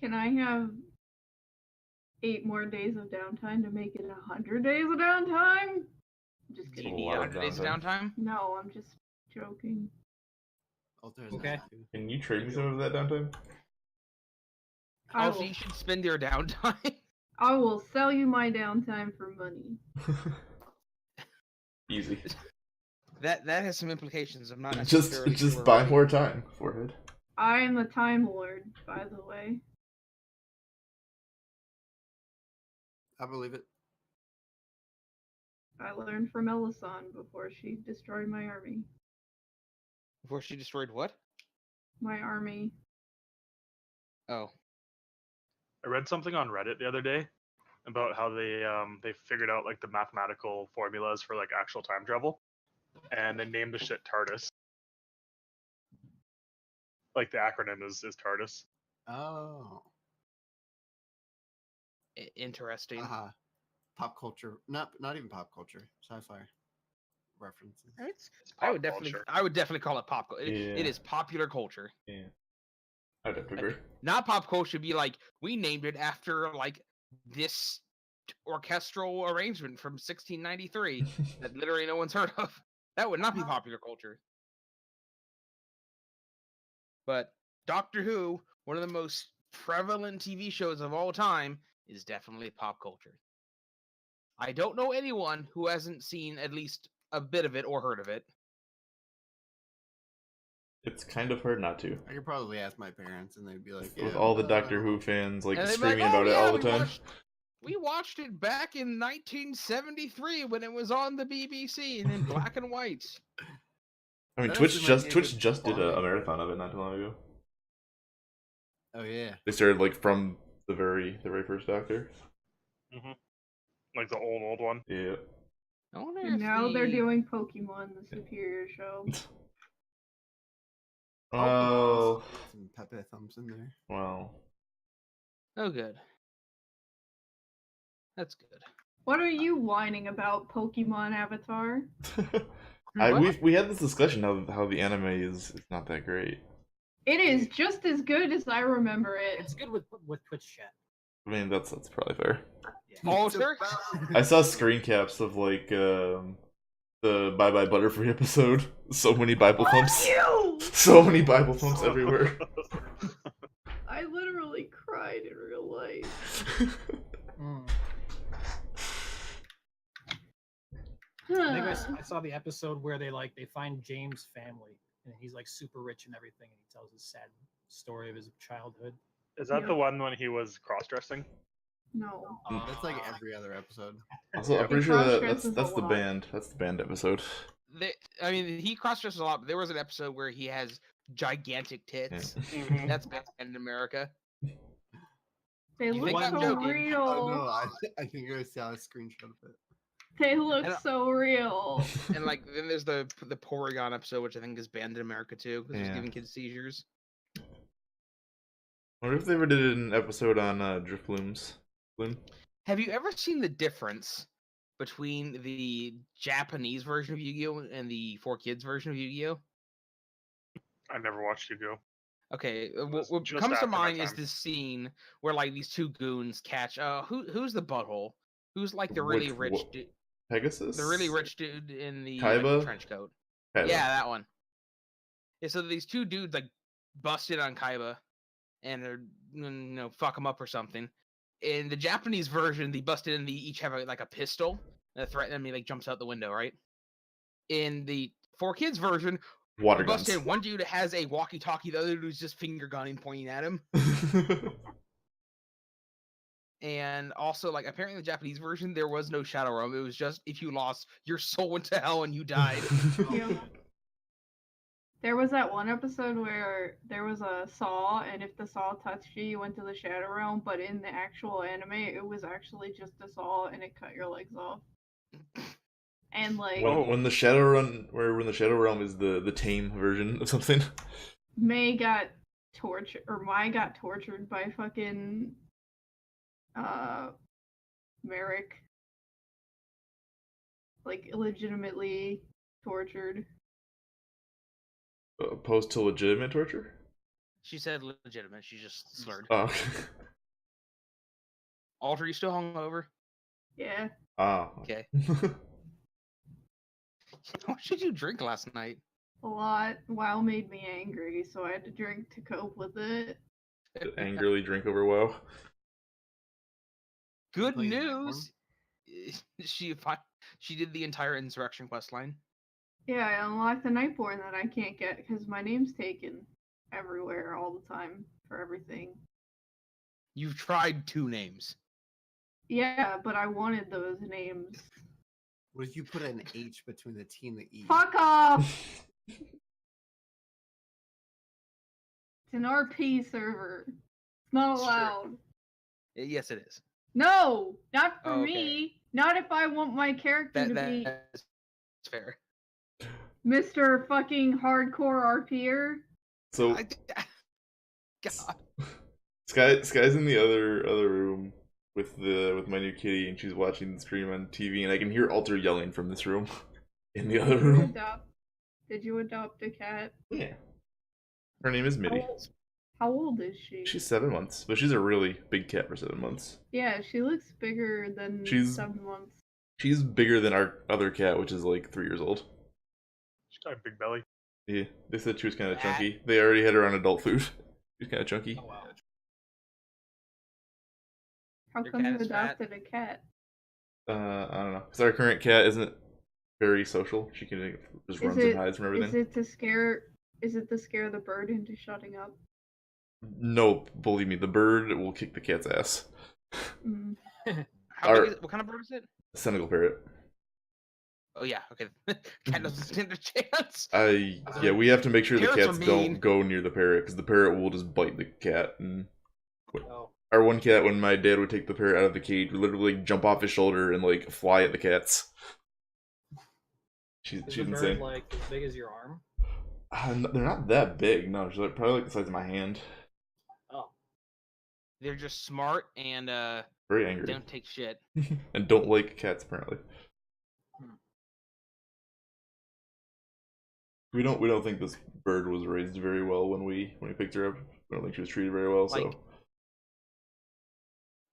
Can I have 8 more days of downtime to make it 100 days of downtime? Just Do you kidding. need 100 days of downtime? No, I'm just joking. Okay. Can you trade me some of that downtime? Also, you should spend your downtime. I will sell you my downtime for money. Easy. That has some implications. I'm not Just necessarily sure buy what more time, forehead. I am the Time Lord, by the way. I believe it. I learned from Ellison before she destroyed my army. Before she destroyed what? My army. Oh. I read something on Reddit the other day about how they figured out like the mathematical formulas for like actual time travel, and they named the shit TARDIS. Like the acronym is TARDIS. Oh. Interesting. Pop culture, not even pop culture, sci-fi references. I would definitely call it pop culture. Yeah. It is popular culture. Yeah. I'd have to agree. Not pop culture should be like, we named it after like this orchestral arrangement from 1693 that literally no one's heard of. That would not be popular culture. But Doctor Who, one of the most prevalent TV shows of all time, is definitely pop culture. I don't know anyone who hasn't seen at least a bit of it or heard of it. It's kind of hard not to. I could probably ask my parents, and they'd be like, With all the Doctor Who fans like And they'd be screaming like, "Oh, about it yeah, all the time. We watched it back in 1973 when it was on the BBC and in black and white." I mean, Twitch just did a marathon of it not too long ago. Oh yeah. They started like from the very first Doctor. Mm-hmm. Like the old one. Yeah. And now they're doing Pokemon, the superior show. Oh. Some Pepe thumbs in there. Well. Oh, good. That's good. What are you whining about, Pokemon Avatar? We had this discussion of how the anime is not that great. It is just as good as I remember it. It's good with Twitch chat. I mean, that's probably fair. Yeah. Alter? I saw screen caps of like the Bye Bye Butterfree episode. So many Bible thumps. So many Bible thumps everywhere. I literally cried in real life. I think I saw the episode where they find James' family, and he's like super rich and everything, and he tells his sad story of his childhood. Is that the one when he was cross-dressing? No. That's like every other episode. Also, I'm pretty sure that's the band. That's the band episode. I mean, he cross-dresses a lot, but there was an episode where he has gigantic tits. Yeah. That's banned in America. They look think I'm so joking? real. Oh no, I think I saw a screenshot of it. They look so real. And like, then there's the Porygon episode, which I think is banned in America too, because it's giving kids seizures. I wonder if they ever did an episode on Drifloom's. Have you ever seen the difference between the Japanese version of Yu-Gi-Oh and the 4Kids version of Yu-Gi-Oh? I never watched Yu-Gi-Oh. Okay, what comes to mind is this scene where like these two goons catch who's the butthole? Who's like the really rich dude? Pegasus? The really rich dude in the trench coat. Kaiba. Yeah, that one. Yeah, so these two dudes like busted on Kaiba and they're fuck him up or something. In the Japanese version, they busted and they each have a pistol and the threat enemy like jumps out the window, right? In the 4Kids version, water guns. One dude has a walkie-talkie, the other dude's just finger gunning, pointing at him. And also, like, apparently in the Japanese version, there was no Shadowrun. It was just, if you lost, your soul went to hell and you died. Yeah. There was that one episode where there was a saw, and if the saw touched you, you went to the Shadow Realm, but in the actual anime, it was actually just a saw, and it cut your legs off. And, like... When the Shadowrun, when the Shadow Realm is the tame version of something. Mai got tortured by fucking... Merrick. Like, illegitimately tortured. Opposed to legitimate torture? She said legitimate. She just slurred. Oh. Alter, you still hungover? Yeah. Ah. Okay. What did you drink last night? A lot. WoW made me angry, so I had to drink to cope with it. Angrily drink over WoW. Good Playing news. She did the entire Insurrection quest line. Yeah, I unlocked the Nightborn that I can't get because my name's taken everywhere all the time for everything. You've tried 2 names. Yeah, but I wanted those names. What if you put an H between the T and the E? Fuck off! It's an RP server. It's not It's true. allowed. Yes, it is. No! Not for Oh, okay. me! Not if I want my character to be That's fair. Mr. fucking hardcore RPer. So God. Sky's in the other room with my new kitty, and she's watching the stream on TV, and I can hear Alter yelling from this room in the other room. Did you adopt a cat? Yeah. Her name is Mitty. How old is she? She's 7 months, but she's a really big cat for 7 months. Yeah, she looks bigger than She's- 7 months. She's bigger than our other cat, which is like 3 years old. She's got a big belly. Yeah, they said she was kind of chunky. They already had her on adult food. She's kind of chunky. Oh wow. How Your come you cat is fat? adopted a cat? I don't know. Because our current cat isn't very social. She can just runs and hides from everything. Is it to scare the bird into shutting up? No, believe me, the bird will kick the cat's ass. Mm. What kind of bird is it? Senegal parrot. Oh yeah, okay. Cat doesn't stand a chance. Yeah, we have to make sure the Parrots are cats mean. don't go near the parrot, because the parrot will just bite the cat. And Oh. our one cat, when my dad would take the parrot out of the cage, would literally jump off his shoulder and like fly at the cats. She's Is the bird insane. like as big as your arm? They're not that big. No, she's like, probably like the size of my hand. Oh. They're just smart and Very angry. don't take shit. And don't like cats apparently. We don't think this bird was raised very well when we picked her up. We don't think she was treated very well. So Like-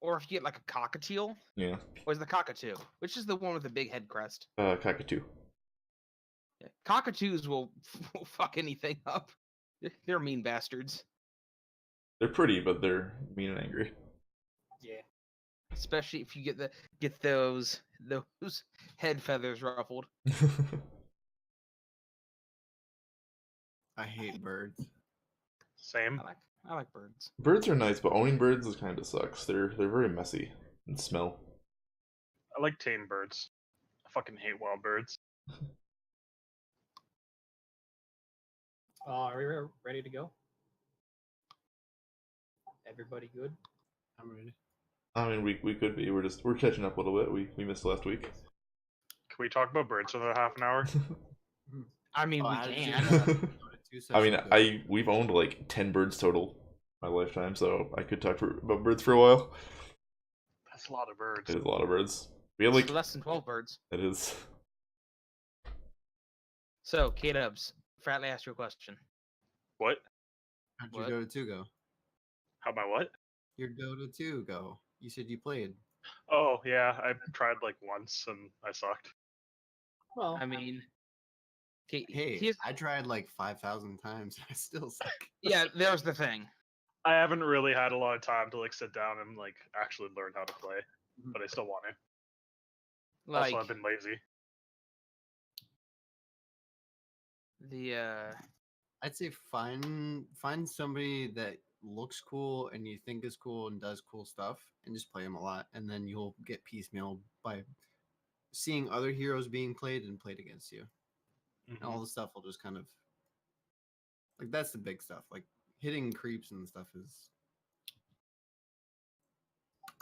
Or if you get like a cockatiel, yeah, or is the cockatoo? Which is the one with the big head crest? cockatoo. Yeah. Cockatoos will fuck anything up. They're mean bastards. They're pretty, but they're mean and angry. Yeah. Especially if you get those head feathers ruffled. I hate birds. Same. I like birds. Birds are nice, but owning birds is kind of sucks. They're very messy and smell. I like tame birds. I fucking hate wild birds. Are we ready to go? Everybody good? I'm ready. I mean, we could be. We're catching up a little bit. We missed last week. Can we talk about birds for another half an hour? I mean, Oh, we how did you can. go to two I mean, sessions ago? we've owned like 10 birds total my lifetime, so I could talk about birds for a while. That's a lot of birds. It is a lot of birds. We have like It's less than 12 birds. it is. So, K-Dubs, Fratly asked you a question. What? How'd your What? Dota 2 go? How about what? Your Dota 2 go? You said you played. Oh yeah, I tried like once and I sucked. Well, I mean, okay, Hey, here's, I tried like 5,000 times. I still suck. yeah, there's the thing. I haven't really had a lot of time to like sit down and like actually learn how to play, but I still want to. Like Also, I've been lazy. the I'd say find somebody that looks cool and you think is cool and does cool stuff, and just play them a lot, and then you'll get piecemeal by seeing other heroes being played and played against you. And all the stuff will just kind of like, that's the big stuff. Like hitting creeps and stuff is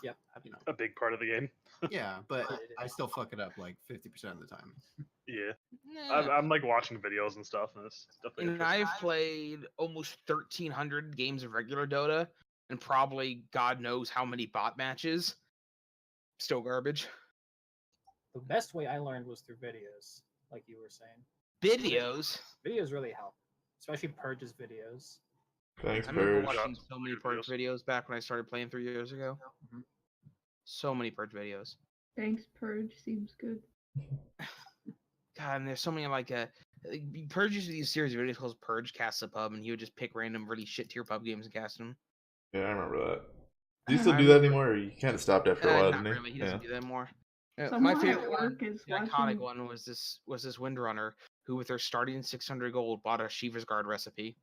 yep. you know A big part of the game. yeah, but I still fuck it up like 50% of the time. Yeah, nah. I'm like watching videos and stuff, and it's definitely. And I've played almost 1,300 games of regular Dota, and probably God knows how many bot matches. Still garbage. The best way I learned was through videos, like you were saying. Videos. Videos really help, especially Purge's videos. Thanks, I remember Purge. watching so many Purge videos back when I started playing 3 years ago. Mhm. So many Purge videos. Thanks, Purge. Seems good. God, and there's so many like Purge used to do these series of videos called Purge Casts a Pub, and he would just pick random really shit tier pub games and cast them. Yeah, I remember that. Do you still I do that remember- anymore? Or you kind of stopped after a while, Not didn't really. He Yeah. doesn't do that anymore. My Someone favorite at one, work is the iconic watching. one, was this Windrunner who, with her starting 600 gold, bought a Shiva's Guard recipe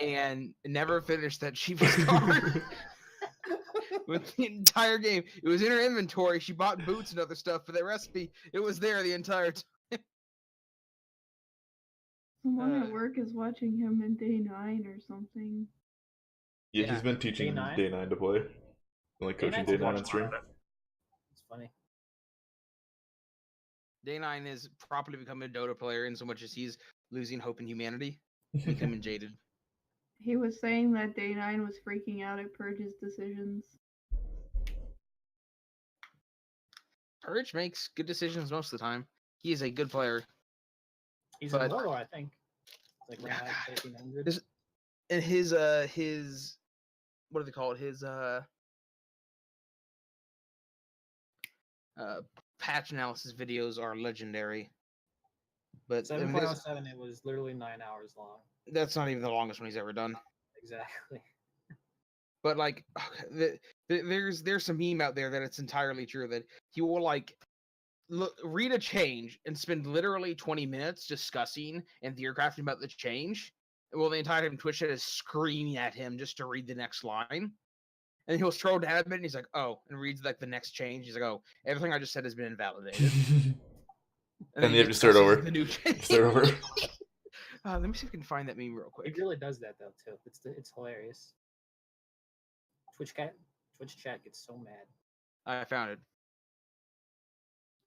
and never finished that Shiva's Guard with the entire game. It was in her inventory. She bought boots and other stuff for that recipe. It was there the entire time. Someone at work is watching him in day 9 or something. Yeah, Yeah. he's been teaching Day 9? Day 9 to play. Like Day coaching 9's Day 9 watch on stream. It's funny. Day 9 is properly becoming a Dota player in so much as he's losing hope in humanity, becoming jaded. He was saying that day 9 was freaking out at Purge's decisions. Purge makes good decisions most of the time. He is a good player. He's But- in low, I think. Like Yeah, around God. 1300. This- And his what do they call it? His patch analysis videos are legendary. But I mean, 7.07, it was literally 9 hours long. that's not even the longest one he's ever done. Exactly. But like, there's some meme out there that it's entirely true that he will like read a change and spend literally 20 minutes discussing and theorycrafting about the change. Well, the entire time Twitch chat is screaming at him just to read the next line. And he'll scroll down a bit and he's like, oh, and reads like the next change. He's like, oh, everything I just said has been invalidated. And then you have he to start discusses over. The new change. Start over. Let me see if I can find that meme real quick. It really does that though too. It's hilarious. Twitch chat gets so mad. I found it.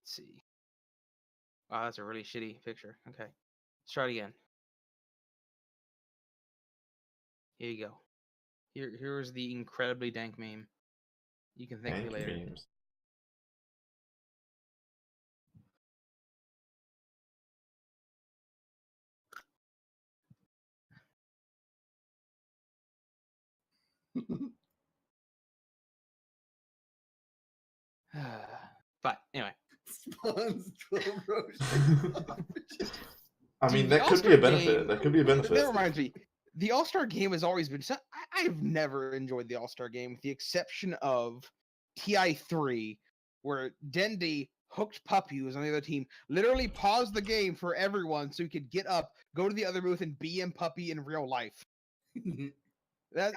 Let's see. Wow, that's a really shitty picture. Okay. Let's try it again. Here you go. Here's the incredibly dank meme. You can thank me Dank later. memes. But anyway. Spawns 12 I mean, Dude, that the could be a All-Star benefit. game- That could be a benefit. That reminds me. The All-Star game has always been. I've never enjoyed the All-Star game, with the exception of TI3, where Dendy, hooked puppy, who was on the other team, literally paused the game for everyone so he could get up, go to the other booth, and BM puppy in real life. That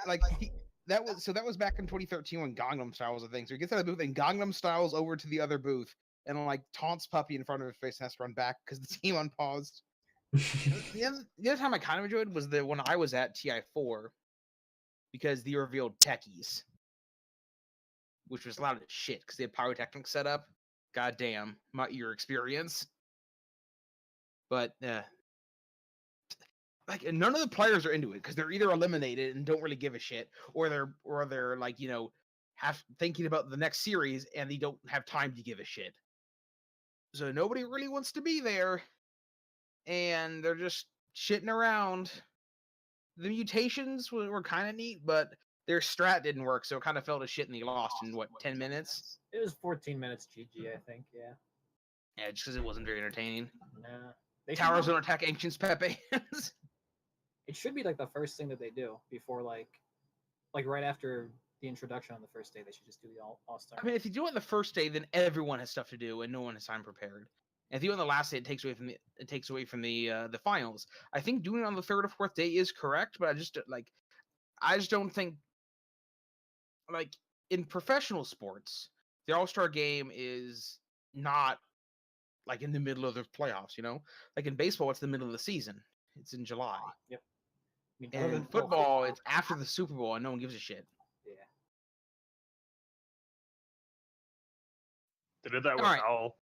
was back in 2013 when Gangnam Style was a thing. So he gets out of the booth and Gangnam Styles over to the other booth and like taunts puppy in front of his face and has to run back because the team unpaused. The other time I kind of enjoyed was when I was at TI4 because they revealed techies, which was loud as shit because they had pyrotechnics set up. God damn, your experience. But like none of the players are into it because they're either eliminated and don't really give a shit, or they're like, you know, thinking about the next series and they don't have time to give a shit. So nobody really wants to be there, and they're just shitting around. The mutations were kind of neat, but their strat didn't work, so it kind of fell to shit and they lost in 10 minutes? It was 14 minutes GG, I think. Yeah. Yeah, just because it wasn't very entertaining. Nah. They should Towers do- don't attack Ancients Pepe. It should be like the first thing that they do before like right after the introduction on the first day. They should just do the all-star. I mean, if you do it the first day, then everyone has stuff to do and no one has time prepared. And if you do it on the last day, it takes away from the finals. I think doing it on the third or fourth day is correct, but I just don't think, like, in professional sports, the All-Star game is not like in the middle of the playoffs, you know? Like in baseball, it's the middle of the season. It's in July. Yep. I mean, And other in than football, it's after the Super Bowl and no one gives a shit. Yeah. They did that with Alright. Owl.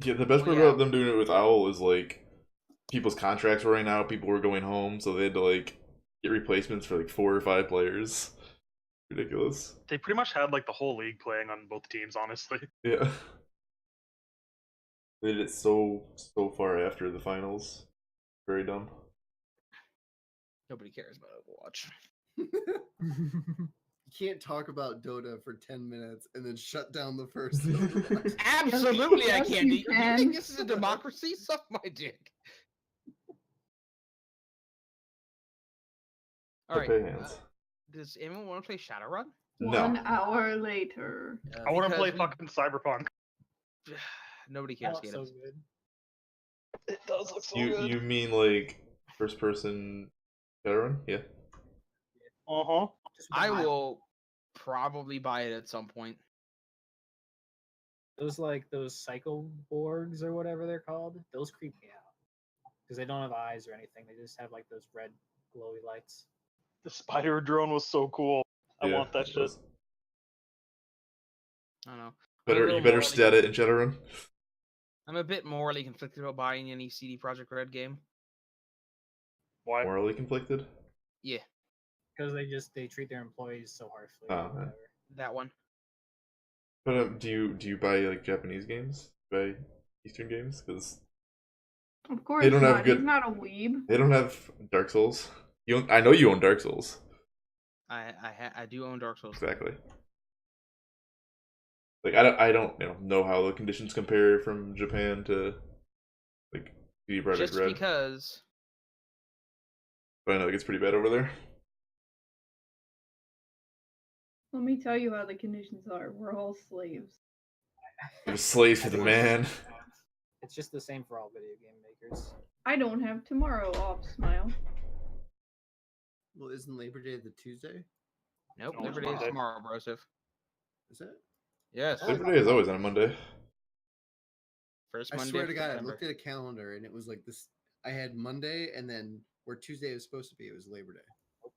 Yeah, the best Well, part yeah. about them doing it with Owl is like people's contracts were running out, people were going home, so they had to like get replacements for like 4 or 5 players. Ridiculous. They pretty much had like the whole league playing on both teams, honestly. Yeah. They did it so far after the finals. Very dumb. Nobody cares about Overwatch. You can't talk about Dota for 10 minutes and then shut down the first Overwatch. Absolutely, I Yes, can't. you Do you can. think this is a democracy? Suck my dick. All right. Okay, hands. Does anyone want to play Shadowrun? No. 1 hour later. I want to play Because fucking Cyberpunk. nobody That cares. looks so Gatos. good. It does look so You good. you mean like first person Shadowrun? Yeah. Uh-huh. Just with I the map. will probably buy it at some point. Those psycho borgs or whatever they're called. Those creep me out because they don't have eyes or anything. They just have like those red glowy lights. The spider drone was so cool. I Yeah, want that it shit. was. I don't know. You better stat it in Shadowrun. I'm a bit morally conflicted about buying any CD Projekt Red game. Why? Morally conflicted. Yeah, Because they treat their employees so harshly. Oh, or man. whatever. that one. But do you buy like Japanese games? Buy Eastern games? Because Of course don't have not. good- He's not a weeb. they don't have Dark Souls. I know you own Dark Souls. I do own Dark Souls. Exactly. Like I don't know how the conditions compare from Japan to like CD Projekt Just Red. because But I know it gets pretty bad over there. Let me tell you how the conditions are. We're all slaves. They're slaves for the man. It's just the same for all video game makers. I don't have tomorrow off, Smile. Well, isn't Labor Day the Tuesday? nope, Oh, Labor it's Day is Monday. tomorrow, Broseph. Is it? Yes, Labor Day is always on a Monday. first I Monday. swear of to God, I September. looked at a calendar and it was like this. I had Monday, and then where Tuesday was supposed to be, it was Labor Day.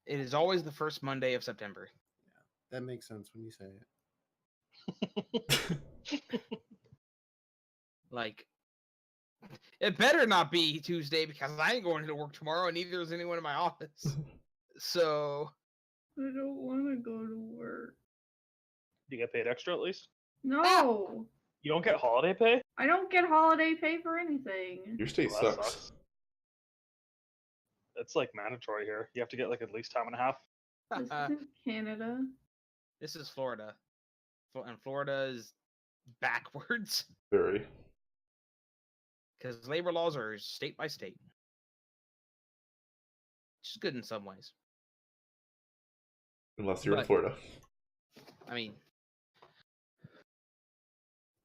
It is always the first Monday of September. That makes sense when you say it. Like, it better not be Tuesday because I ain't going to work tomorrow, and neither is anyone in my office. So, I don't want to go to work. Do you get paid extra at least? No! You don't get holiday pay? I don't get holiday pay for anything. Your state Well, that sucks. It's like mandatory here. You have to get like at least time and a half. This isn't Canada. this is Florida. And Florida is backwards Very. because labor laws are state by state. Which is good in some ways. Unless you're in But- Florida. I mean,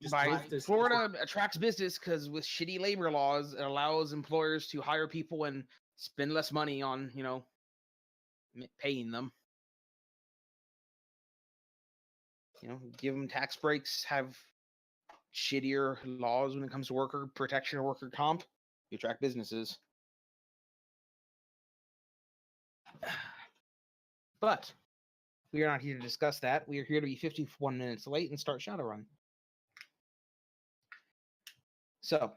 Just by drive this- Florida attracts business because with shitty labor laws, it allows employers to hire people and spend less money on, paying them. Give them tax breaks, have shittier laws when it comes to worker protection or worker comp. You attract businesses. But we are not here to discuss that. We are here to be 51 minutes late and start Shadowrun. So,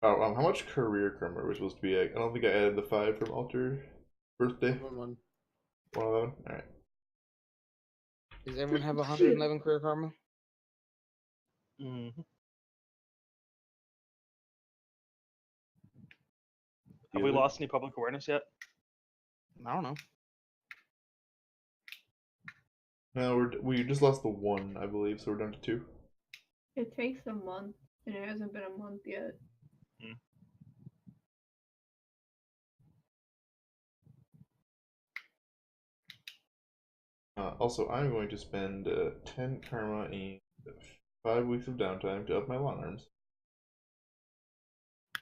How much career karma are we supposed to be at? I don't think I added the 5 from Alter birthday. 1-1. 111? Alright. does everyone have 111 career karma? Mm-hmm. Have we lost any public awareness yet? I don't know. No, we just lost the 1, I believe, so we're down to 2. It takes a month, and it hasn't been a month yet. Also, I'm going to spend 10 karma and 5 weeks of downtime to up my long arms.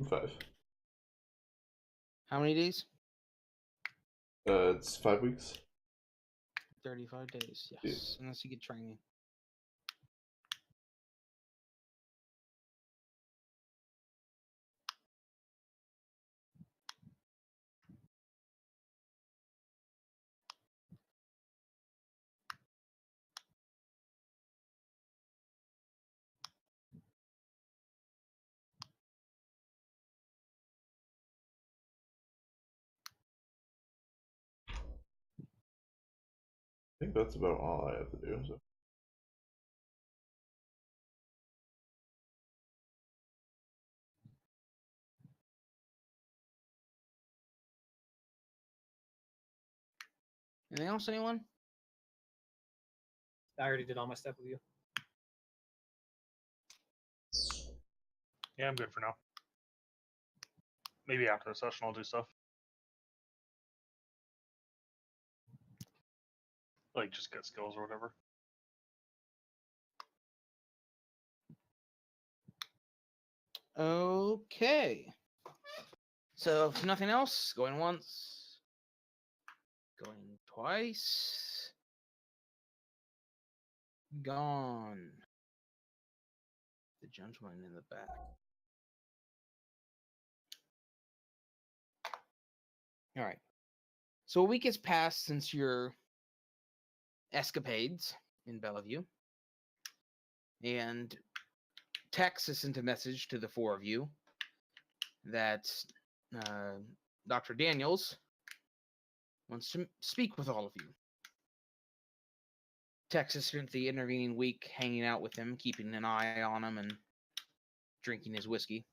5. How many days? It's 5 weeks. 35 days. Yeah. Yes, unless you get training. I think that's about all I have to do. So. Anything else, anyone? I already did all my stuff with you. Yeah, I'm good for now. Maybe after the session I'll do stuff. Like just get skills or whatever. Okay. So, if nothing else, going once, going twice, gone. The gentleman in the back. All right. So a week has passed since your escapades in Bellevue, and Tex has sent a message to the four of you that Dr. Daniels wants to speak with all of you. Tex has spent the intervening week hanging out with him, keeping an eye on him, and drinking his whiskey.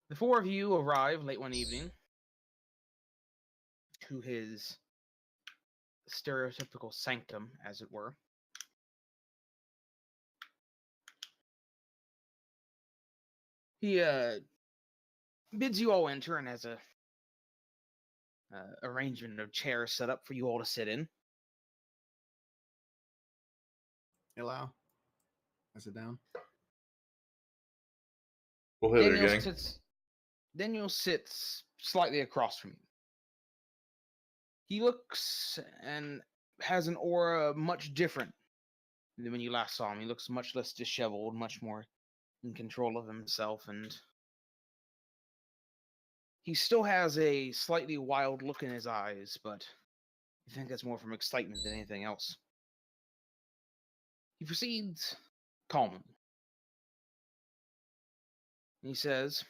The four of you arrive late one evening to his stereotypical sanctum, as it were. He bids you all enter and has a arrangement of chairs set up for you all to sit in. Allow. I sit down. Well, hey there, gang. Daniel sits slightly across from you. He looks and has an aura much different than when you last saw him. He looks much less disheveled, much more in control of himself, and he still has a slightly wild look in his eyes, but I think that's more from excitement than anything else. He proceeds calmly. He says,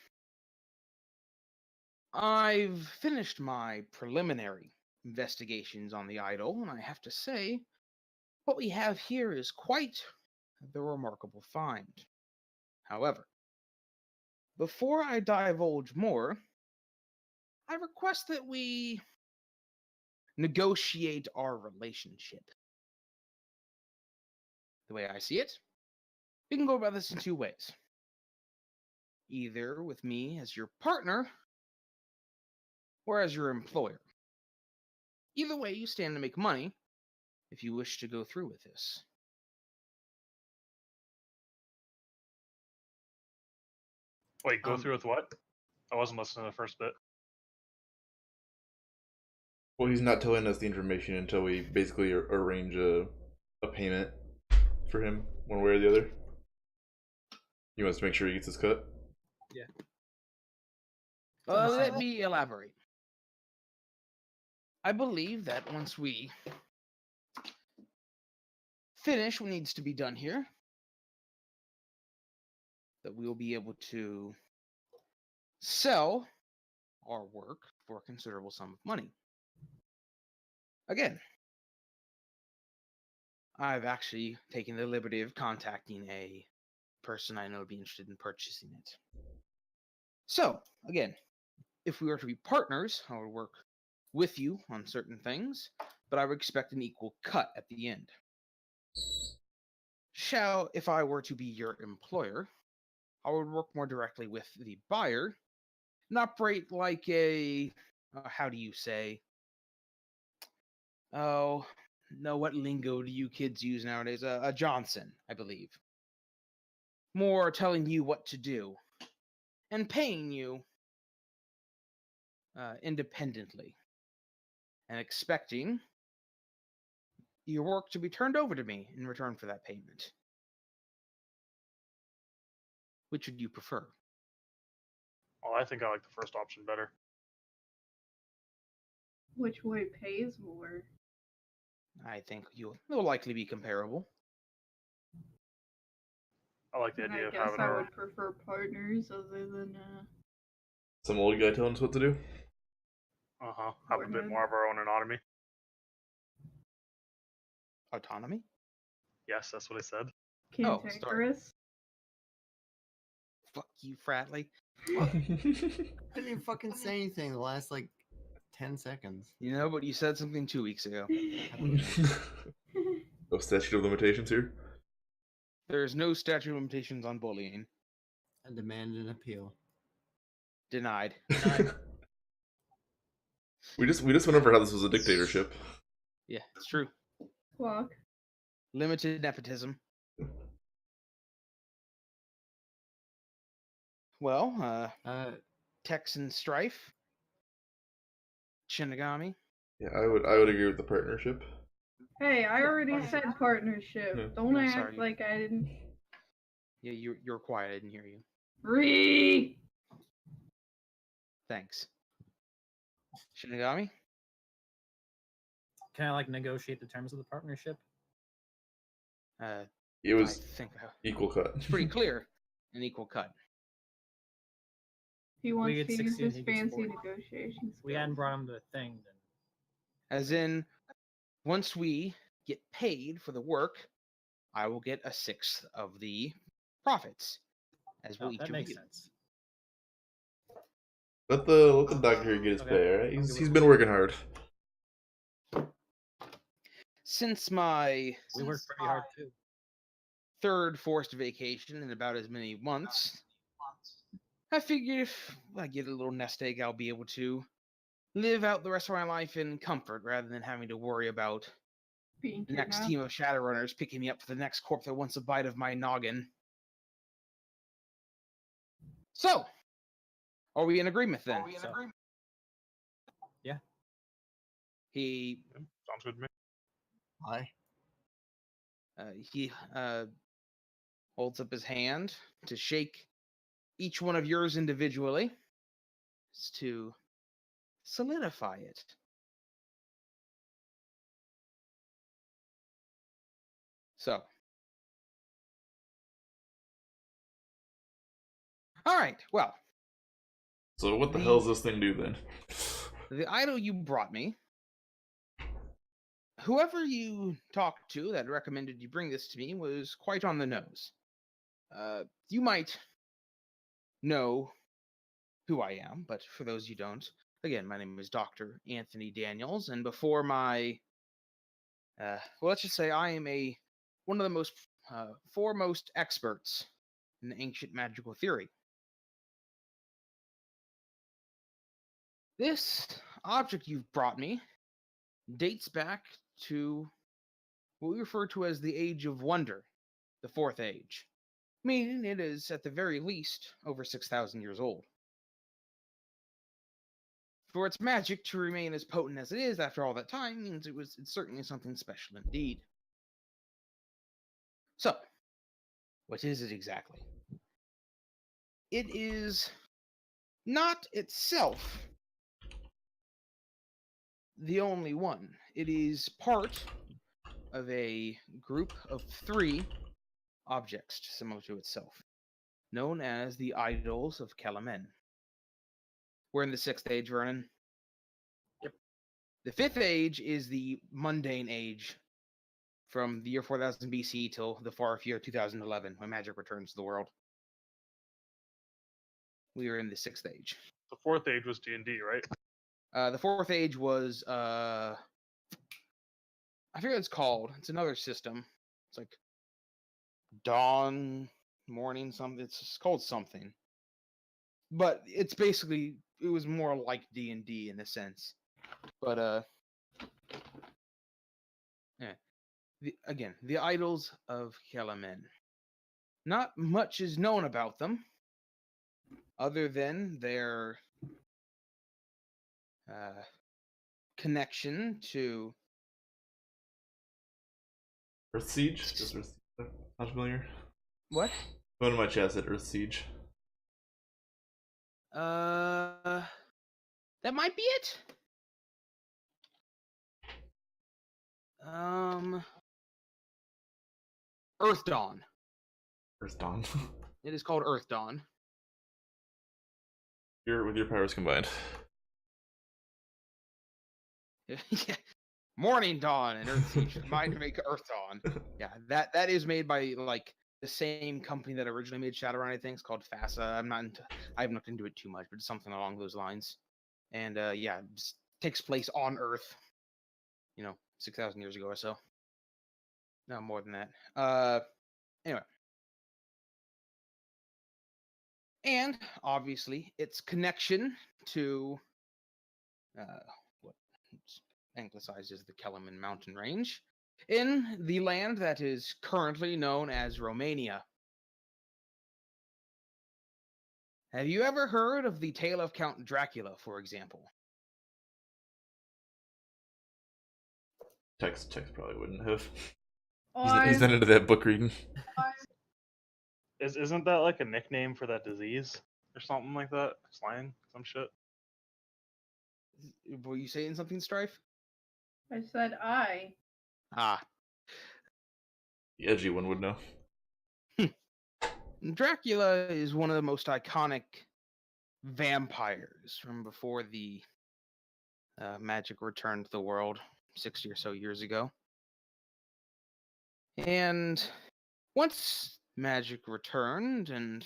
I've finished my preliminary investigations on the idol, and I have to say, what we have here is quite the remarkable find. However, before I divulge more, I request that we negotiate our relationship. The way I see it, we can go about this in two ways. Either with me as your partner, or as your employer. Either way, you stand to make money if you wish to go through with this. Wait, go through with what? I wasn't listening to the first bit. Well, he's not telling us the information until we basically arrange a payment for him, one way or the other. He wants to make sure he gets his cut. Yeah. Let me elaborate. I believe that once we finish what needs to be done here, that we will be able to sell our work for a considerable sum of money. Again, I've actually taken the liberty of contacting a person I know would be interested in purchasing it. So, again, if we were to be partners, I would work with you on certain things, but I would expect an equal cut at the end. If I were to be your employer, I would work more directly with the buyer and operate like a, how do you say? Oh, no, what lingo do you kids use nowadays? A Johnson, I believe. More telling you what to do and paying you independently and expecting your work to be turned over to me in return for that payment. Which would you prefer? Well, I think I like the first option better. Which way pays more? I think you'll likely be comparable. I like the And idea I of guess having I our... would prefer partners other than Some old guy telling us what to do. have a bit more of our own autonomy. Autonomy? Yes, that's what I said. cantankerous. Fuck you, Fratly. I didn't even fucking say anything the last like 10 seconds. You know, but you said something 2 weeks ago. No statute of limitations here. There's no statute of limitations on bullying. I demand an appeal. Denied. We just went over how this was a dictatorship. Yeah, it's true. Fuck. Limited nepotism. Well, Texan Stryfe. Shinagami. Yeah, I would agree with the partnership. Hey, I already said partnership. Yeah. Don't Oh, act sorry. like I didn't. Yeah, you're quiet. I didn't hear you. Free. Thanks. Shinagami. Can I like negotiate the terms of the partnership? It was I think equal cut. it's pretty clear. An equal cut. He wants get to use 60 and his he gets fancy 40. negotiations. We hadn't brought him the thing then. As in, once we get paid for the work, I will get a sixth of the profits. As will Oh, each that of makes you. sense. Let the doctor here get his Okay. pay, alright? He's been working hard. Since my We worked pretty hard too. third forced vacation in about as many months, I figured if I get a little nest egg, I'll be able to live out the rest of my life in comfort rather than having to worry about Being the next kidnapped. team of Shadowrunners picking me up for the next corp that wants a bite of my noggin. So, are we in agreement then? Yeah. He Sounds good to me. Hi. he holds up his hand to shake each one of yours individually, to solidify it. So, all right. Well, So what the hell does this thing do then? the idol you brought me, whoever you talked to that recommended you bring this to me was quite on the nose. You might know who I am, but for those you don't, again, my name is Dr. Anthony Daniels, and before my, well, let's just say I am one of the most foremost experts in ancient magical theory. This object you've brought me dates back to what we refer to as the Age of Wonder, the Fourth Age, meaning it is, at the very least, over 6,000 years old. For its magic to remain as potent as it is after all that time means it's certainly something special indeed. So, what is it exactly? It is not itself the only one. It is part of a group of 3 objects similar to itself, known as the Idols of Kelemen. We're in the 6th age, Vernon. Yep. The 5th age is the mundane age, from the year 4000 BC till the far year 2011, when magic returns to the world. We are in the 6th age. The 4th age was D&D, right? The 4th age was I forget what it's called. It's another system. It's like dawn, morning, something. It's called something. But it's basically, it was more like D&D in a sense. But yeah. The Idols of Kelemen. Not much is known about them, other than their connection to Earth Siege? Does Earth Siege sound familiar? what? One of my chat said Earth Siege. That might be it. Earth Dawn. Earth Dawn. It is called Earth Dawn. With your powers combined. Yeah. Morning Dawn and Earth Siege combined to make Earth Dawn. Yeah, that is made by like the same company that originally made Shadowrun, I think. It's called FASA. I haven't looked into it too much, but it's something along those lines. And yeah, it just takes place on Earth, 6,000 years ago or so. No, more than that. Anyway. And obviously, its connection to what anglicized as the Kelemen mountain range in the land that is currently known as Romania. Have you ever heard of the tale of Count Dracula, for example? Tex probably wouldn't have. Oh, He's not into that book reading. Isn't that like a nickname for that disease or something like that? Slang, some shit. Were you saying something, Stryfe? I said I. Ah. The edgy one would know. Dracula is one of the most iconic vampires from before the magic returned to the world 60 or so years ago. And once magic returned and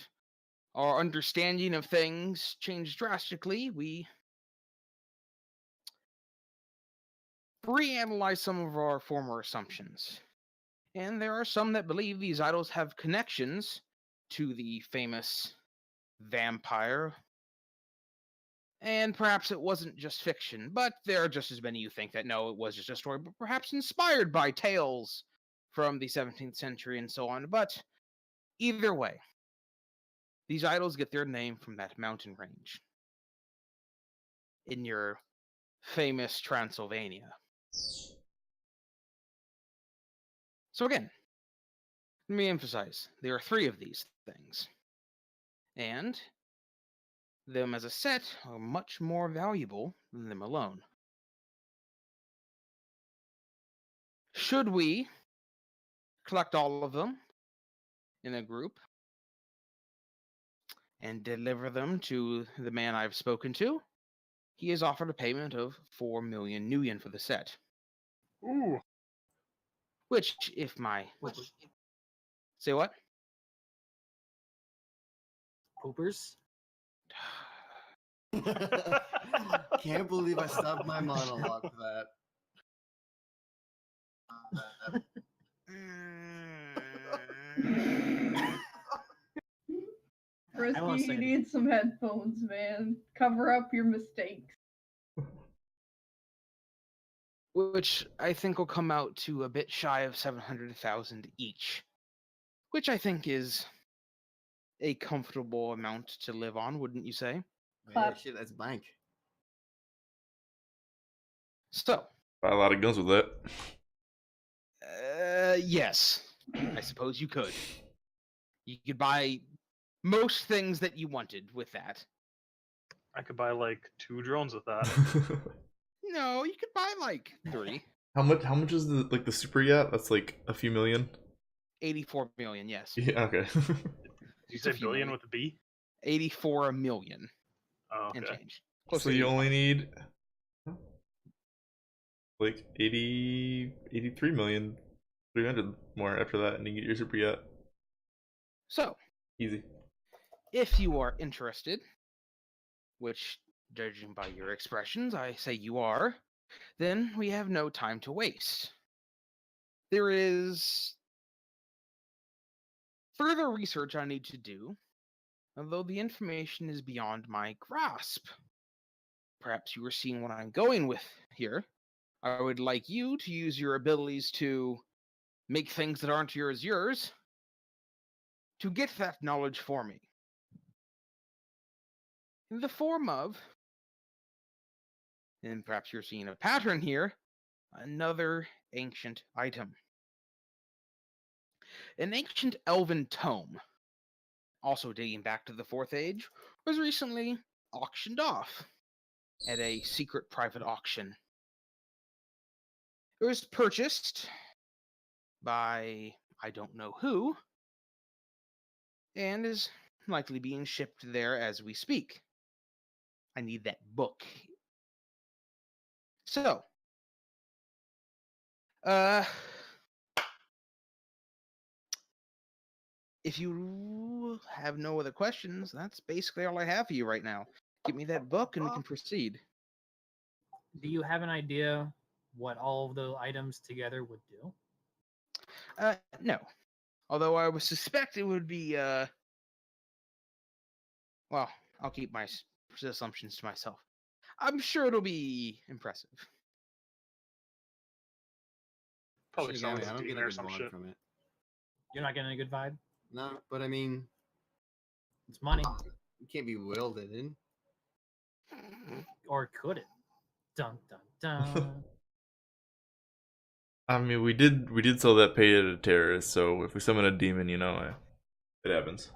our understanding of things changed drastically, we reanalyzed some of our former assumptions. And there are some that believe these idols have connections to the famous vampire. And perhaps it wasn't just fiction, but there are just as many who think that no, it was just a story, but perhaps inspired by tales from the 17th century and so on. But either way, these idols get their name from that mountain range in your famous Transylvania. So again, let me emphasize, there are 3 of these things. And them as a set are much more valuable than them alone. Should we collect all of them in a group and deliver them to the man I've spoken to, he has offered a payment of 4 million nuyen for the set. Ooh. Which, if my... Say what? Poopers? Can't believe I stopped my monologue for that. Frisky, won't say you need some headphones, man. Cover up your mistakes. Which I think will come out to a bit shy of 700,000 each. Which I think is a comfortable amount to live on, wouldn't you say? Yeah, shit, that's bank. So, Buy a lot of guns with that. yes, I suppose you could. You could buy most things that you wanted with that. I could buy like 2 drones with that. No, you could buy like 3. How much is the super yacht? That's like a few million. 84 million, yes. Yeah, okay. Did you Just a say few billion million. with a B? 84 million Oh, and okay. change. Close So to you 85. only need like 83 million 300 more after that, and you get your super yacht. So, Easy. if you are interested, which, judging by your expressions, I say you are, then we have no time to waste. There is further research I need to do, although the information is beyond my grasp. Perhaps you are seeing what I'm going with here. I would like you to use your abilities to make things that aren't yours to get that knowledge for me. In the form of, and perhaps you're seeing a pattern here, another ancient item. An ancient elven tome, also dating back to the 4th Age, was recently auctioned off at a secret private auction. It was purchased by I don't know who, and is likely being shipped there as we speak. I need that book. So, if you have no other questions, that's basically all I have for you right now. Give me that book and we can proceed. Do you have an idea what all of the items together would do? No. Although I would suspect it would be, well, I'll keep my assumptions to myself. I'm sure it'll be impressive. Probably Shinagami, someone's I don't get demon a or good some vibe shit. from it. You're not getting a good vibe? No, but I mean, It's money. it can't be wielded in. Or could it? Dun dun dun. I mean, we did sell that pay to a terrorist, so if we summon a demon, it happens.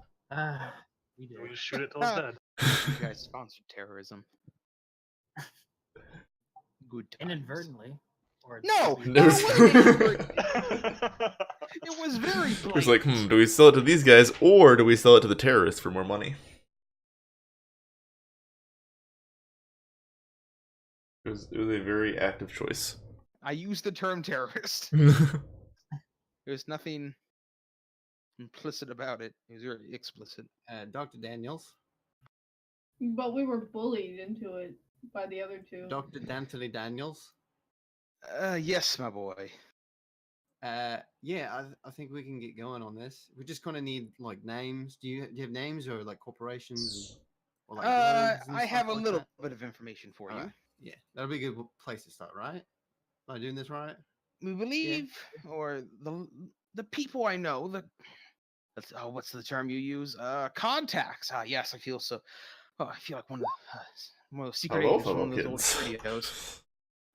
We did. We just shoot it till it's dead. You guys sponsored terrorism. Good times. Inadvertently. Or No! maybe- There's- It was very It was like, blatant. do we sell it to these guys or do we sell it to the terrorists for more money? It was a very active choice. I used the term terrorist. There's nothing implicit about it. It was very explicit. Dr. Daniels, But we were bullied into it by the other two. Dr. D'Anthony Daniels. Yes, my boy. Yeah, I think we can get going on this. We just kind of need like names. Do you have names or like corporations? Or, like, roads and I stuff have a like little that? bit of information for you. Alright, yeah, that'll be a good place to start, right? Am I doing this right? We believe, or the people I know, what's the term you use? Contacts. Yes, I feel so. Oh, I feel like one of those secret Hello, agents from fellow one of those old kids.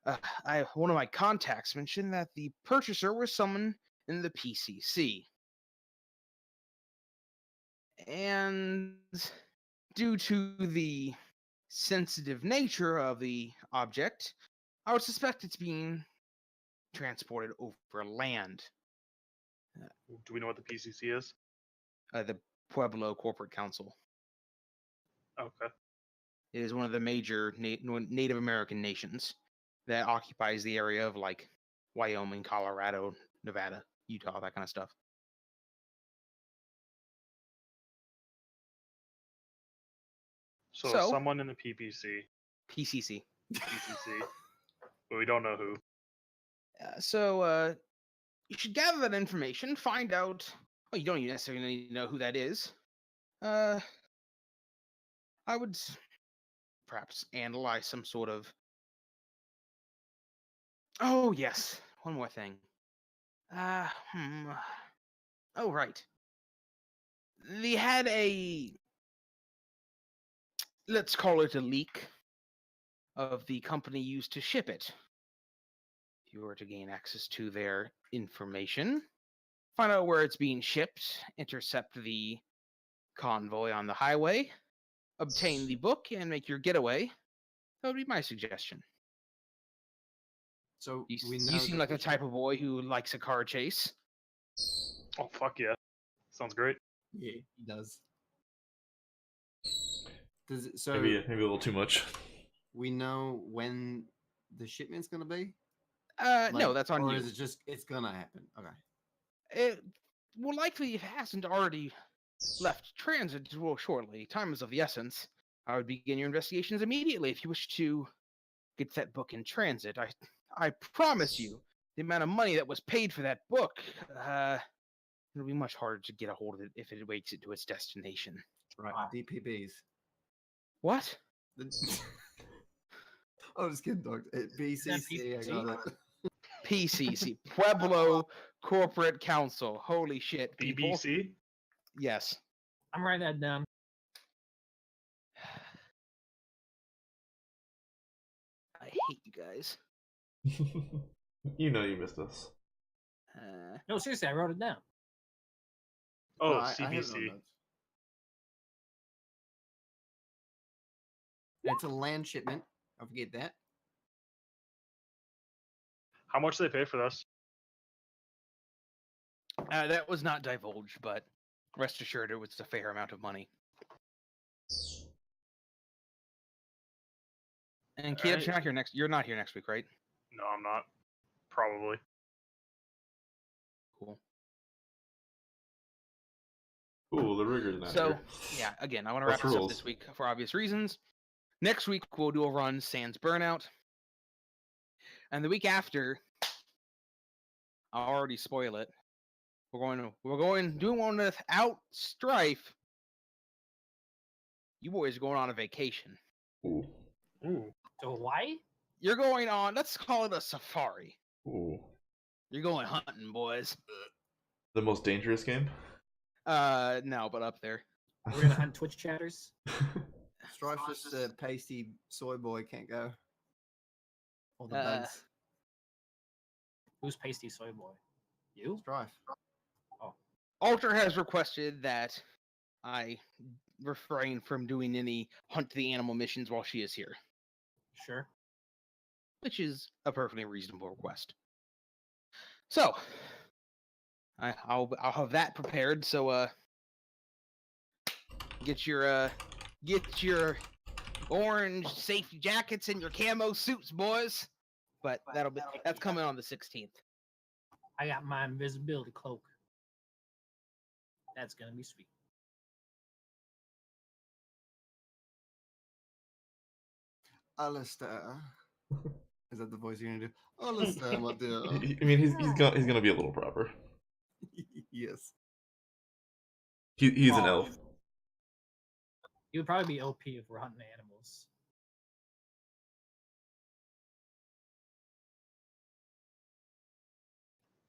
radios. One of my contacts mentioned that the purchaser was someone in the PCC, and due to the sensitive nature of the object, I would suspect it's being transported over land. Do we know what the PCC is? The Pueblo Corporate Council. Okay. It is one of the major Native American nations that occupies the area of like Wyoming, Colorado, Nevada, Utah, that kind of stuff. So someone in the PCC, PCC. but we don't know who. You should gather that information, find out. Well, you don't even necessarily need to know who that is. I would perhaps analyze some sort of. Oh yes, one more thing. Oh right. They had a. Let's call it a leak of the company used to ship it. If you were to gain access to their information, find out where it's being shipped, intercept the convoy on the highway, obtain the book, and make your getaway. That would be my suggestion. So You we know seem that like the type of boy who likes a car chase. Oh fuck yeah, sounds great. Yeah, he does. Does it, so Maybe a little too much. we know when the shipment's gonna be? No, that's on or you. is it just it's gonna happen? Okay. It will likely, if it hasn't already left transit shortly. Time is of the essence. I would begin your investigations immediately if you wish to get that book in transit. I promise you, the amount of money that was paid for that book, it'll be much harder to get a hold of it if it makes it to its destination. Right. DPBs. What? I'm just kidding, Doctor. BCC, I got it. PCC, Pueblo Corporate Council. Holy shit, people. BBC. Yes. I'm writing that down. I hate you guys. You know you missed us. No, seriously, I wrote it down. Oh, I have no CBC. notes. It's a land shipment. Don't forget that. How much do they pay for this? That was not divulged, but rest assured it was a fair amount of money. And Caleb, Alright. you're not here next week, right? No, I'm not. Probably. Cool. Ooh, the rigor's not So, here. yeah, again, I want to Plus wrap this up rules. this week for obvious reasons. Next week, we'll do a run sans Burnout. And the week after, I'll already spoil it. We're going doing one without Stryfe. You boys are going on a vacation. Ooh. Ooh. To Hawaii? You're going on, let's call it a safari. Ooh. You're going hunting, boys. The most dangerous game? No, but up there. We're gonna hunt Twitch chatters. Stryfe just pasty soy boy can't go. All the Uh, bugs. Who's pasty soy boy? You? Stryfe. Alter has requested that I refrain from doing any hunt the animal missions while she is here, Sure. which is a perfectly reasonable request. So, I'll have that prepared. So, get your orange safety jackets and your camo suits, boys. But that's coming on the 16th. I got my invisibility cloak. That's gonna be sweet. Alistair. Is that the voice you're gonna do? Alistair, my dear. I mean, he's gonna be a little proper. Yes. He's an elf. You would probably be OP if we're hunting animals.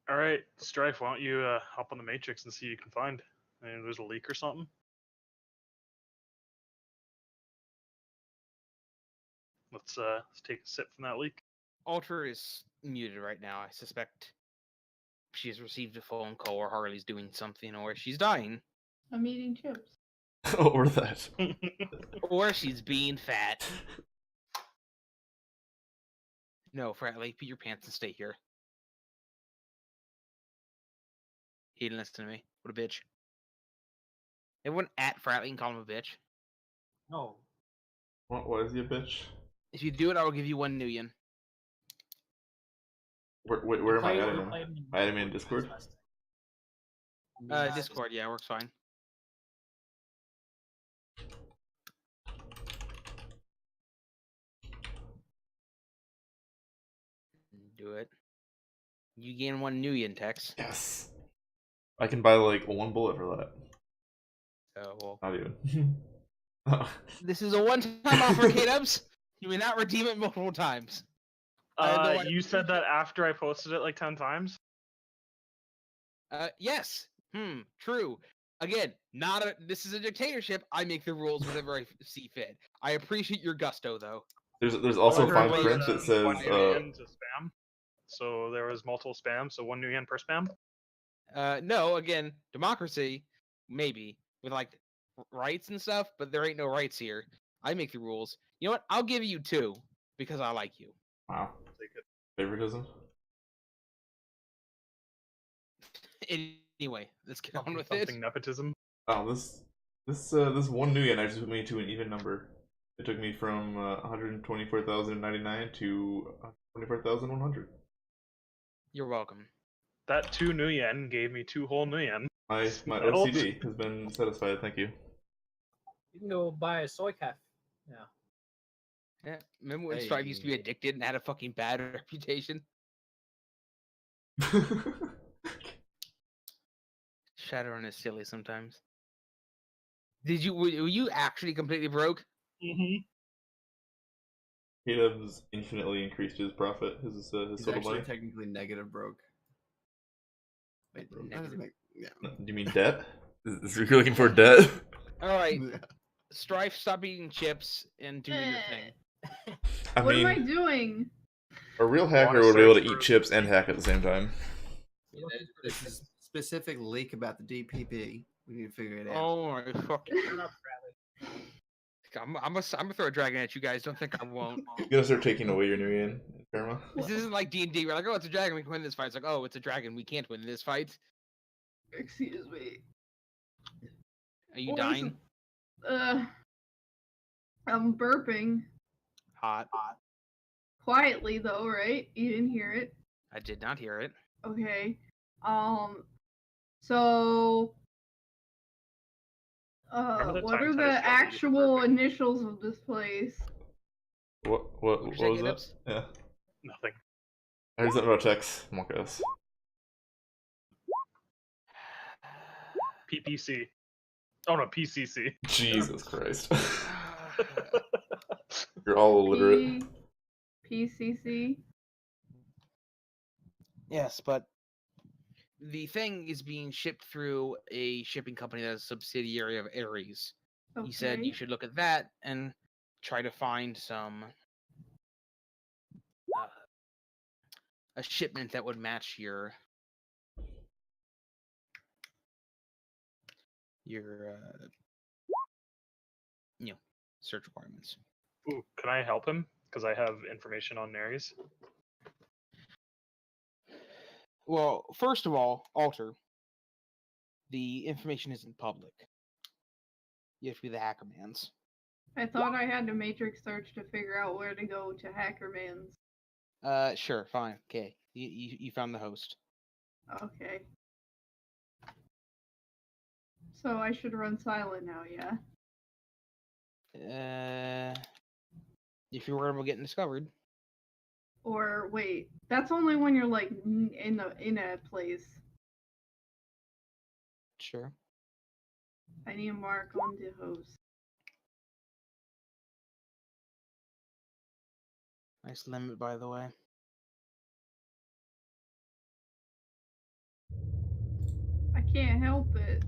All right, Stryfe, why don't you hop on the Matrix and see what you can find? Maybe there's a leak or something. Let's take a sip from that leak. Alter is muted right now. I suspect she has received a phone call, or Harley's doing something, or she's dying, I'm eating chips. Or that. or she's being fat. No, Fratly, put your pants and stay here. He didn't listen to me. What a bitch. Everyone at Fratly can call him a bitch. No. Why is he a bitch? If you do it, I will give you 1 million. Where am I adding him? I add him in Discord? Discord, yeah, works fine. Do it. You gain 1 million, Tex. Yes. I can buy like 1 bullet for that. Oh, well. Not even. This is a one-time offer, Kdubs. You may not redeem it multiple times. You said that after I posted it like 10 times? Yes. True. Again, this is a dictatorship. I make the rules whenever I see fit. I appreciate your gusto, though. There's also Well, fine there print was, that says 1 new yen to spam. So there was multiple spam, so 1 new yen per spam? No, again, democracy, maybe, with like rights and stuff, but there ain't no rights here. I make the rules. You know what? I'll give you 2 because I like you. wow. Favoritism. Anyway, let's get on with Something it. nepotism. Oh, this 1 new yen actually took me to an even number. It took me from 124,099 to 24,100. You're welcome. That 2 new yen gave me 2 whole new yen. My OCD has been satisfied. Thank you. You can go buy a soy calf. Yeah. Yeah, remember when Stryfe used to be addicted and had a fucking bad reputation? Shadowrun is silly sometimes. Were you actually completely broke? Mm-hmm. Kdubs infinitely increased his profit, his He's total actually money. technically negative broke. Wait, that doesn't make Do you mean debt? Is you're looking for debt? Alright, Stryfe, stop eating chips and do your thing. I What mean, am I doing? a real hacker would be able to eat chips and hack at the same time. This is specific leak about the DPP. We need to figure it out. Oh my fucking! I'm gonna throw a dragon at you guys. Don't think I won't. You're gonna start taking away your new yen, Karma. This isn't like D&D. We're like, oh, it's a dragon. We can win this fight. It's like, oh, it's a dragon. We can't win this fight. Excuse me. Are you What is dying? I'm burping. Hot. Quietly though, right? You didn't hear it. I did not hear it. Okay. So Remember the What time are Titus the yelled at you for actual burping? initials of this place? What What was you say, that? Kdubs? Yeah. Nothing. I heard something about Tex. Monkas. PPC. Oh no, PCC. Jesus Christ. You're all illiterate. PCC. Yes, but the thing is being shipped through a shipping company that is a subsidiary of Ares. Okay. He said you should look at that and try to find a shipment that would match your search requirements. Ooh, can I help him? Because I have information on Nares. Well, first of all, Alter, the information isn't public. You have to be the hacker man's. I thought I had to matrix search to figure out where to go to Hackerman's. Sure, fine, okay. You found the host. Okay. So I should run silent now, yeah? If you're worried about getting discovered. Or wait, that's only when you're like in a place. Sure. I need to mark on the host. Nice limit, by the way. I can't help it.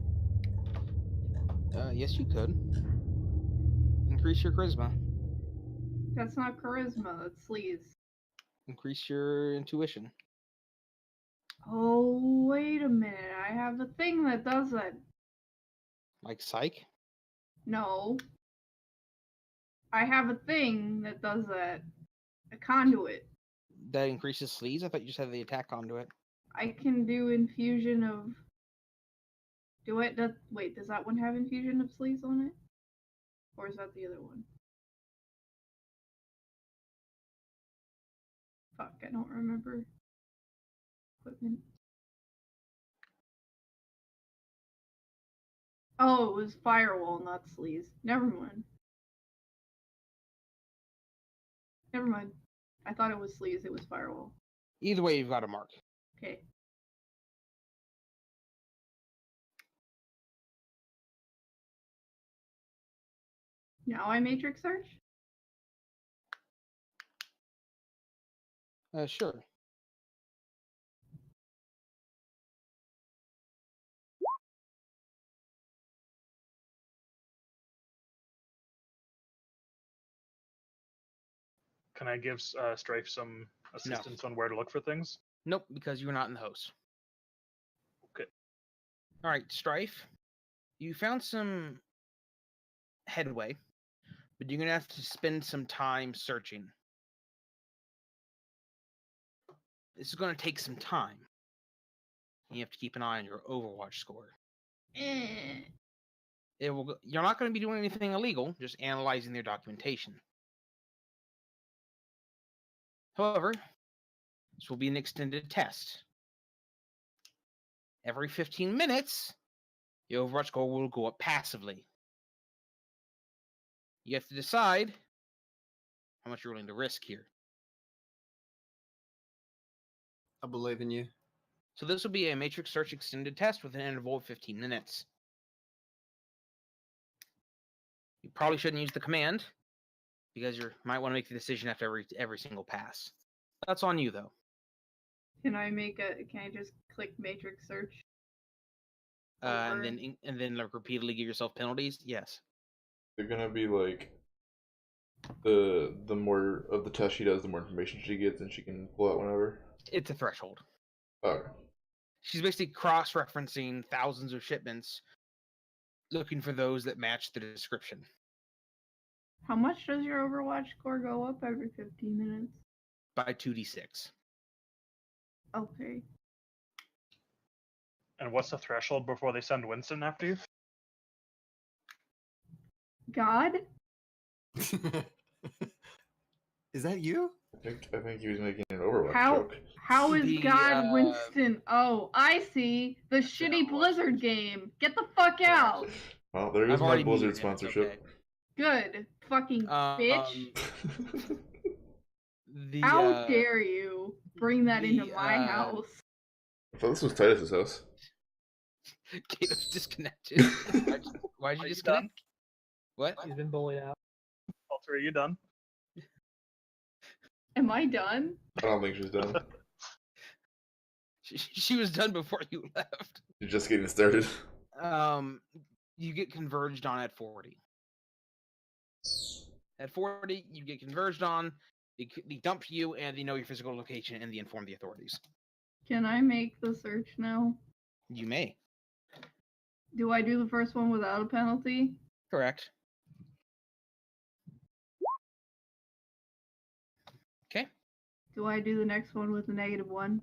Yes, you could. Increase your charisma. That's not charisma, that's sleaze. Increase your intuition. Oh, wait a minute. I have a thing that does that. Like psych? No. I have a thing that does that. A conduit. That increases sleaze? I thought you just had the attack conduit. I can do infusion of... Wait, does that one have infusion of sleaze on it? Or is that the other one? Fuck, I don't remember. Equipment. Oh, it was firewall, not sleaze. Never mind. Never mind. I thought it was sleaze, it was firewall. Either way, you've got a mark. Okay. Now I matrix search? Sure. Can I give Stryfe some assistance on where to look for things? Nope, because you're not in the host. Okay. Alright, Stryfe. You found some headway, but you're going to have to spend some time searching. This is going to take some time. You have to keep an eye on your Overwatch score. You're not going to be doing anything illegal, just analyzing their documentation. However, this will be an extended test. Every 15 minutes, your Overwatch score will go up passively. You have to decide how much you're willing to risk here. I believe in you. So this will be a matrix search extended test with an interval of 15 minutes. You probably shouldn't use the command, because you might want to make the decision after every single pass. That's on you, though. Can I just click matrix search? And then like, repeatedly give yourself penalties? Yes. They're gonna be like the more of the test she does, the more information she gets, and she can pull out whenever. It's a threshold. Okay. She's basically cross-referencing thousands of shipments, looking for those that match the description. How much does your Overwatch score go up every 15 minutes? By 2d6. Okay. And what's the threshold before they send Winston after you? God? Is that you? I think he was making an Overwatch How joke. how is The, God Winston? Oh, I see. The shitty Overwatch. Blizzard game. Get the fuck out. Well, there goes I've my already Blizzard muted him, it's sponsorship. Good. Fucking bitch. The How dare you bring that into the, my house? I thought this was Titus's house. Caleb's disconnected. Why'd you Are you disconnect? done? What? He's been bullied out. Alter, are you done? Am I done? I don't think she's done. She was done before you left. You're just getting started. You get converged on at 40. At 40, you get converged on. They dump you, and they know your physical location, and they inform the authorities. Can I make the search now? You may. Do I do the first one without a penalty? Correct. Okay. Do I do the next one with a -1?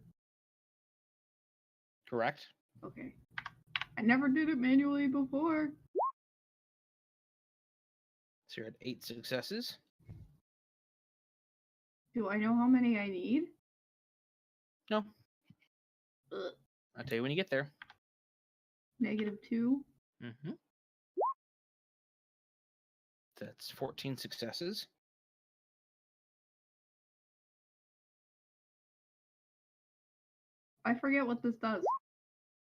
Correct. Okay. I never did it manually before. So you're at 8 successes. Do I know how many I need? No. Ugh. I'll tell you when you get there. -2. Mm-hmm. That's 14 successes. I forget what this does.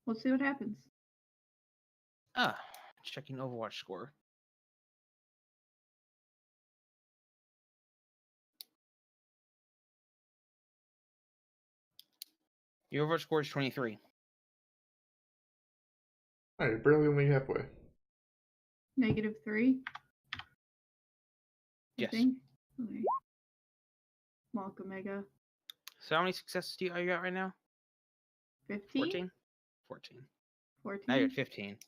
Let's see what happens. Checking Overwatch score. Your Overwatch score is 23. Alright, barely only halfway. -3. Yes. I think. Okay. Malka Mega. So how many successes are you at right now? 15? 14? 14. 14. Now you're at 15.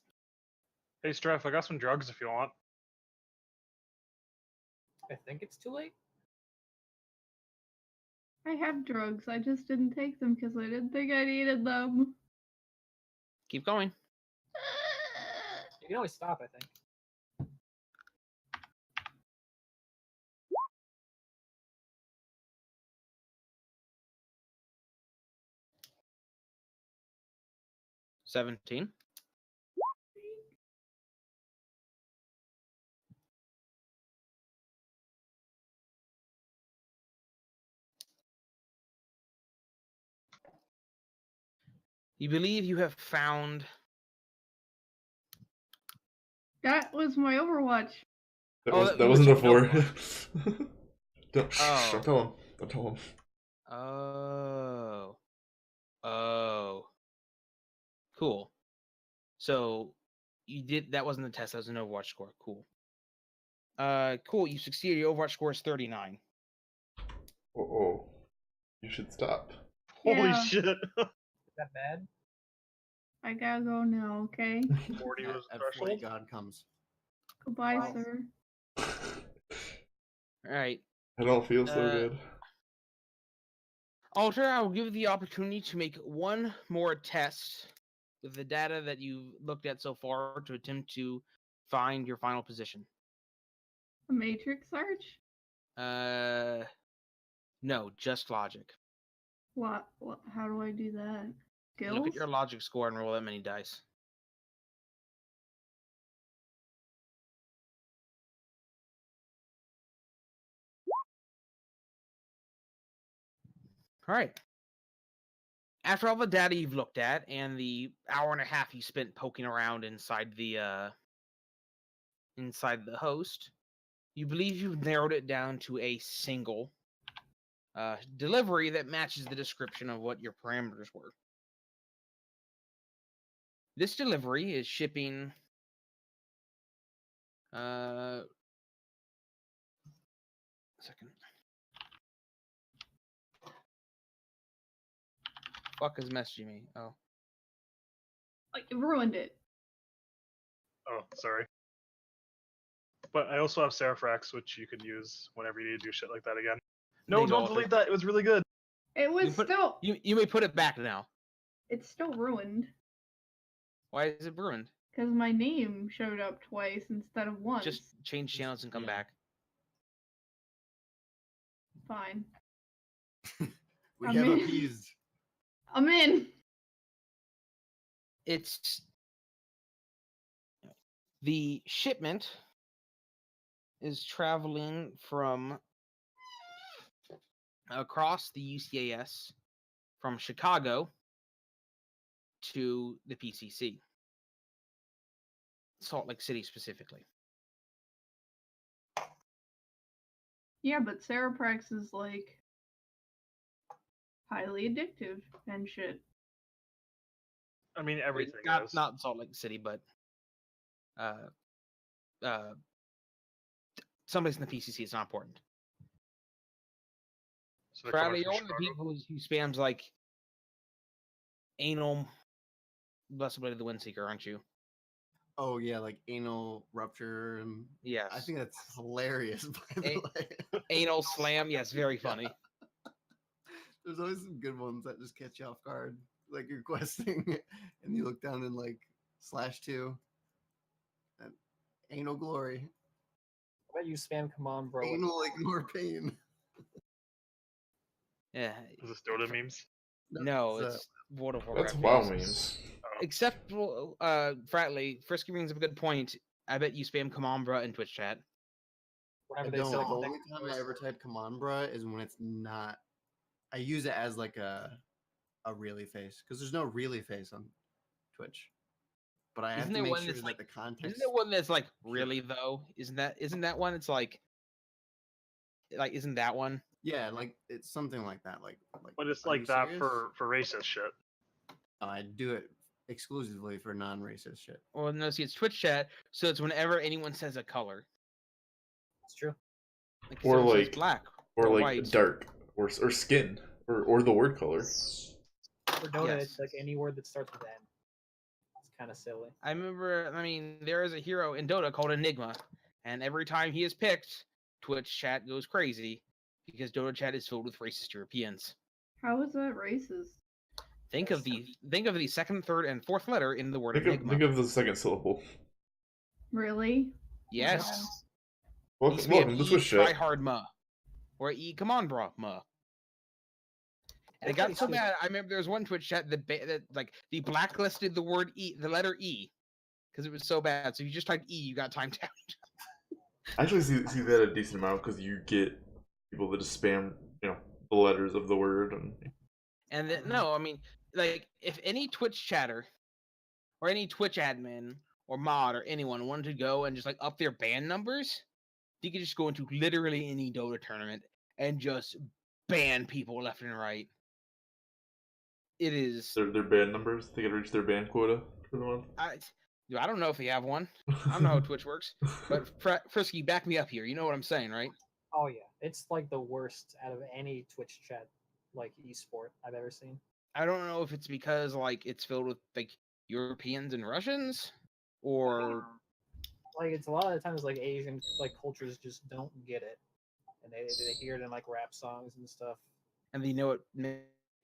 Hey, Stryfe, I got some drugs if you want. I think it's too late. I have drugs. I just didn't take them because I didn't think I needed them. Keep going. You can always stop, I think. $17. You believe you have found... That was my Overwatch. That you wasn't checked before. Overwatch. Don't Oh. tell him. Don't tell him. Oh. Cool. So you did that wasn't the test, that was an Overwatch score. Cool. Cool, you succeeded. Your Overwatch score is 39. Oh. You should stop. Holy Yeah. shit. Is that bad? I gotta go now, okay? 40 was At the 40, threshold. God comes. Goodbye, Wow. sir. Alright. I don't feel so good. Alter, I will give you the opportunity to make one more test with the data that you've looked at so far to attempt to find your final position. A matrix search? No, just logic. What? How do I do that? Skills? Look at your logic score and roll that many dice. All right. After all the data you've looked at and the hour and a half you spent poking around inside the host, you believe you've narrowed it down to a single delivery that matches the description of what your parameters were. This delivery is shipping second. Fuck is messaging me? Oh. Like, you ruined it. Oh, sorry. But I also have SirFratly, which you could use whenever you need to do shit like that again. No, There you go, don't Alter. delete that. It was really good. It was still. You may put it back now. It's still ruined. Why is it ruined? Because my name showed up twice instead of once. Just change channels and come Yeah. back. Fine. We I'm have in. appeased. I'm in. It's The shipment is traveling from across the UCAS from Chicago to the PCC. Salt Lake City specifically. Yeah, but Cereprax is like highly addictive and shit. I mean, everything is. Not Salt Lake City, but someplace in the PCC is not important. So they're coming Friday, from you're one of the Chicago? people who spams like anal. Blessed way to the Windseeker, aren't you? Oh yeah, like anal rupture. And Yes. I think that's hilarious. By the way, Anal slam. Yes, very funny. There's always some good ones that just catch you off guard. Like you're questing, and you look down in like /2. And anal glory. I bet you spam come on, bro. Anal ignore pain. Yeah. Is this Dota memes? No, it's, it's World of Warcraft. That's WoW memes. memes. Acceptable, Fratly, Frisky brings up a good point. I bet you spam Kamambra in Twitch chat. I Whatever they don't. say. The only time I ever type command bruh is when it's not. I use it as like a really face because there's no really face on Twitch. But I have Isn't to there make one sure that's that like- the context. Isn't there one that's like really though? Isn't that one? It's like isn't that one? Yeah, like it's something like that. Like But it's are like you that serious? for racist shit. I do it exclusively for non-racist shit. Well, no, see, it's Twitch chat, so it's whenever anyone says a color, It's true. like Or someone says like- black Or like white. dark, or skin, or the word color. For Dota, Yes. it's like any word that starts with N. It's kind of silly. I remember. I mean, there is a hero in Dota called Enigma, and every time he is picked, Twitch chat goes crazy because Dota chat is filled with racist Europeans. How is that racist? Think of the second, third, and fourth letter in the word Enigma. Think of the second syllable. Really? Yes. Welcome to Twitch Try chat. hard ma, or come on bro ma. And it got so bad. I remember there was one Twitch chat that like they blacklisted the word E, the letter E, because it was so bad. So if you just typed E, you got timed out. I actually see that a decent amount because you get people that just spam, the letters of the word And then, no, I mean, like if any Twitch chatter or any Twitch admin or mod or anyone wanted to go and just like up their ban numbers, you could just go into literally any Dota tournament and just ban people left and right. It is. their ban numbers. They gotta reach their ban quota for the month. I don't know if you have one. I don't know how Twitch works, but Frisky, back me up here. You know what I'm saying, right? Oh yeah, it's like the worst out of any Twitch chat, like esport I've ever seen. I don't know if it's because like it's filled with like Europeans and Russians, or Like it's a lot of the times like Asian like cultures just don't get it, and they hear it in like rap songs and stuff. and they know it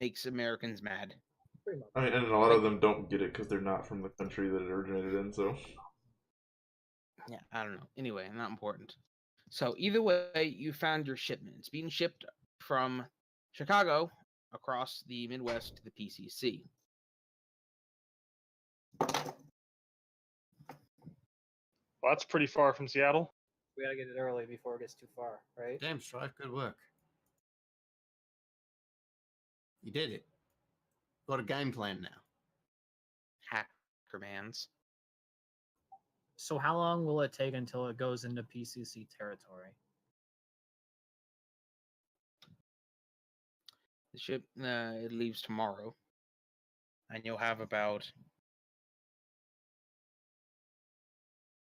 makes Americans mad. Pretty much. I mean, and a lot of them don't get it because they're not from the country that it originated in. So Yeah, I don't know. Anyway, not important. So either way, you found your shipment. It's being shipped from Chicago across the Midwest to the PCC. Well, that's pretty far from Seattle. We gotta get it early before it gets too far, right? Damn, Stryfe, good work. You did it. Got a game plan now. Hackermans. So how long will it take until it goes into PCC territory? The ship it leaves tomorrow, and you'll have about.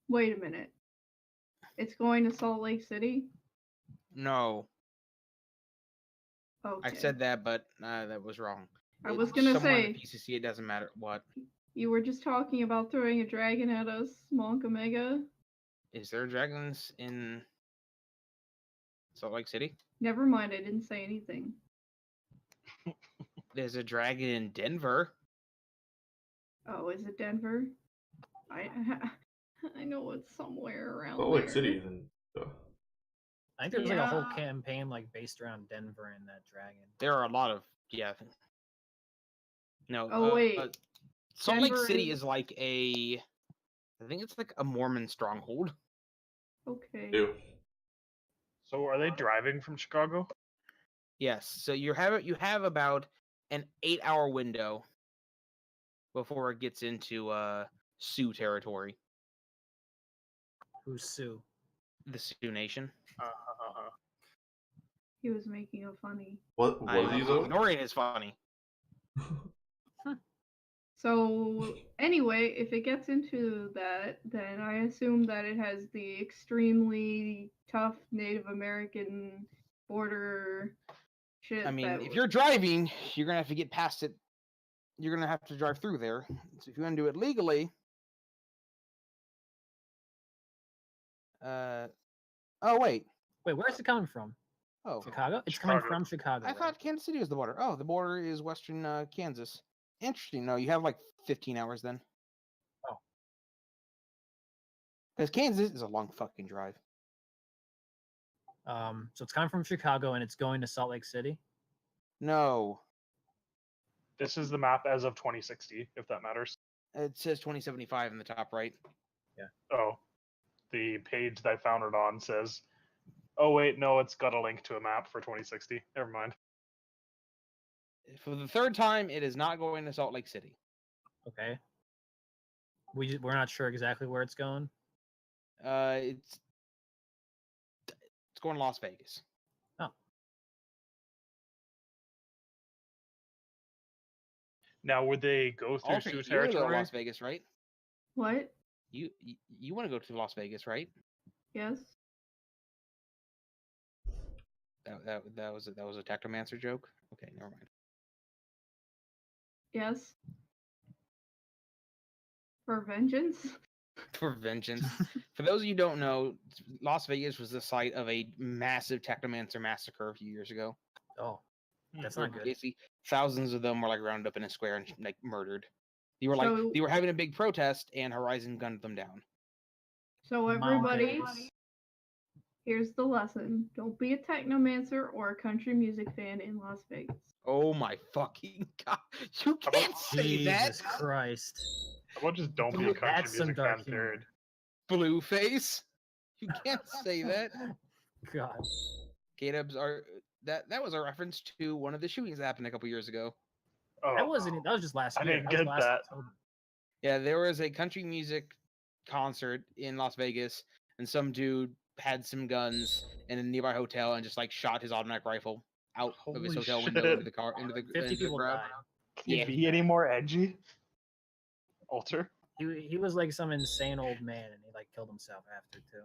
Wait a minute. It's going to Salt Lake City? No, Okay. I said that, but that was wrong. I was gonna somewhere say, in the PCC. It doesn't matter what. you were just talking about throwing a dragon at us, Monk Omega. Is there dragons in Salt Lake City? Never mind, I didn't say anything. There's a dragon in Denver. Oh, is it Denver? I know it's somewhere around Salt Lake there. City isn't. I think there's like a whole Yeah. campaign like based around Denver and that dragon. There are a lot of No. Oh, wait. Salt Lake Denver City is- is like a I think it's like a Mormon stronghold. Okay. Ew. So are they driving from Chicago? Yes. So you have about an 8-hour window before it gets into Sioux territory, Who's Sue? the Sioux Nation. He was making a funny. What was he though? Ignoring is funny. So anyway, if it gets into that, then I assume that it has the extremely tough Native American border shit. I mean, that if you're driving, you're gonna have to get past it. You're gonna have to drive through there. So if you want to do it legally, oh wait, Wait, where's it coming from? oh, Chicago? It's Chicago. coming from Chicago. I right? thought Kansas City was the border. Oh, the border is western Kansas. Interesting. No, you have like 15 hours then. Oh. Because Kansas is a long fucking drive. So it's coming from Chicago and it's going to Salt Lake City. No, This is the map as of 2060, if that matters. it says 2075 in the top right. Oh, the page that I found it on says, oh wait, no, it's got a link to a map for 2060. Never mind. For the third time, it is not going to Salt Lake City. Okay. We're not sure exactly where it's going. It's going to Las Vegas. Now, would they go through Alter, Sioux you want to go to territory? Las Vegas, right? what? You want to go to Las Vegas, right? Yes. That was a Tectomancer joke. Okay, never mind. Yes. For vengeance. For vengeance. For those of you who don't know, Las Vegas was the site of a massive Tectomancer massacre a few years ago. Oh, that's Where not good. basically thousands of them were like rounded up in a square and like murdered. They were like So- they were having a big protest and Horizon gunned them down. So Mount everybody, Vegas. here's the lesson: don't be a technomancer or a country music fan in Las Vegas. Oh my fucking god! You can't say that. Jesus Christ. How about just don't be a country That's some music dark fan, humor. period? Blueface. You can't say that. God. K-Dubs are that was a reference to one of the shootings that happened a couple years ago. Oh, That wasn't. That was just last I year. didn't was get last that. October. Yeah, there was a country music concert in Las Vegas, and some dude had some guns in a nearby hotel and just like shot his automatic rifle out of his Holy hotel window shit. into the car into the 50 into the people crowd. died. Can you Yeah. be any more edgy? Alter? He was like some insane old man, and he like killed himself after too.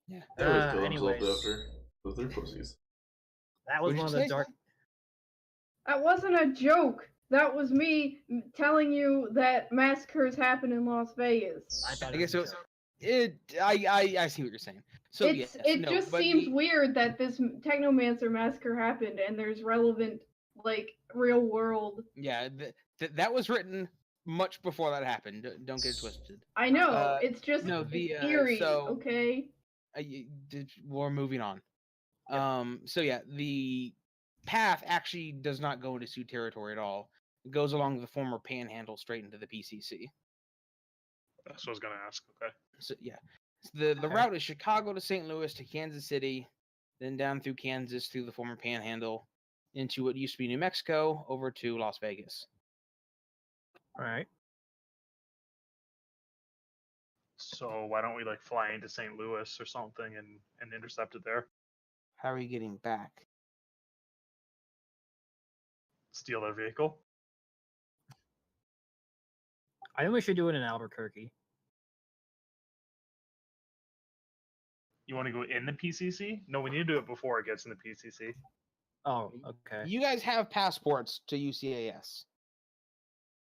Yeah. They always kill themselves anyways. after. Those are pussies. That was What'd one of you the say? dark. That wasn't a joke. That was me telling you that massacres happen in Las Vegas. I thought I it guess was so. a joke. I see what you're saying. So It yes, just but seems the- weird that this Technomancer massacre happened and there's relevant, like, real world. Yeah, that was written much before that happened. Don't get it twisted. I know, it's it's eerie, okay? We're moving on. Yep. So yeah, the path actually does not go into Sioux territory at all. It goes along the former Panhandle straight into the PCC. That's what I was going to ask. Okay. So yeah, the route is Chicago to St. Louis to Kansas City, then down through Kansas through the former Panhandle into what used to be New Mexico over to Las Vegas. All right. So why don't we like fly into St. Louis or something and intercept it there? How are you getting back? Steal their vehicle? I think we should do it in Albuquerque. You want to go in the PCC? No, we need to do it before it gets in the PCC. Oh, okay. You guys have passports to UCAS.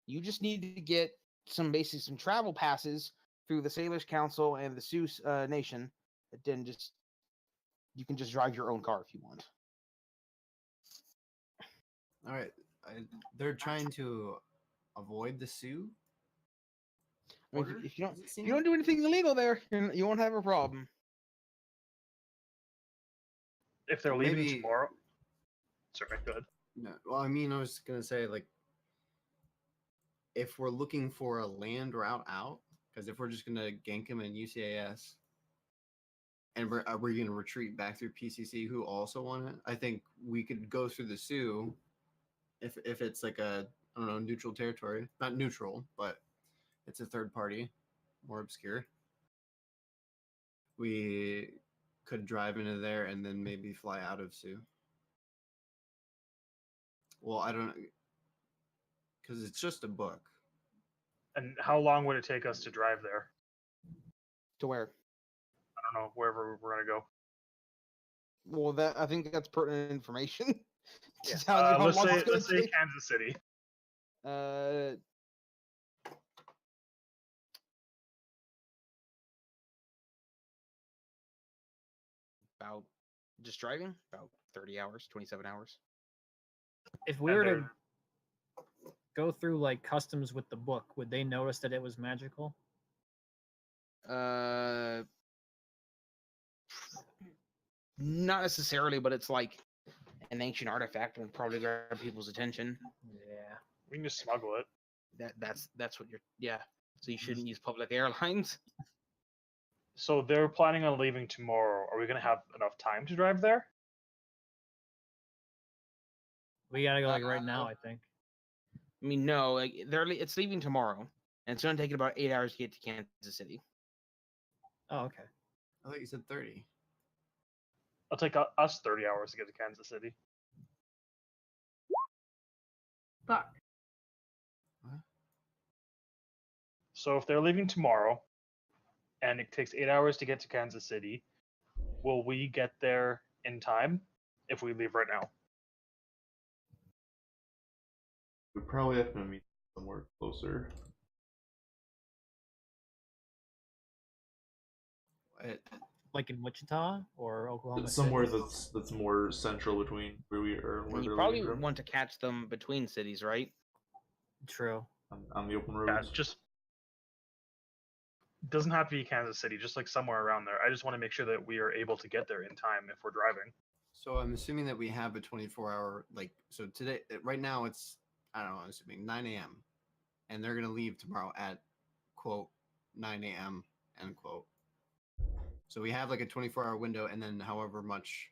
You just need to get some travel passes through the Sailors Council and the Sioux Nation. Then you can just drive your own car if you want. All right, they're trying to avoid the Sioux. I mean, Border? if you don't Does it if seem you don't do anything illegal there, you won't have a problem. If they're Well, leaving maybe- tomorrow. Sorry, go ahead. No, well, I mean, I was gonna say like, if we're looking for a land route out, because if we're just gonna gank him in UCAS, and we're gonna retreat back through PCC, who also want it, I think we could go through the Sioux, if it's like a, I don't know, neutral territory, not neutral, but it's a third party, more obscure. We could drive into there and then maybe fly out of Sioux. Well, I don't, because it's just a book. And how long would it take us to drive there? To where? I don't know, wherever we're gonna go. Well, that I think that's pertinent information. to Yeah. tell you how Let's long say it's gonna let's say take. Kansas City. About just driving about 30 hours, 27 hours. If we And were to they're- go through like customs with the book, would they notice that it was magical? Not necessarily, but it's like an ancient artifact and probably grab people's attention. Yeah. We can just smuggle it. That's what you're. Yeah. So you shouldn't use public airlines. So they're planning on leaving tomorrow. Are we gonna have enough time to drive there? We gotta go like right now, I think. I mean, no, like it's leaving tomorrow, and it's gonna take about 8 hours to get to Kansas City. Oh, okay. I thought you said 30. It'll take us 30 hours to get to Kansas City. Fuck. So if they're leaving tomorrow, and it takes 8 hours to get to Kansas City, will we get there in time if we leave right now? We probably have to meet somewhere closer. Like in Wichita or Oklahoma Somewhere City? that's more central between where we are and where And you they're probably leaving from. want to catch them between cities, right? True. On the open Yeah, roads. just doesn't have to be Kansas City, just like somewhere around there. I just want to make sure that we are able to get there in time if we're driving. So I'm assuming that we have a 24-hour, like, so today, right now it's, I don't know, I'm assuming 9 a.m. And they're going to leave tomorrow at, quote, 9 a.m., end quote. So we have like a 24-hour window, and then however much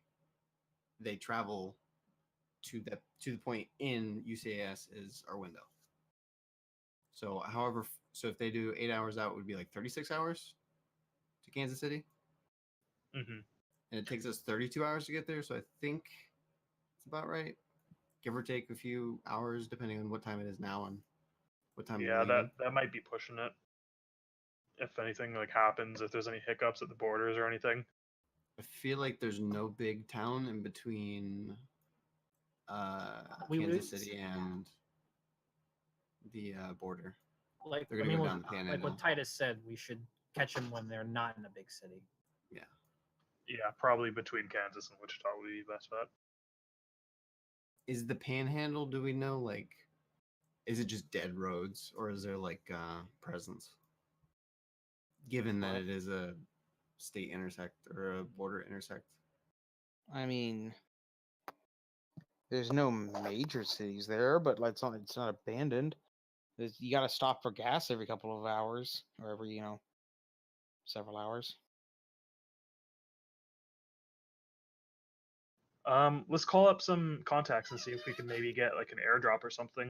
they travel to the point in UCAS is our window. So so if they do 8 hours out, it would be like 36 hours to Kansas City. Mm-hmm. And it takes us 32 hours to get there. So I think it's about right, give or take a few hours, depending on what time it is now and what time. Yeah, that might be pushing it. If anything like happens, if there's any hiccups at the borders or anything. I feel like there's no big town in between Kansas City and the border. Like They're gonna go down the like Panhandle. what Titus said, we should catch them when they're not in a big city. Yeah. Yeah, probably between Kansas and Wichita would be the best bet. Is the Panhandle, do we know, like, is it just dead roads, or is there like presence? Given that it is a state intersect or a border intersect. I mean, there's no major cities there, but like it's not abandoned. You got to stop for gas every couple of hours, or every several hours. Let's call up some contacts and see if we can maybe get like an airdrop or something.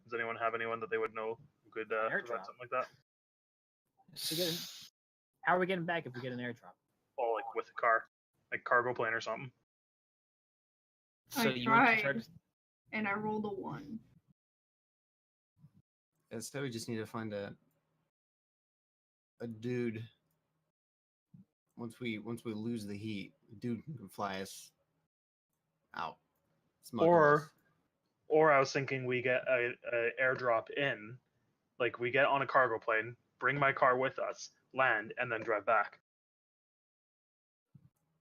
Does anyone have anyone that they would know who could provide something like that? How are we getting back if we get an airdrop? Oh, like with a car, like cargo plane or something. So I you want to try tried, to... and I rolled a 1. Instead, we just need to find a dude. Once we lose the heat, a dude can fly us out. Or I was thinking we get a airdrop in, like we get on a cargo plane, bring my car with us, land, and then drive back.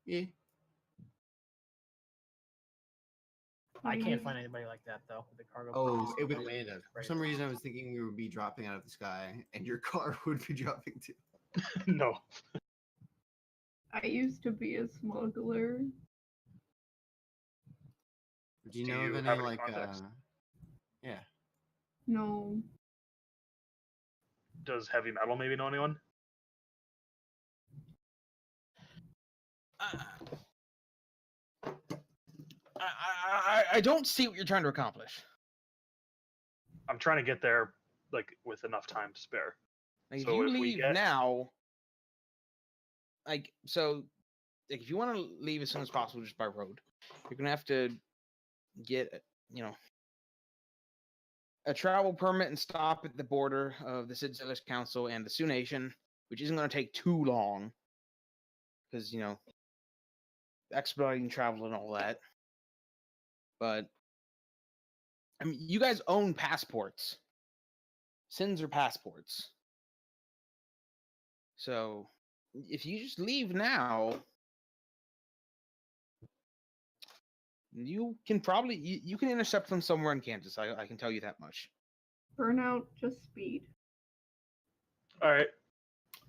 Yeah. I can't find anybody like that though. With the cargo. Oh, it would land us. For some reason, I was thinking we would be dropping out of the sky, and your car would be dropping too. No. I used to be a smuggler. Do you know of any have any like contacts? yeah. No. Does heavy metal maybe know anyone? I don't see what you're trying to accomplish. I'm trying to get there like with enough time to spare. Like, if So you if we leave get- now, like if you want to leave as soon as possible just by road, you're gonna have to get a travel permit and stop at the border of the Sid Sailors Council and the Sioux Nation, which isn't going to take too long because expediting travel and all that. But I mean, you guys own passports. Sins are passports. So if you just leave now, you can probably you can intercept them somewhere in Kansas. I can tell you that much. Burnout, just speed. All right,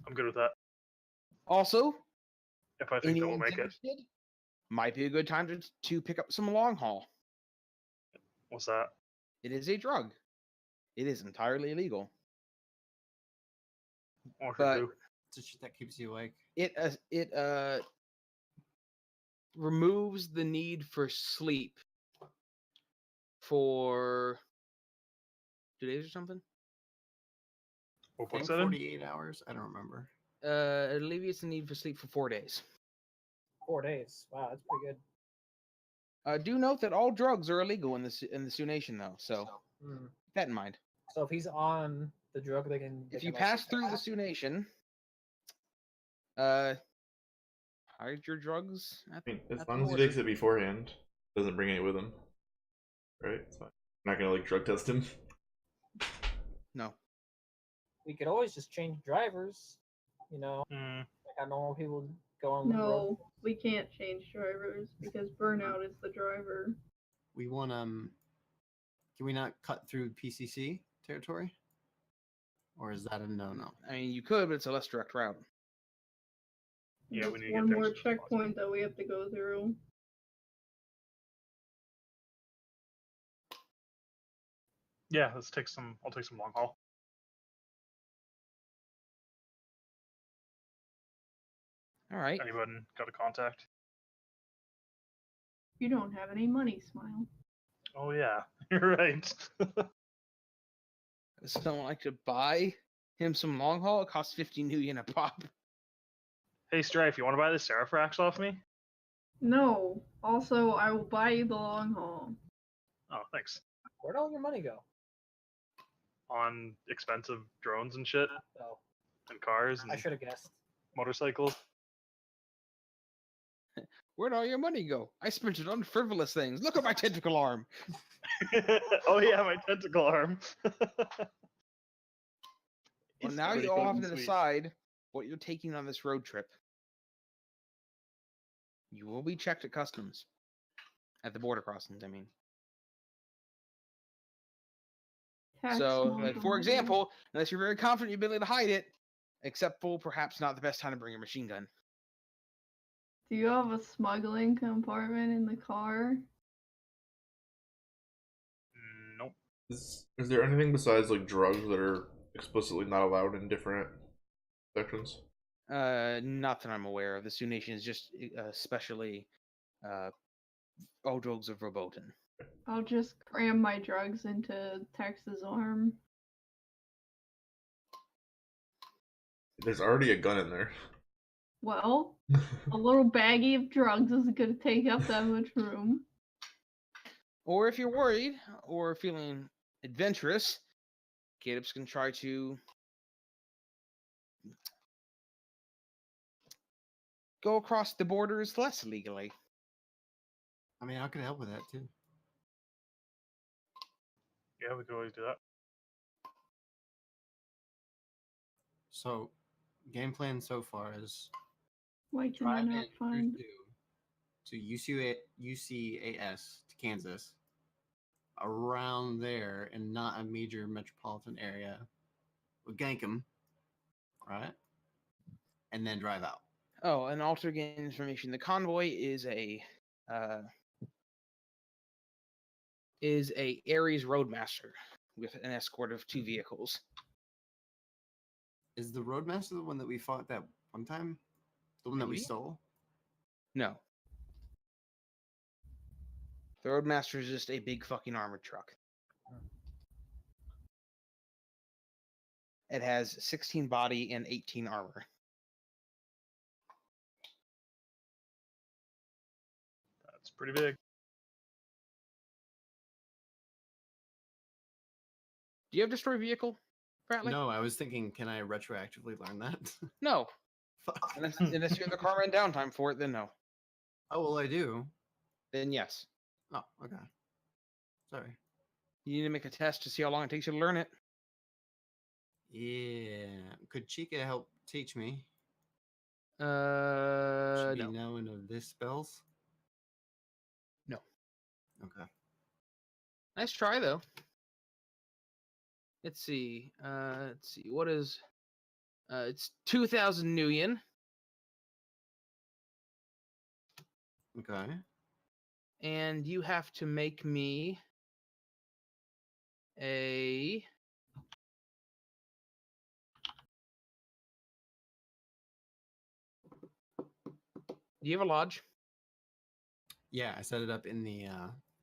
I'm good with that. Also, If I think that we'll anyone's make it. interested, might be a good time to pick up some long haul. What's that? It is a drug. It is entirely illegal. Or But do. It's the shit that keeps you awake. it removes the need for sleep for 2 days or something. What I think books that in? 48 hours. I don't remember. It alleviates the need for sleep for 4 days. 4 days. Wow, that's pretty good. Do note that all drugs are illegal in the Sioux Nation, though. So Hmm. keep that in mind. So if he's on the drug, they can. If you pass through the Sioux Nation, hide your drugs. I mean, as at the long as he border. takes it beforehand, doesn't bring any with him, right? It's fine. I'm not gonna like drug test him. No. We could always just change drivers. You know, Mm, like how normal people go on the road. No, we can't change drivers because Burnout is the driver. We want Can we not cut through PCC territory? Or is that a no-no? I mean, you could, but it's a less direct route. Yeah, we There's need to get one there more as soon as possible. checkpoint that we have to go through. yeah, I'll take some long haul. All right. Anyone got a contact? You don't have any money, Smile. Oh yeah, you're right. Does someone like to buy him some long haul? It costs 15 new yen a pop. Hey Stryfe, you want to buy the SirFratly off me? No. Also, I will buy you the long haul. Oh, thanks. Where'd all your money go? On expensive drones and shit, Oh, and cars and I should have guessed. motorcycles. Where'd all your money go? I spent it on frivolous things. Look at my tentacle arm. Oh yeah, my tentacle arm. Well, It's now pretty you all have fucking to sweet. decide what you're taking on this road trip. You will be checked at customs. At the border crossings, I mean. Tax So, like, for smuggling. example, unless you're very confident you'll be able to hide it, acceptable, perhaps not the best time to bring your machine gun. Do you have a smuggling compartment in the car? Nope. Is there anything besides like drugs that are explicitly not allowed in different sections? Not that I'm aware of. The Sioux Nation is just especially all drugs are verboten. I'll just cram my drugs into Tex's arm. There's already a gun in there. Well, a little baggie of drugs isn't going to take up that much room. Or if you're worried or feeling adventurous, Caleb's can try to go across the borders less legally. I mean, I could help with that too. Yeah, we could always do that. So, game plan so far is Why can I drive not in find? to UCAS to Kansas, around there, and not a major metropolitan area. We'll gank them, right? And then drive out. Oh, and also again information: the convoy is a Ares Roadmaster. with an escort of 2 vehicles. Is the Roadmaster the one that we fought that one time? The one that we Maybe? stole? No. The Roadmaster is just a big fucking armored truck. It has 16 body and 18 armor. That's pretty big. Do you have destroy vehicle, Bradley? No, I was thinking, can I retroactively learn that? No. Fuck. Unless you have the car run downtime for it, then no. Oh, well, I do. Then yes. Oh, okay. Sorry. You need to make a test to see how long it takes you to learn it. Yeah. Could Chica help teach me? No. Should be knowing of this spells? No. Okay. Nice try though. Let's see. What is? It's 2,000 new yen. Okay. And you have to make me a. Do you have a lodge? Yeah, I set it up in the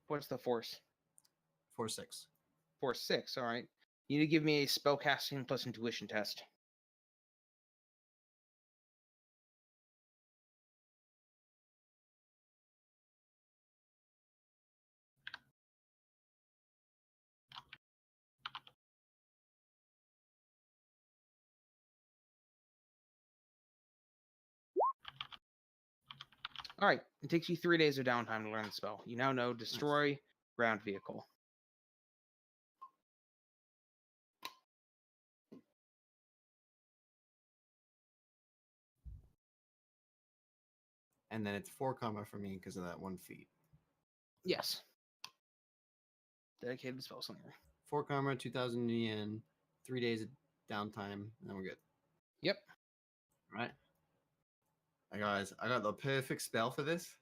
What's the force? 4-6. Force 6. All right. You need to give me a spellcasting plus intuition test. All right. It takes you 3 days of downtime to learn the spell. You now know destroy ground vehicle. And then it's 4 comma for me because of that 1 feet. Yes. Dedicated spell slinger. 4 comma, 2,000 yen, 3 days of downtime, and then we're good. Yep. All right. Hey guys, I got the perfect spell for this.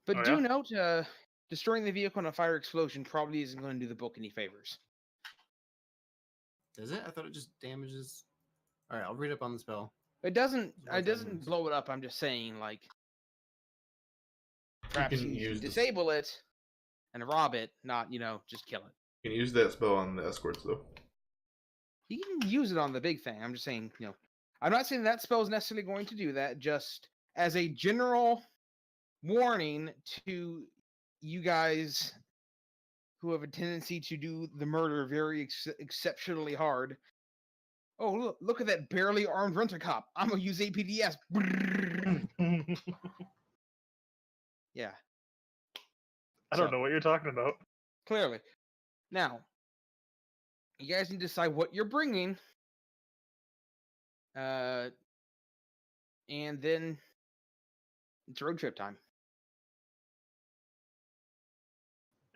But Oh, do yeah? note, destroying the vehicle in a fire explosion probably isn't going to do the book any favors. Does it? I thought it just damages. All right, I'll read up on the spell. It doesn't. What It that doesn't means. blow it up. I'm just saying, like, perhaps can you use should the- disable it and rob it, not just kill it. You can use that spell on the escorts though. You can use it on the big thing. I'm just saying, I'm not saying that spell is necessarily going to do that. Just as a general warning to you guys who have a tendency to do the murder very exceptionally hard. Oh, look at that barely armed rent-a-cop. I'm going to use APDS. Yeah, I don't So- know what you're talking about. clearly. Now, you guys need to decide what you're bringing. And then it's road trip time.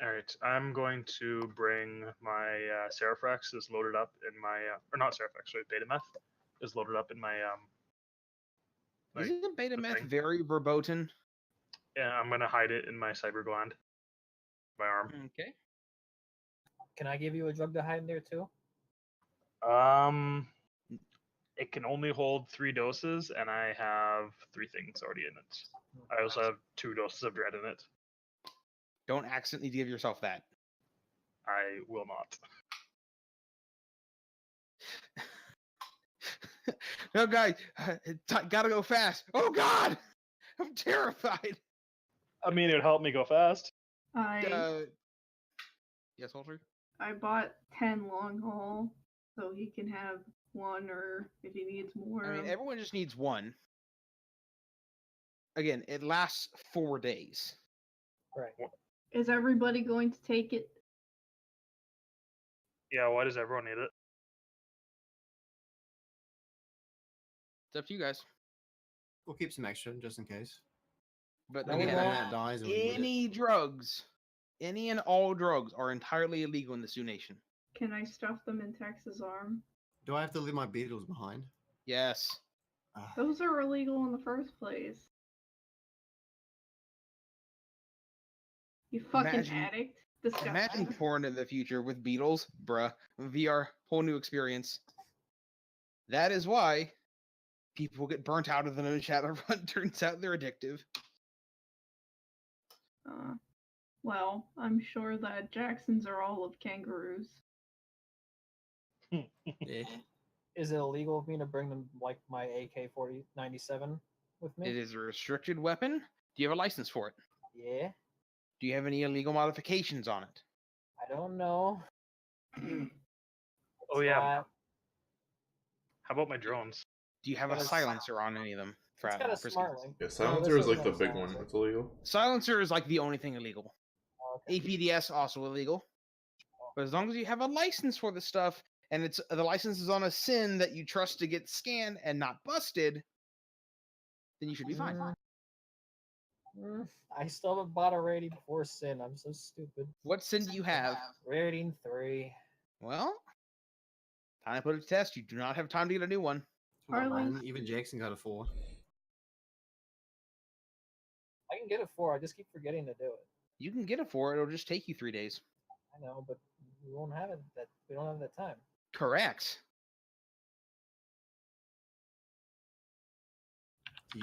All right, I'm going to bring my SirFratly that's loaded up in my, or not SirFratly, sorry, Betameth is loaded up in my, like, Isn't beta the meth thing. very verboten? Yeah, I'm gonna hide it in my cyber gland, my arm. Okay. Can I give you a drug to hide in there too? It can only hold 3 doses, and I have 3 things already in it. I also have 2 doses of dread in it. Don't accidentally give yourself that. I will not. No, guys, gotta go fast. Oh, God! I'm terrified. I mean, it would help me go fast. Yes, Walter? I bought 10 long haul, so he can have 1, or if he needs more. I mean, everyone just needs 1. Again, it lasts 4 days. Right. Is everybody going to take it? Yeah, why does everyone need it? It's up to you guys. We'll keep some extra just in case. But Maybe again, that that dies and we need it. any drugs, any and all drugs are entirely illegal in the Sioux Nation. Can I stuff them in Tex's arm? Do I have to leave my beetles behind? Yes. Ah, Those are illegal in the first place. You fucking Imagine- addict. Imagine porn in the future with Beatles, bruh. VR, whole new experience. That is why people get burnt out of them in Shadowrun. Turns out they're addictive. Well, I'm sure that Jacksons are all of kangaroos. Yeah. Is it illegal of me to bring them like my AK-47 with me? It is a restricted weapon. Do you have a license for it? Yeah. Do you have any illegal modifications on it? I don't know. Oh yeah. Not- How about my drones? Do you have a Got a silencer on any of them? It's got a Frisky? smart link. Yeah, No, silencer this is like doesn't the have big one. silencer. That's illegal. Silencer is like the only thing illegal. Oh, okay. APDS also illegal. But as long as you have a license for the stuff, and it's the license is on a SIN that you trust to get scanned and not busted, then you should be fine. I still haven't bought a rating before Sin. I'm so stupid. What SIN do you have? Rating 3. Well, time to put it to test. You do not have time to get a new one. Come on, Harlan? man. Even Jackson got a 4. I can get a 4. I just keep forgetting to do it. You can get it for it. It'll just take you 3 days. I know, but we won't have it. We don't have that time. Correct.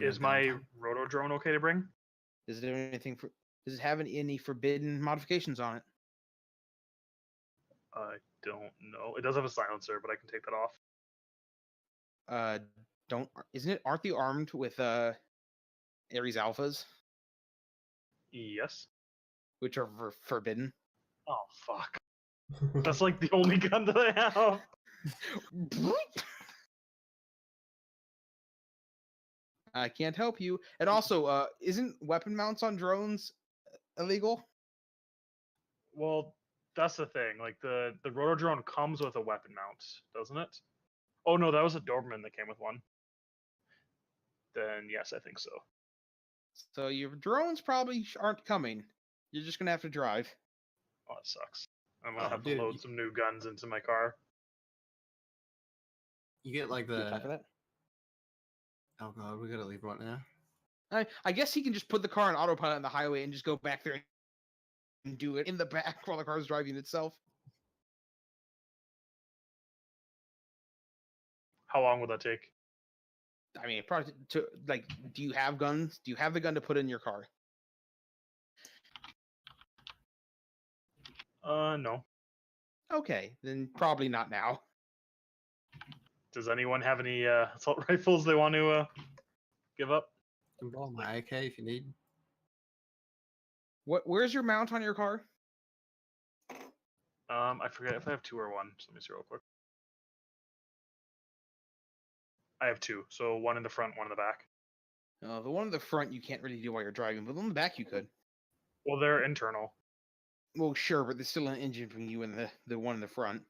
Is my roto drone okay to bring? Does it have anything for? Does it have any forbidden modifications on it? I don't know. It does have a silencer, but I can take that off. Don't. Isn't it? Aren't they armed with Ares alphas, Yes. which are forbidden? Oh fuck. That's like the only gun that I have. I can't help you. And also, isn't weapon mounts on drones illegal? Well, that's the thing. Like the roto drone comes with a weapon mount, doesn't it? Oh no, that was a Doberman that came with one. Then yes, I think so. So your drones probably aren't coming. You're just gonna have to drive. Oh, it sucks. I'm gonna Oh, have dude, to load some new guns into my car. You get like Do you have time for the. that? Oh god, we gotta leave right now. I guess he can just put the car on autopilot on the highway and just go back there and do it in the back while the car's driving itself. How long would that take? I mean, probably to like, do you have guns? Do you have the gun to put in your car? No. Okay, then probably not now. Does anyone have any assault rifles they want to give up? You can borrow my AK if you need. Where's your mount on your car? I forget if I have 2 or 1. So let me see real quick. I have 2, so 1 in the front, 1 in the back. The one in the front you can't really do while you're driving, but on the back you could. Well, they're internal. Well, sure, but there's still an engine between you and the one in the front.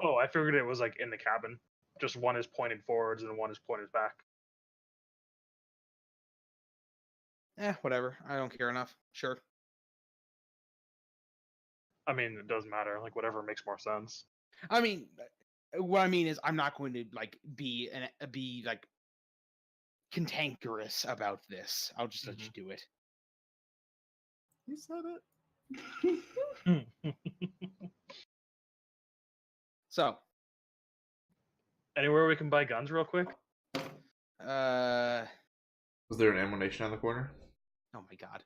Oh, I figured it was like in the cabin. Just 1 is pointed forwards and 1 is pointed back. Whatever. I don't care enough. Sure. I mean, it doesn't matter. Like whatever makes more sense. I mean, what I mean is, I'm not going to like be like cantankerous about this. I'll just let you do it. You said it. So, Anywhere we can buy guns real quick? oh Was there an ammunition on the corner? my god.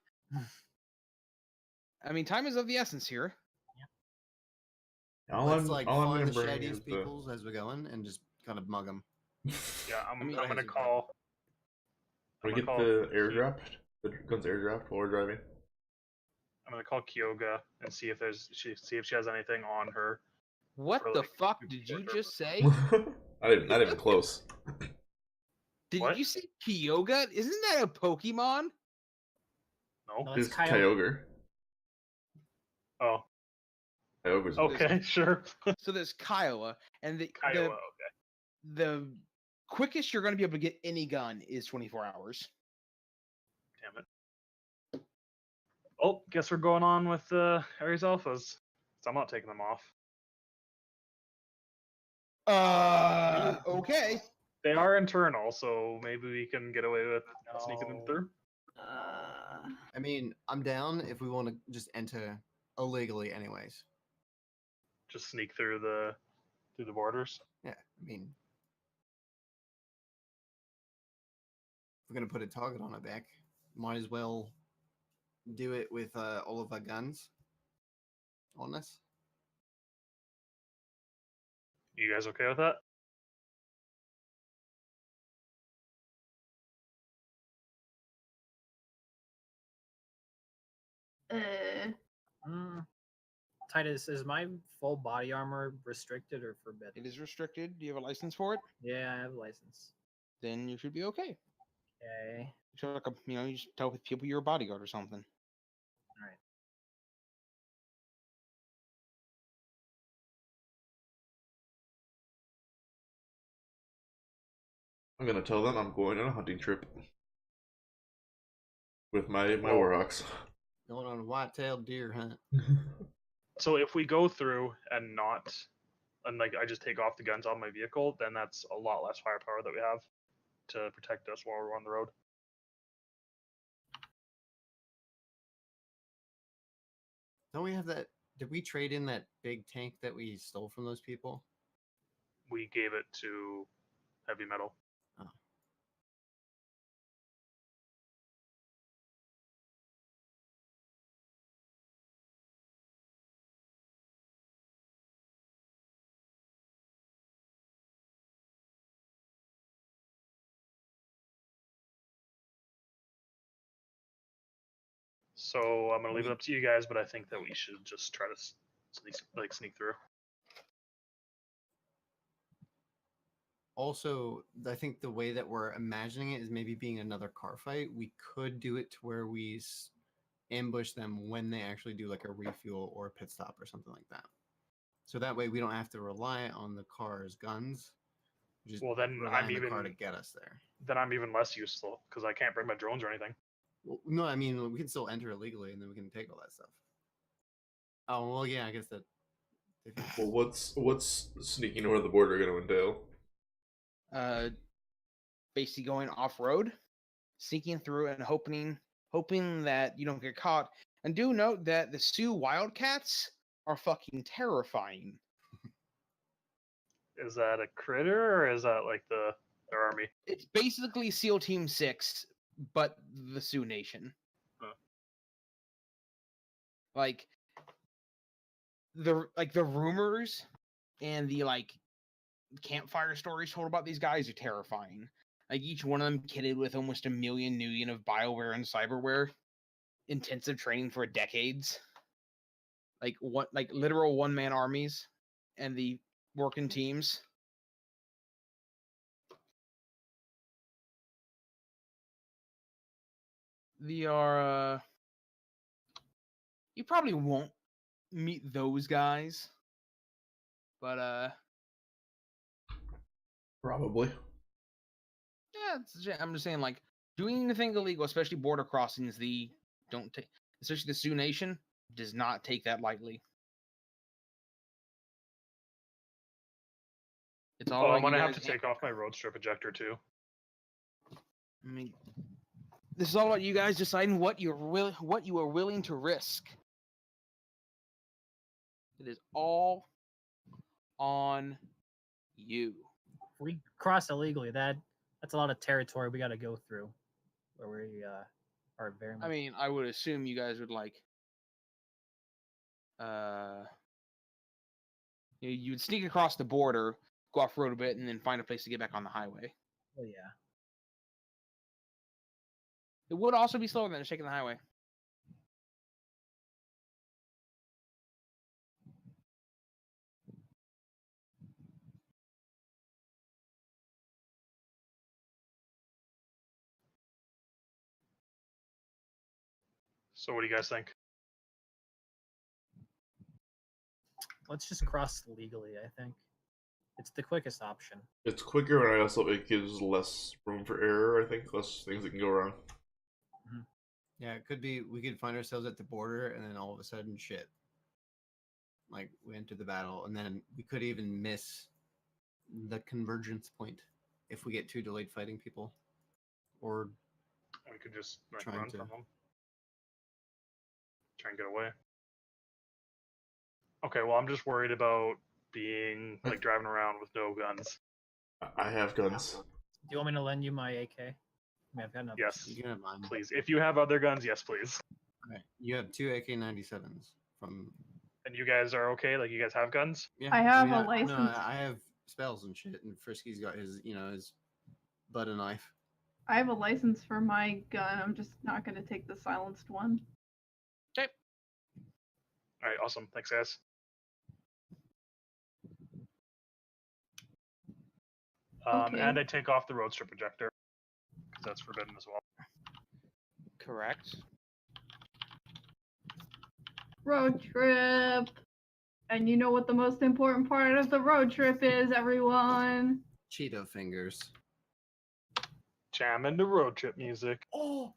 I mean, time is of the essence here. All Let's I'm, like all I'm find gonna the bring is shadiest peoples as we're going and just kind of mug them. Yeah, I'm mean, gonna crazy, call. we I'm get gonna the call- airdrop. The guns airdropped while we're driving. I'm gonna call Kyoga and see if she has anything on her. What For, the like, fuck super did you short just say? Not even close. Did What? you say Kyogre? Isn't that a Pokemon? No. No, It's it's Kyogre. Kyogre. Oh. Kyogre's Okay. Sure. So there's Kiowa, and Kiowa. Okay. the quickest you're going to be able to get any gun is 24 hours. Damn it. Oh, guess we're going on with Ares Alphas. So I'm not taking them off. Okay. They are internal, so maybe we can get away with sneaking them No. through. I mean, I'm down if we want to just enter illegally, anyways. Just sneak through the borders. Yeah, I mean, if we're gonna put a target on our back, might as well do it with all of our guns on us. You guys okay with that? Titus, is my full body armor restricted or forbidden? It is restricted. Do you have a license for it? Yeah, I have a license. Then you should be okay. Okay. So like you just tell people you're a bodyguard or something. All right. I'm gonna tell them I'm going on a hunting trip with my Well- warhawks. Going on a white-tailed deer hunt. So if we go through and like I just take off the guns on my vehicle, then that's a lot less firepower that we have to protect us while we're on the road. Don't we have that? Did we trade in that big tank that we stole from those people? We gave it to heavy metal. Oh. So I'm gonna leave it up to you guys, but I think that we should just try to sneak through. Also, I think the way that we're imagining it is maybe being another car fight. We could do it to where we ambush them when they actually do like a refuel or a pit stop or something like that. So that way we don't have to rely on the car's guns. Just Well, then rely I'm on the car to even get us there. then I'm even less useful because I can't bring my drones or anything. Well, no, I mean we can still enter illegally and then we can take all that stuff. Oh well, yeah, I guess that. Well, what's sneaking over the border gonna entail? Basically going off road, sneaking through, and hoping that you don't get caught. And do note that the Sioux Wildcats are fucking terrifying. Is that a critter or is that like their army? It's basically SEAL Team 6, but the Sioux Nation. Huh. Like the rumors and the campfire stories told about these guys are terrifying. Like each one of them kitted with almost 1 million million of bioware and cyberware, intensive training for decades. Like literal one-man armies, and the working teams. They are. You probably won't meet those guys, but Probably. yeah, I'm just saying, like, doing anything illegal, especially border crossings, especially the Sioux Nation, does not take that lightly. It's all Oh, right, I'm gonna you have to guys take off my road strip ejector too. I mean, this is all about you guys deciding what you are willing to risk. It is all on you. If we cross illegally, that's a lot of territory we got to go through. Where we are very much. I mean, I would assume you guys would you would sneak across the border, go off road a bit, and then find a place to get back on the highway. Oh yeah. It would also be slower than taking the highway. So what do you guys think? Let's just cross legally. I think it's the quickest option. It's quicker, and I also it gives less room for error. I think less things that can go wrong. Yeah, it could be we could find ourselves at the border and then all of a sudden shit. Like we enter the battle and then we could even miss the convergence point if we get too delayed fighting people. Or We could just Trying run to- from them, try and get away. Okay, well, I'm just worried about being like driving around with no guns. I have guns. Do you want me to lend you my AK? I mean, I've got enough. Yes, You can have mine. please. If you have other guns, yes, please. All right. You have 2 AK-97s from. And you guys are okay? Like, you guys have guns? Yeah, I have a No, license. I have spells and shit, and Frisky's got his, his butter knife. I have a license for my gun. I'm just not going to take the silenced one. Okay. All right, awesome. Thanks, guys. Okay. And I take off the road strip projector, because that's forbidden as well. Correct. Road trip. And you know what the most important part of the road trip is, everyone? Cheeto fingers. Jam into road trip music. Oh!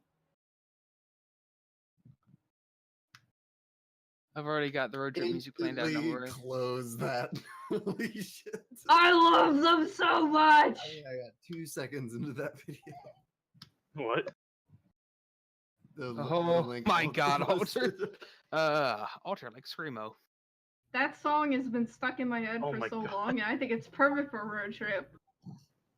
I've already got the road trip music planned out. Don't worry. Close that. Holy shit. I love them so much! I got 2 seconds into that video. What? Oh link my Alter God, posted. Alter like Screamo. That song has been stuck in my head Oh for my so God. long, and I think it's perfect for a road trip.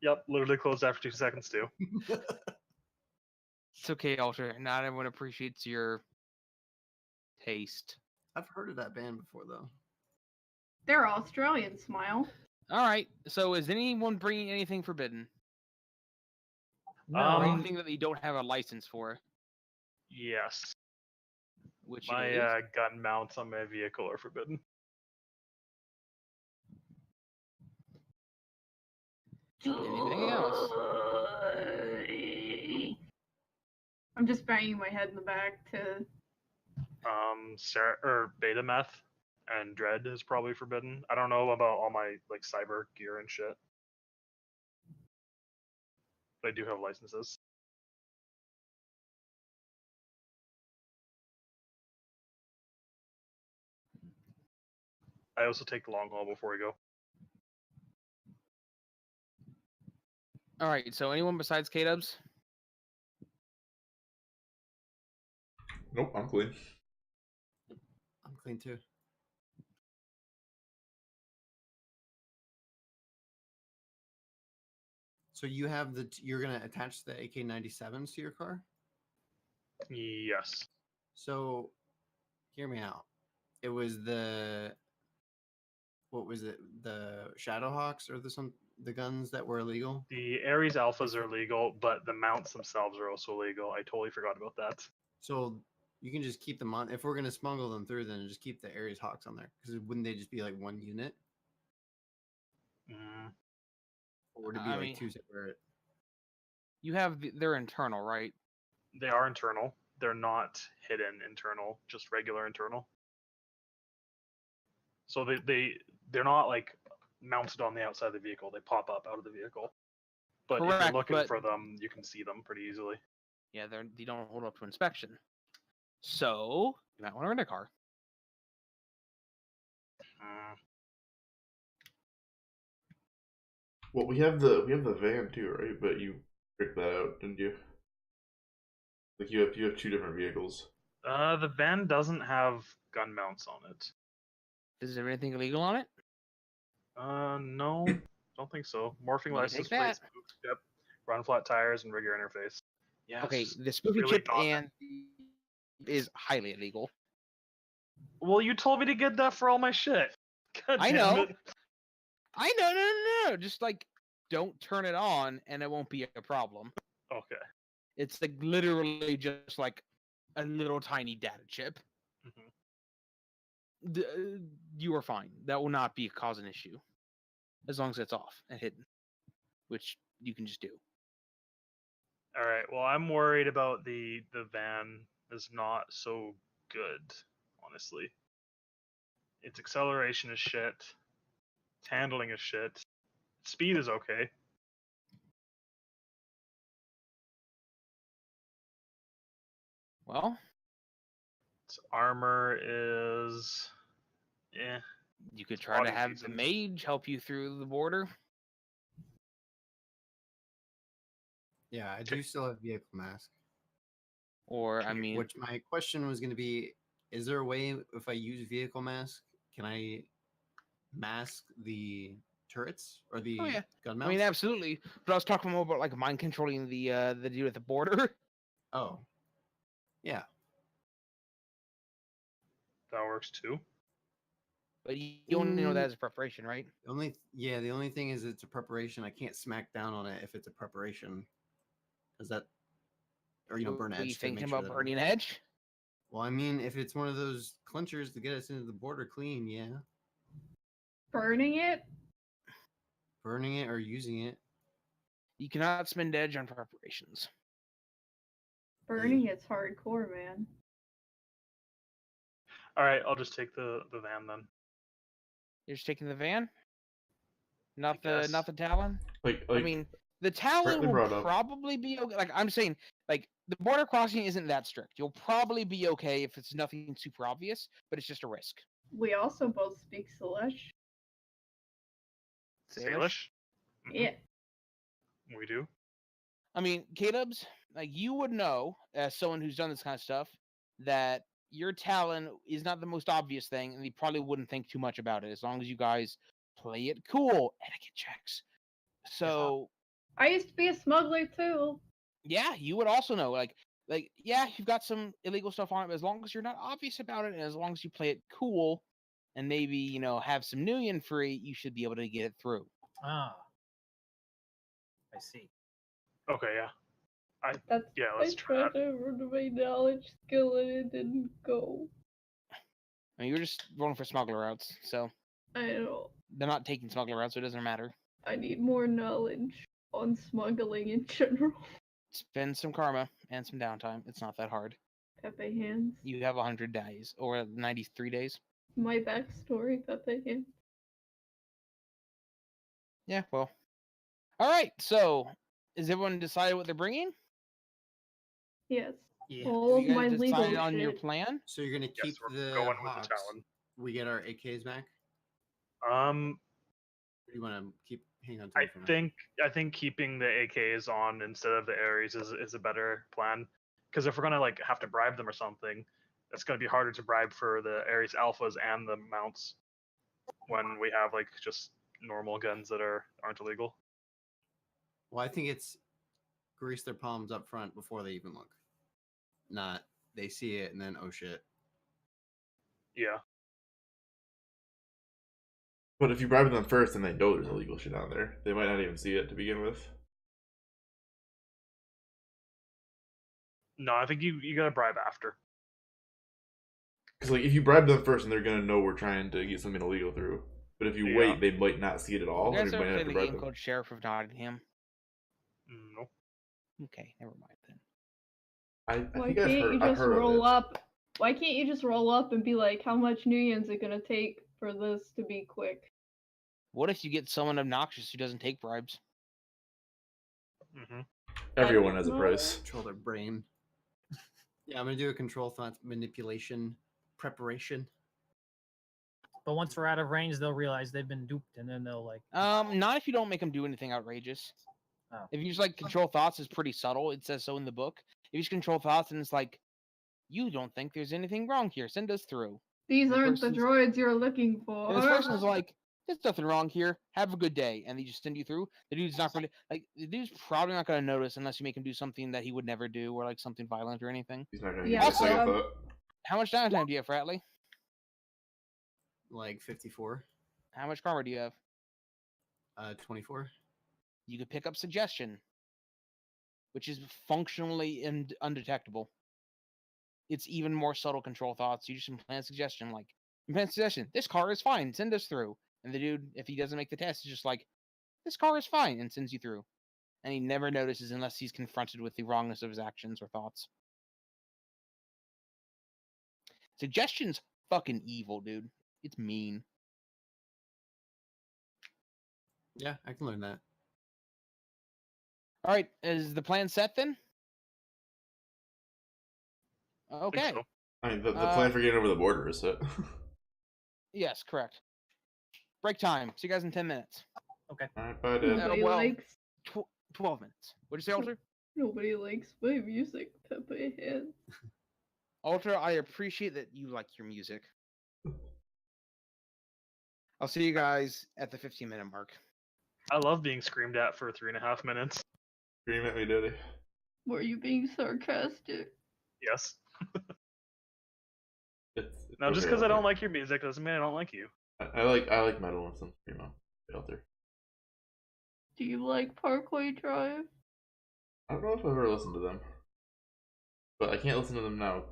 Yep, literally closed after 2 seconds too. It's okay, Alter. Not everyone appreciates your taste. I've heard of that band before, though. They're Australian, Smile. All right. So, is anyone bringing anything forbidden? Or Um, anything that you don't have a license for? Yes. Which My is gun mounts on my vehicle are forbidden. anything else? I'm just banging my head in the back to. Beta meth and dread is probably forbidden. I don't know about all my like cyber gear and shit, but I do have licenses. I also take the long haul before we go. All right. So, anyone besides K-Dubs? Nope, I'm clean. I'm clean, too. So you have you're going to attach the AK-97s to your car? Yes. So, hear me out. It was what was it? The Shadowhawks or the guns that were illegal? The Ares Alphas are legal, but the mounts themselves are also legal. I totally forgot about that. So you can just keep them on. If we're going to smuggle them through, then just keep the Ares Hawks on there. Because wouldn't they just be like one unit? Mm, Or would it be I like mean, 2 separate? You have they're internal, right? they are internal. They're not hidden internal, just regular internal. So they're not like mounted on the outside of the vehicle. They pop up out of the vehicle. But if Correct, you're looking but- for them, you can see them pretty easily. Yeah, they don't hold up to inspection. So you might want to rent a car. Mm, Well, we have the van too, right? But you picked that out, didn't you? Like you have 2 different vehicles. the van doesn't have gun mounts on it. Is there anything illegal on it? No, don't think so. Morphing You can license take plates, that. boot chip, run flat tires, and rigger interface. Yeah. Okay, it's the spoofy really chip not that- and is highly illegal. Well, you told me to get that for all my shit. God I damn know. it. I know, no. Just like don't turn it on, and it won't be a problem. Okay. It's like literally just like a little tiny data chip. Mhm. You are fine. That will not be cause an issue, as long as it's off and hidden, which you can just do. All right. Well, I'm worried about the van is not so good, honestly. Its acceleration is shit. Its handling is shit. Speed is okay. Well, Its armor is, you could try to body have the decent. mage help you through the border. Yeah, I do still have vehicle mask. Or, I mean, Which my question was going to be, is there a way if I use vehicle mask can I mask the turrets or the Oh yeah, gun I mounts? mean absolutely. But I was talking more about like mind controlling the dude at the border. Oh, yeah. That works too. But you only know that Mm. as a preparation, right? The only thing is it's a preparation. I can't smack down on it if it's a preparation. Is that, or burn Were you edge to thinking make sure about that. burning edge? Well, I mean, if it's one of those clinchers to get us into the border clean, yeah, Burning it? burning it or using it. You cannot spend edge on preparations. Burning it's hardcore, man. All right, I'll just take the van then. You're just taking the van, not I the Talon. Like I mean, the Talon Bradley will brought up. probably be okay. Like I'm saying, like the border crossing isn't that strict. You'll probably be okay if it's nothing super obvious, but it's just a risk. We also both speak Salish. Salish? Mhm, Yeah. we do. I mean, K-Dubs, like you would know as someone who's done this kind of stuff that your Talon is not the most obvious thing, and you probably wouldn't think too much about it as long as you guys play it cool. Etiquette checks. So I used to be a smuggler too. yeah, you would also know. Like yeah, you've got some illegal stuff on it, but as long as you're not obvious about it, and as long as you play it cool, and maybe have some Nuyen free, you should be able to get it through. Ah, I see. Okay, yeah. That's Yeah, I let's try tried that. to run my knowledge skill and it didn't go. I mean, you're just rolling for smuggler routes, so I don't. they're not taking smuggler routes, so it doesn't matter. I need more knowledge on smuggling in general. Spend some karma and some downtime. It's not that hard. Pepe hands. You have 100 days or 93 days. My backstory, Pepe hands. Yeah, well. All right. So, is everyone decided what they're bringing? Yes. Yeah. All Have of you my guys legal decided on your shit. plan? So you're gonna Yes, keep we're the going with Hawks. the Talon. We get our AKs back. Um, Or do you want to keep hang on to I it for now? think keeping the AKs on instead of the Ares is a better plan. Because if we're gonna have to bribe them or something, it's gonna be harder to bribe for the Ares alphas and the mounts when we have just normal guns that aren't illegal. Well, I think it's grease their palms up front before they even look. Not they see it and then oh shit. Yeah. But if you bribe them first and they know there's illegal shit on there, they might not even see it to begin with. No, I think you gotta bribe after. Because if you bribe them first and they're gonna know we're trying to get something illegal through. But if you Yeah. wait, they might not see it at all. You And guys you might ever have played to the bribe game them. called Sheriff of Nottingham? No. Okay, never mind then. I Why think can't I've you heard just of roll it. up? Why can't you just roll up and be like, how much Nuyens it gonna take for this to be quick? What if you get someone obnoxious who doesn't take bribes? Mm-hmm. Everyone has a No. price. Control their brain. Yeah, I'm gonna do a control thought manipulation preparation. But once we're out of range, they'll realize they've been duped, and then they'll Not if you don't make them do anything outrageous. Oh. If you just control thoughts is pretty subtle. It says so in the book. If you just control thoughts and it's like, you don't think there's anything wrong here, send us through. These The aren't the person's- droids you're looking for. And this person's like, there's nothing wrong here. Have a good day. And they just send you through. The dude's not going to, the dude's probably not going to notice unless you make him do something that he would never do or something violent or anything. He's not gonna Yeah, give it a second also- thought. How much downtime do you have, Fratly? Like 54. How much karma do you have? 24. You could pick up suggestion, which is functionally undetectable. It's even more subtle control thoughts. You just implant suggestion, this car is fine, send us through. And the dude, if he doesn't make the test, is just like, this car is fine, and sends you through. And he never notices unless he's confronted with the wrongness of his actions or thoughts. Suggestion's fucking evil, dude. It's mean. Yeah, I can learn that. All right, is the plan set then? Okay. So. I mean, the plan for getting over the border is set. Yes, correct. Break time. See you guys in 10 minutes. Alright, bye, Dad. Nobody well- likes 12 minutes. What'd you say, Alter? nobody likes my music, Pepe hands. Alter, I appreciate that you like your music. I'll see you guys at the 15-minute mark. I love being screamed at for 3.5 minutes. Scream at me, Daddy. Were you being sarcastic? Yes. It's Now, just okay, because I don't Alter. like your music doesn't mean I don't like you. I like metal and some screamo. Alter. Do you like Parkway Drive? I don't know if I've ever listened to them, but I can't listen to them now.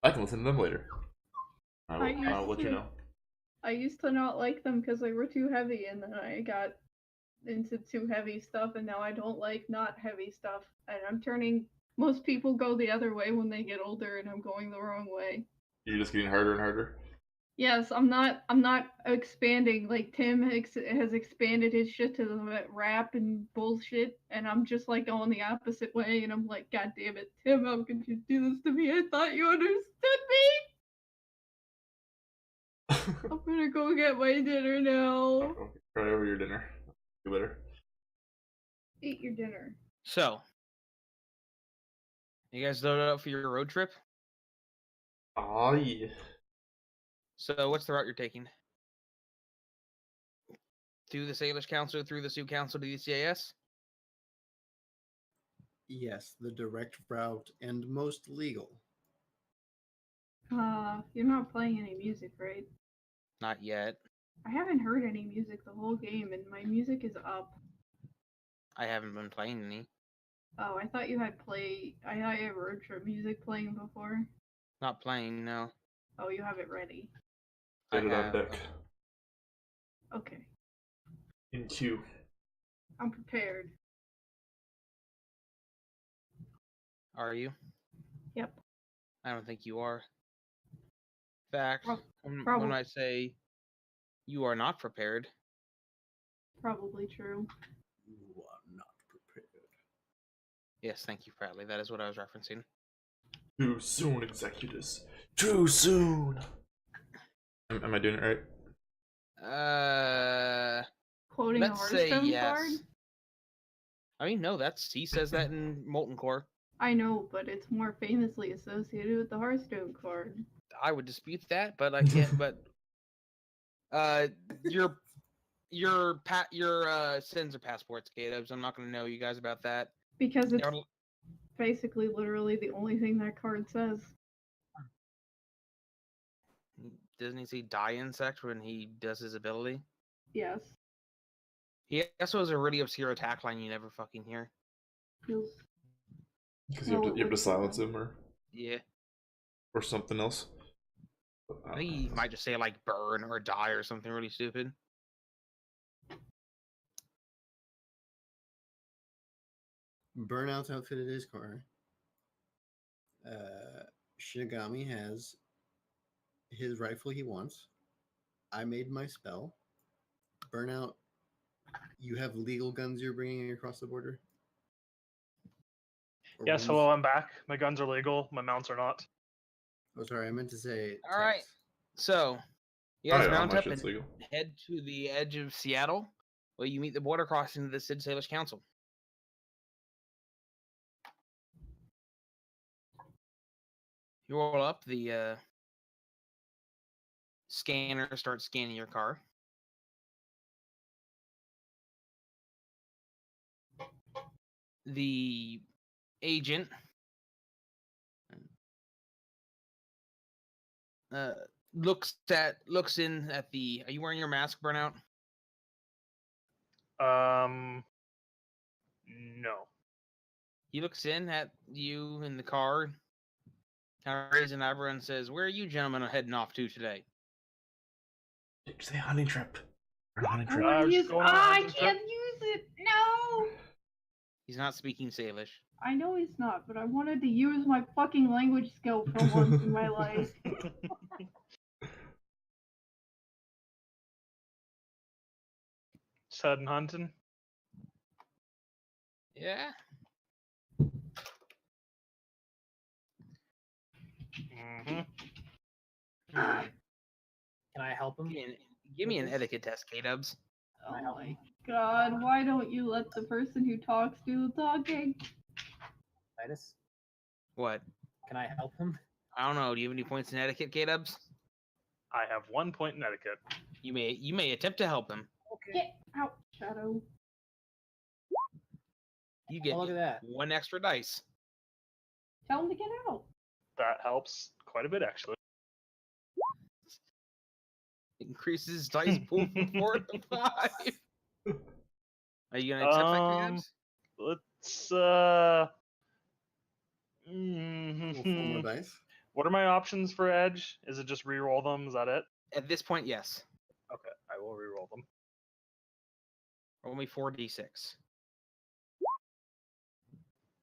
I can listen to them later. I'll let you know. I used to not like them because they were too heavy, and then I got into too heavy stuff, and now I don't like not heavy stuff. And I'm turning. Most people go the other way when they get older, and I'm going the wrong way. You're just getting harder and harder. Yes, I'm not expanding like Tim has expanded his shit to the rap and bullshit, and I'm just like going the opposite way, and I'm like, God damn it, Tim, how could you do this to me? I thought you understood me. I'm gonna go get my dinner now. Okay, try over your dinner. You better. Eat your dinner. So, you guys loaded up for your road trip? Oh yeah. So, what's the route you're taking? Through the Salish Council, through the Sioux Council to the CAS? Yes, the direct route and most legal. You're not playing any music, right? Not yet. I haven't heard any music the whole game, and my music is up. I haven't been playing any. Oh, I thought you had I thought you had road trip music playing before. Not playing, no. Oh, you have it ready. I Get it on have. deck. Okay, In queue. I'm prepared. Are you? Yep. I don't think you are. In fact, when probably. I say you are not prepared, Probably true. You are not prepared. yes, thank you, Fratley. That is what I was referencing. Too soon, executors. Too soon. Am I doing it right? Quoting a Let's say Hearthstone yes. card? I mean, no, he says that in Molten Core. I know, but it's more famously associated with the Hearthstone card. I would dispute that, but I can't. But your sins are passports, K-Dubs. I'm not going to know you guys about that. Because it's basically literally the only thing that card says. Doesn't he say die insect when he does his ability? Yes. He also has a really obscure attack line you never fucking hear. Because you have to silence him Yeah. or something else. I think he might just say like burn or die or something really stupid. Burnout's outfitted his car. Shinagami has his rifle he wants. I made my spell. Burnout, you have legal guns you're bringing across the border? Or Yes, ones- hello, I'm back. My guns are legal. My mounts are not. Oh, sorry, I meant to say. All right. text. So, you Oh, guys yeah, all mount my up shit's and legal. head to the edge of Seattle, where you meet the border crossing to the Sid Salish Council. You roll up, the scanner starts scanning your car. The agent looks in at the. Are you wearing your mask, Burnout? No. He looks in at you in the car, kind of raises an eyebrow and says, "Where are you gentlemen heading off to today?" Say hunting trip. Or hunting I trip. wanna use. going on a I hunting trip. can't use it. No. He's not speaking Salish. I know he's not, but I wanted to use my fucking language skill for once in my life. Just heading hunting. Yeah. Mm-hmm. Can I help him? Give me an etiquette test, K-Dubs. Oh my god, why don't you let the person who talks do the talking? Titus, What? can I help him? I don't know. Do you have any points in etiquette, K-Dubs? I have 1 point in etiquette. You may attempt to help him. Okay. Get out, Shadow. You get Oh, look at that. 1 extra dice. Tell him to get out. That helps quite a bit, actually. Increases dice pool from 4 to 5. Are you gonna accept that, Cabs? Let's Little four more dice. What are my options for edge? Is it just re-roll them? Is that it? At this point, yes. Okay, I will re-roll them. Roll me 4d6.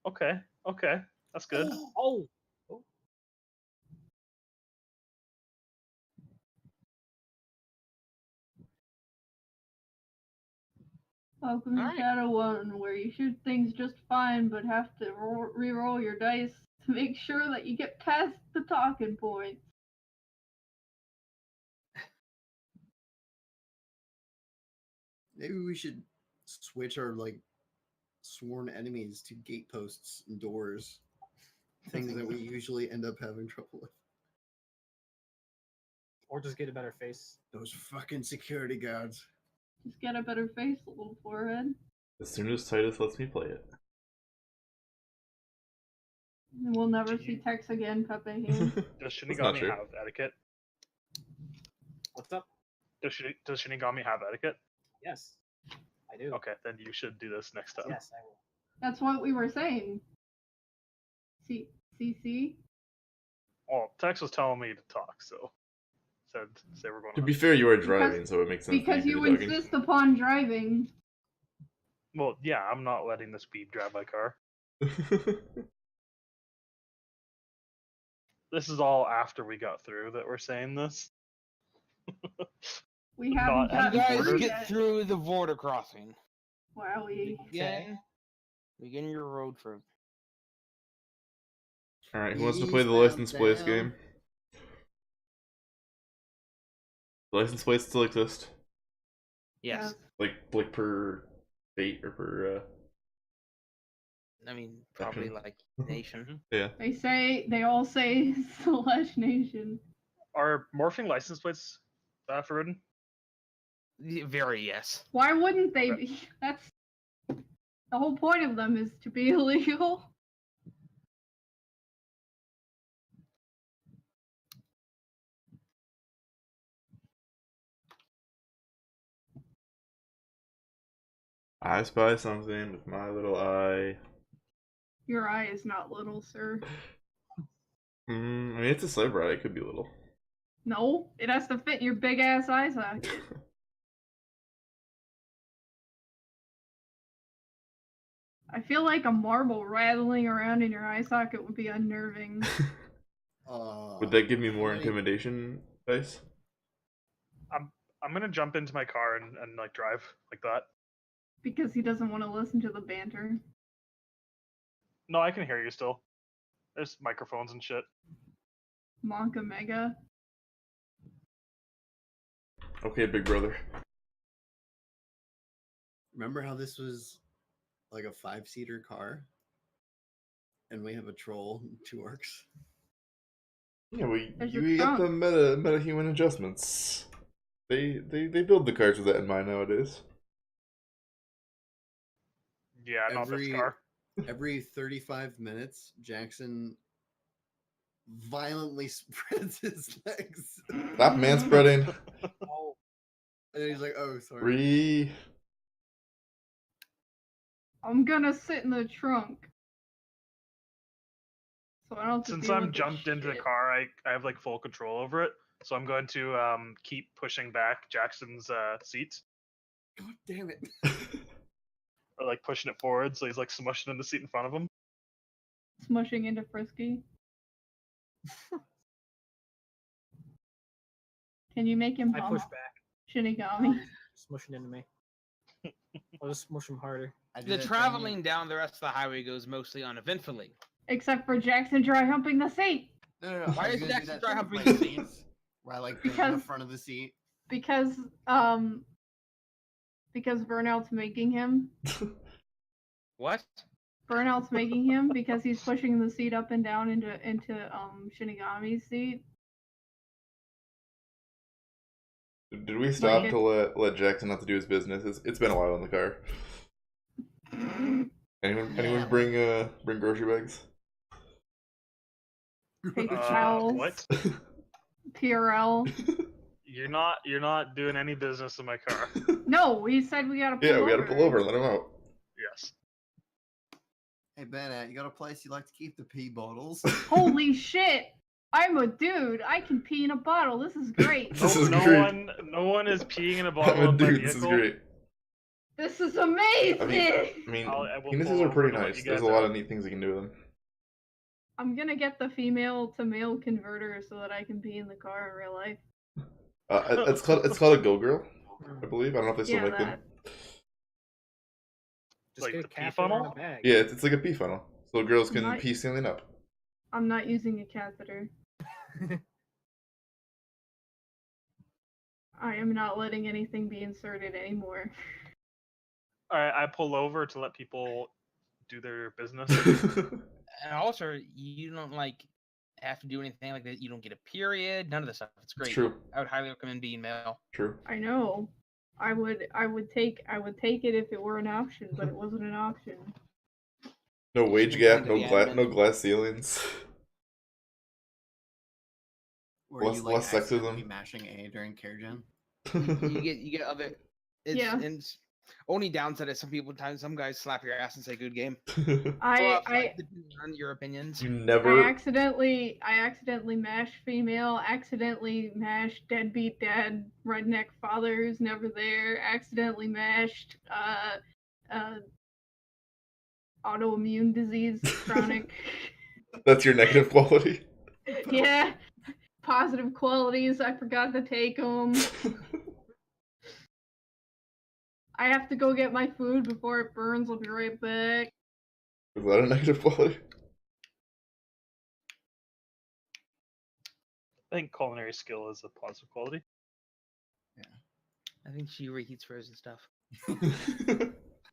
Okay, that's good. Oh. Welcome to Alright. Shadowrun, where you shoot things just fine, but have to re-roll your dice to make sure that you get past the talking points. Maybe we should switch our like sworn enemies to gateposts and doors. Things that we usually end up having trouble with. Or just get a better face. Those fucking security guards. Just get a better face, little forehead. As soon as Titus lets me play it. And we'll never see Tex again, Pepe Hand. Does That's not Shinigami true. have etiquette? What's up? Does Shinigami have etiquette? Yes, I do. Okay, then you should do this next time. Yes, I will. That's what we were saying. CC? Well, Tex was telling me to talk, so say we're going. To on. be fair, you are driving, so it makes sense. Because that you you'd be insist upon driving. Well, yeah, I'm not letting this beep drive my car. talking. This is all after we got through that we're saying this. We haven't Not at You the gotten guys border. through get yet. through the border crossing. Wowie. Begin your road trip. Alright, who wants to play the license plates game? The license plates still exist. Yes. Like per date or per I mean, probably Section. like nation. yeah. They all say Slash Nation. Are morphing license plates forbidden? Very yes. Why wouldn't they be? That's the whole point of them is to be illegal. I spy something with my little eye. Your eye is not little, sir. I mean, it's a cyber eye. It could be little. No, it has to fit your big ass eye socket. I feel like a marble rattling around in your eye socket would be unnerving. Would that give me more Right. intimidation dice? I'm gonna jump into my car and like drive like that. Because he doesn't want to listen to the banter. No, I can hear you still. There's microphones and shit. Monka Mega. Okay, big brother. Remember how this was like a 5-seater car? And we have a troll and 2 orcs? Yeah, There's your we got the trunk. meta human adjustments. They build the cars with that in mind nowadays. Yeah, not this car. Every 35 minutes, Jackson violently spreads his legs. Stop man spreading. Oh, And then he's like, oh, sorry. I'm gonna sit in the trunk. So I don't have to Since deal I'm with this jumped into the shit. car, I have like full control over it. So I'm going to keep pushing back Jackson's seat, God damn it. or like pushing it forward, so he's like smushing in the seat in front of him. Smushing into Frisky. Can you make him I hum push back. Shinigami? Smushing into me. I'll just smush him harder. I did The that thing traveling down the rest of the highway goes mostly uneventfully. Except for Jackson dry humping the seat. No. Why I was is gonna do Jackson that dry thing humping with the my seat? hands, where I like get in the Because- front of the seat. Because Burnout's making him. What? Burnout's making him because he's pushing the seat up and down into Shinigami's seat. Did we stop Like to let Jackson have to do his business? It's been a while in the car. Anyone bring grocery bags? Paper towels. What? PRL. You're not doing any business in my car. No, we said we gotta pull Yeah, over. we gotta pull over and let him out. Yes. Hey, Ben, you got a place you like to keep the pee bottles? Holy shit! I'm a dude. I can pee in a bottle. This is great. This is great. No one is peeing in a I'm bottle a of my dude. vehicle. This is great. This is amazing. I mean, I will penises pull are over pretty to let nice. you There's a guys lot out. of neat things you can do with them. I'm gonna get the female to male converter so that I can pee in the car in real life. It's called a Go Girl, I believe. I don't know if they still Yeah, make them. that. Just Like get a the pee catheter in funnel? a bag. Yeah, it's like a pee funnel, so girls can Nice. pee standing up. I'm not using a catheter. I am not letting anything be inserted anymore. I pull over to let people do their business. And also, you don't like have to do anything like that. You don't get a period. None of this stuff. It's great. It's true. I would highly recommend being male. True. I know. I would take it if it were an option, but it wasn't an option. No wage Just gap. complain to the admin. No glass ceilings. Were Less- you like less sexism. accidentally mashing A during care gen? You get other. It's, Yeah. And it's only downside is some guys slap your ass and say good game. I Depending on your opinions. You I never. accidentally mashed female, accidentally mashed deadbeat dad, redneck father who's never there, accidentally mashed autoimmune disease, chronic. That's your negative quality. Yeah, positive qualities. I forgot to take them. I have to go get my food before it burns. I'll be right back. Is that a negative quality? I think culinary skill is a positive quality. I think she reheats frozen stuff.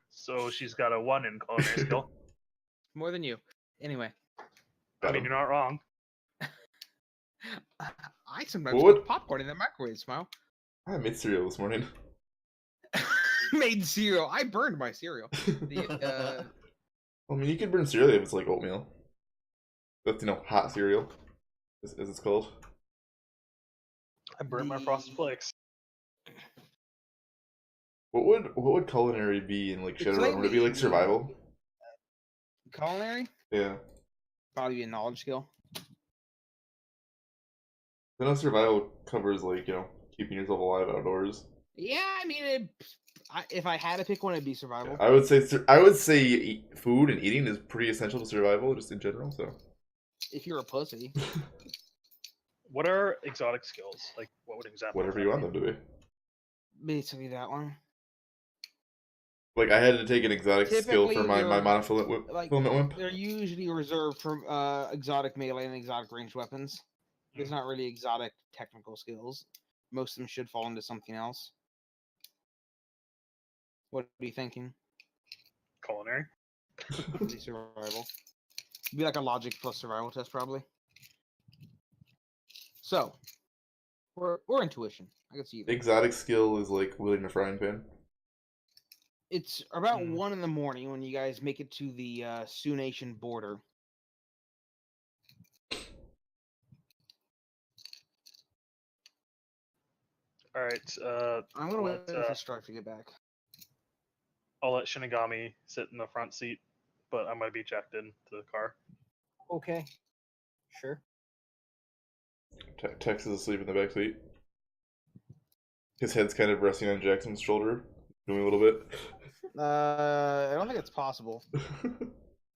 So she's got a 1 in culinary skill. More than you. Anyway. I mean, you're not wrong. I sometimes What? cook popcorn in the microwave, Smile. I made cereal this morning. Made cereal. I burned my cereal. I mean, you could burn cereal if it's like oatmeal. That's, hot cereal, as it's called. I burnt my Frosted Flakes. What would culinary be in like It's Shadowrun? Would it be like survival? Culinary? Yeah. Probably be a knowledge skill. I know survival covers like keeping yourself alive outdoors. Yeah, I mean, if I had to pick one, it'd be survival. I would say food and eating is pretty essential to survival, just in general. So. If you're a pussy. What are exotic skills? Like, what would example? Whatever you want them to be. Basically that one. Like I had to take an exotic skill for Typically, my monofilament wimp. They're usually reserved for exotic melee and exotic ranged weapons. There's not really exotic technical skills. Most of them should fall into something else. What are you thinking? Culinary. Be survival. Be like a logic plus survival test, probably. So, or intuition. I can see you. Exotic skill is like wielding a frying pan. It's about 1 in the morning when you guys make it to the Sioux Nation border. All right. I'm gonna wait for Stryfe to get back. I'll let Shinagami sit in the front seat, but I'm gonna be jacked into the car. Okay. Sure. Tex is asleep in the back seat. His head's kind of resting on Jackson's shoulder, doing a little bit. I don't think it's possible.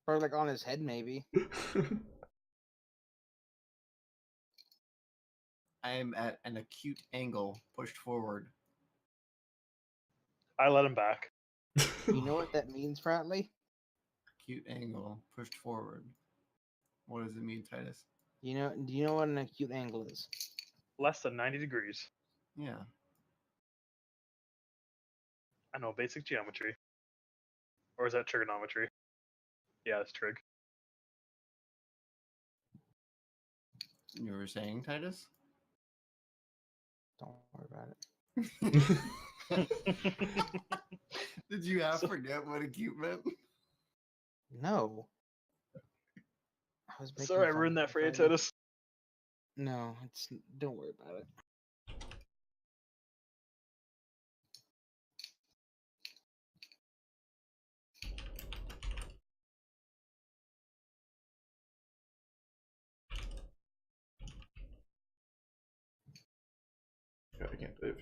Probably like on his head, maybe. I am at an acute angle, pushed forward. I let him back. You know what that means, Fratly? Acute angle, pushed forward. What does it mean, Titus? Do you know what an acute angle is? Less than 90 degrees. Yeah. I know basic geometry. Or is that trigonometry? Yeah, it's trig. You were saying, Titus? Don't worry about it. Did you half forget what acute meant? No. I was making Sorry, I fun ruined of that for you, everybody. Titus. No, it's don't worry about it. God, I can't type.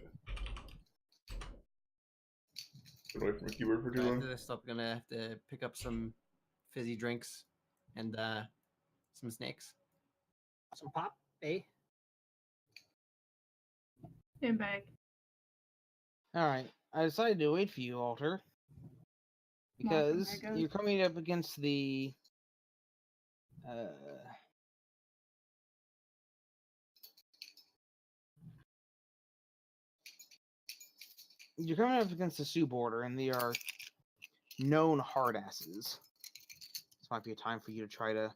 Been away from a keyboard for too After long. this, I'm gonna have to pick up some fizzy drinks and some snakes. Some pop, eh? Stand back. All right, I decided to wait for you, Alter, Welcome, because Megas. you're coming up against the. You're coming up against the Sioux border, and they are known hardasses. This might be a time for you to try to,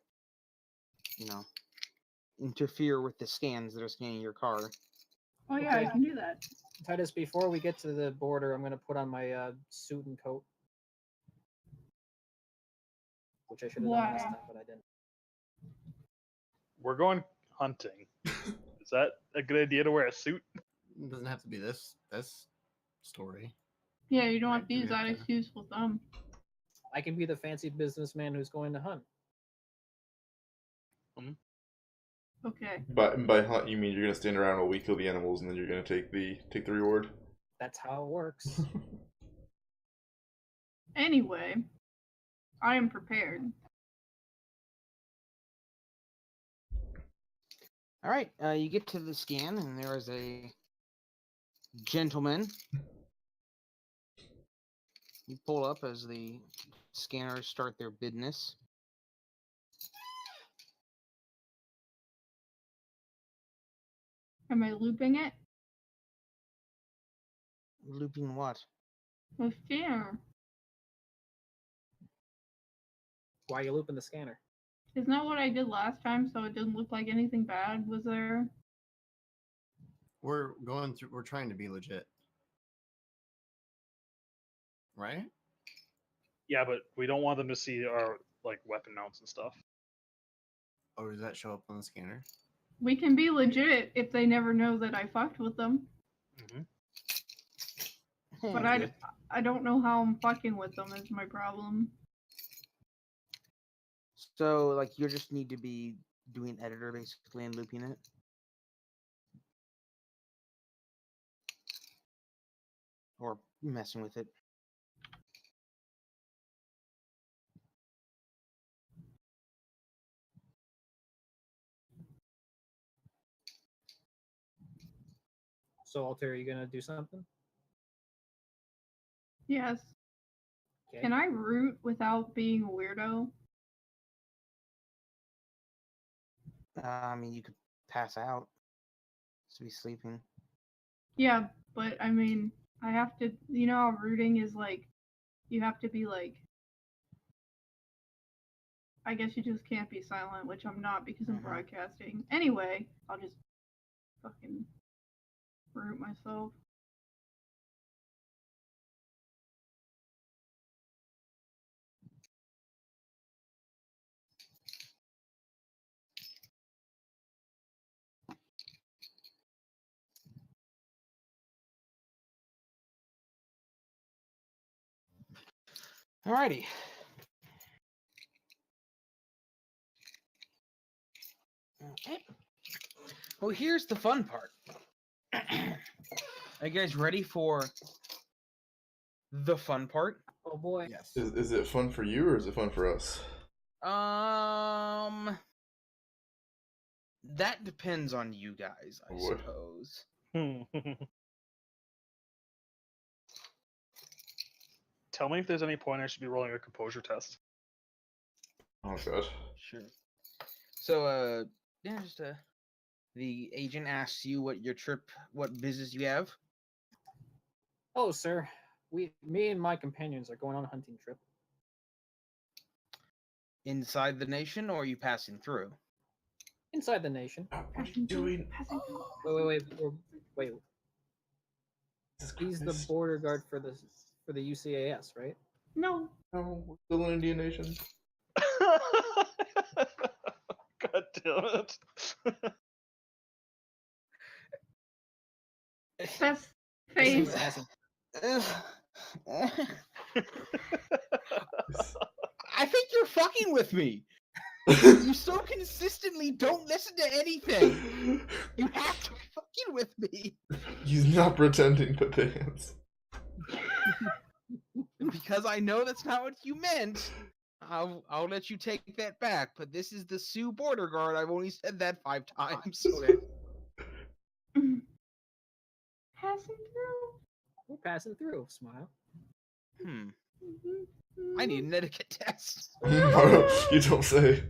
interfere with the scans that are scanning your car. Oh yeah, I Okay. can do that. Titus, before we get to the border, I'm gonna put on my suit and coat, which I should have done last Why? time, but I didn't. We're going hunting. Is that a good idea to wear a suit? It doesn't have to be this story. Yeah, you don't Right, have to do we use have that to- excuse with them. I can be the fancy businessman who's going to hunt. Okay. By hunt, you mean you're gonna stand around while we kill the animals, and then you're gonna take the reward. That's how it works. Anyway, I am prepared. All right, you get to the scan, and there is a gentleman. You pull up as the scanners start their business. Am I looping it? Looping what? With fear. Why are you looping the scanner? Isn't that what I did last time, so it didn't look like anything bad was there? We're trying to be legit. Right? Yeah, but we don't want them to see our weapon mounts and stuff. Or does that show up on the scanner? We can be legit if they never know that I fucked with them. Mm-hmm. But I don't know how I'm fucking with them is my problem. So, you just need to be doing editor basically and looping it. Or messing with it. So, Alter, are you gonna do something? Yes. Okay. Can I root without being a weirdo? I mean, you could pass out. To be sleeping. Yeah, but I mean, I have to, you know how rooting is you have to be I guess you just can't be silent, which I'm not because I'm broadcasting. Anyway, I'll just fucking root myself. Alrighty. Okay. Well, here's the fun part. Are you guys ready for the fun part? Oh boy. Yes. Is it fun for you or is it fun for us? That depends on you guys, I What? suppose. Tell me if there's any point I should be rolling a composure test. Oh god. Sure. So, the agent asks you what business you have. Oh, sir. Me and my companions are going on a hunting trip. Inside the nation, or are you passing through? Inside the nation. What are you doing? Wait. He's the border guard for the UCAS, right? No. No, we're still an Indian nation. God damn it. Best He's face. asking. I think you're fucking with me. You so consistently don't listen to anything. You have to be fucking with me. He's not pretending, Pepans. Because I know that's not what you meant. I'll let you take that back, but this is the Sioux border guard. I've only said that 5 times. Okay, Passing through. we're passing through. Smile. I need an etiquette test. You don't say.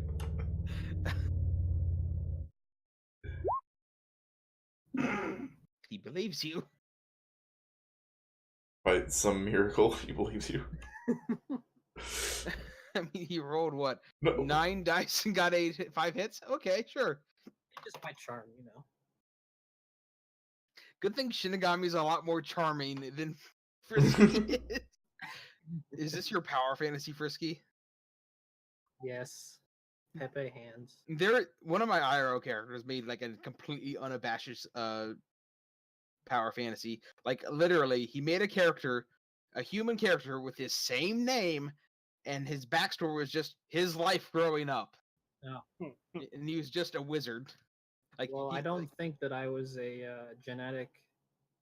He believes you. By some miracle, he believes you. I mean, he rolled what? No. 9 dice and got 5 hits? Okay, sure. Just by charm, you know. Good thing Shinagami's a lot more charming than Frisky is. Is this your power fantasy, Frisky? Yes. Pepe hands. One of my IRO characters made like a completely unabashed power fantasy. Like literally, he made a character, a human character with his same name, and his backstory was just his life growing up. Oh. And he was just a wizard. Like, Well, I don't think that I was a genetic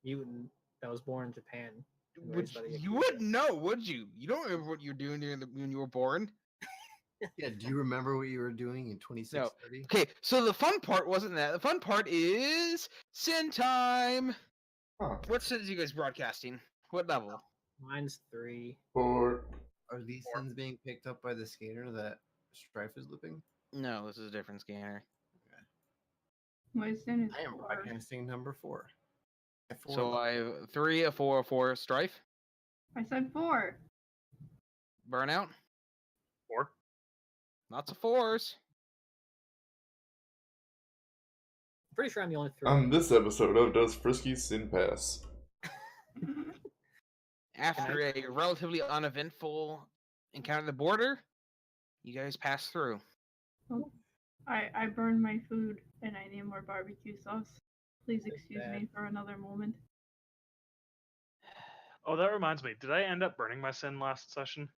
mutant that was born in Japan. and raised by the You Yakuza. wouldn't know, would you? You don't remember what you were doing when you were born. Yeah, do you remember what you were doing in 2630? Okay, so the fun part wasn't that. The fun part is sin time. Huh. What sins are you guys broadcasting? What level? Mine's 3. Or Are these sins being picked up by the scanner that Stryfe is looping? No, this is a different scanner. My sin is I am 4. broadcasting number 4. At 4 So level. I have 3, a 4, a 4, Stryfe, I said 4. Burnout, 4. lots of 4s. Pretty sure I'm the only 3. on this episode of Does Frisky Sin Pass? After a relatively uneventful encounter at the border, you guys pass through. I burned my food and I need more barbecue sauce. Please excuse bad. me for another moment. Oh, that reminds me. Did I end up burning my sin last session?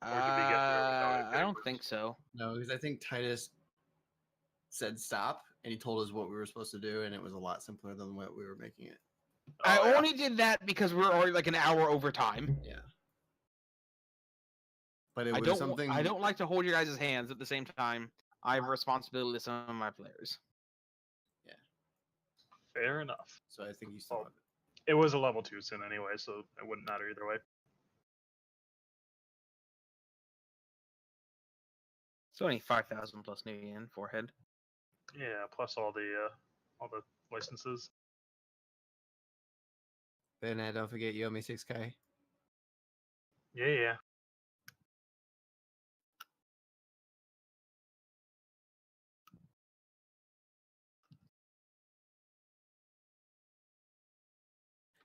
Or did we get there without it I getting don't burned? think so. No, because I think Titus said stop, and he told us what we were supposed to do, and it was a lot simpler than what we were making it. I Oh, yeah. only did that because we're already like an hour over time. Yeah. But it I was don't. something. I don't like to hold your guys' hands at the same time. I have a responsibility to some of my players. Fair enough. So I think you still Oh. have it. It was a level 2 sin anyway, so it wouldn't matter either way. So only 5,000 plus new yen forehead. Yeah, plus all the licenses. Then don't forget Yomi 6K. Yeah.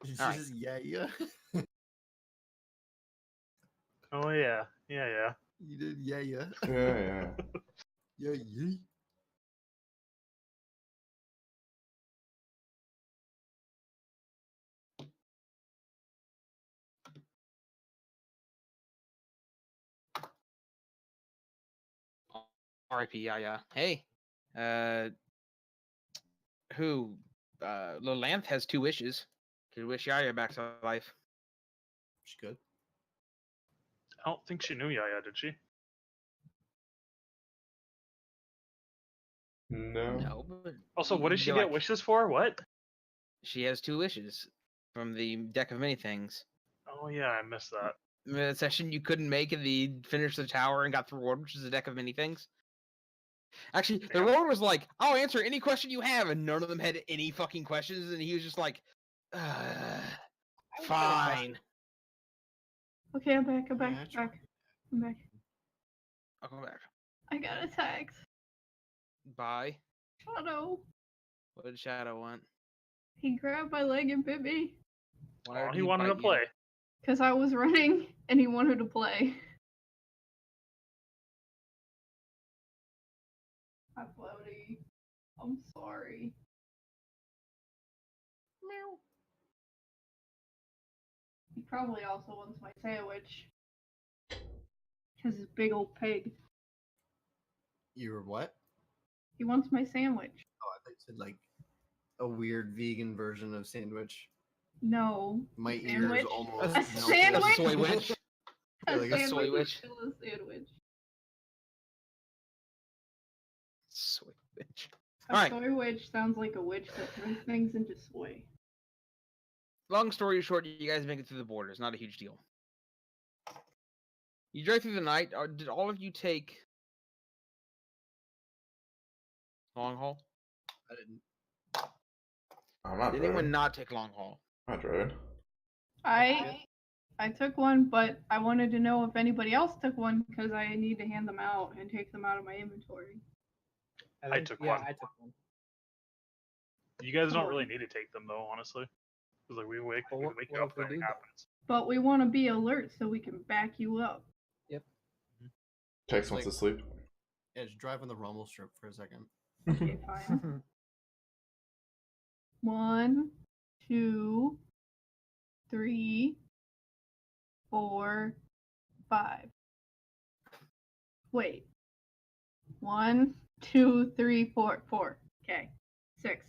It's All right. just yeah. Oh yeah. Yeah. You did yeah. Yeah. Yeah. R.I.P. Yeah. Hey, who? Lolanth has 2 wishes. Could wish Yaya back to life. She's good. I don't think she knew Yaya, did she? No. No, but Also, what did you she get, get like- wishes for? What? she has 2 wishes from the deck of many things. Oh yeah, I missed that. The session you couldn't make in the finish the tower and got the reward, which is a deck of many things. Actually, the Damn. reward was like, "I'll answer any question you have," and none of them had any fucking questions, and he was just like, "Fine, Okay, I'm back. I'm back. Yeah, I I'm back. I'll come back." I got attacked. Bye. Shadow. What did Shadow want? He grabbed my leg and bit me. Why Oh, did he wanted to bite you? play. Because I was running and he wanted to play. Hi, Floaty. I'm sorry. Meow. He probably also wants my sandwich. Because he's a big old pig. You were what? He wants my sandwich. Oh, I thought you said like a weird vegan version of sandwich. No. My a ears sandwich? almost A melted. sandwich? Soy witch. A like a sandwich soy is witch. still a sandwich. Soy witch. A Alright. soy witch sounds like a witch that turns things into soy. Long story short, you guys make it through the border. It's not a huge deal. You drive through the night. Did all of you take long haul? I didn't. I'm not Did driving. anyone not take long haul? I'm not driving. I took one, but I wanted to know if anybody else took one because I need to hand them out and take them out of my inventory. I took yeah, one. I took one. You guys don't really need to take them though, honestly. Because like we wake Well, you what up, if we nothing do, though? happens. But we want to be alert so we can back you up. Tex wants to sleep. Yeah, just drive on the rumble strip for a second. Okay, fine. 1, 2, 3, 4, 5. Wait. 1, 2, 3, 4, 4. Okay. 6.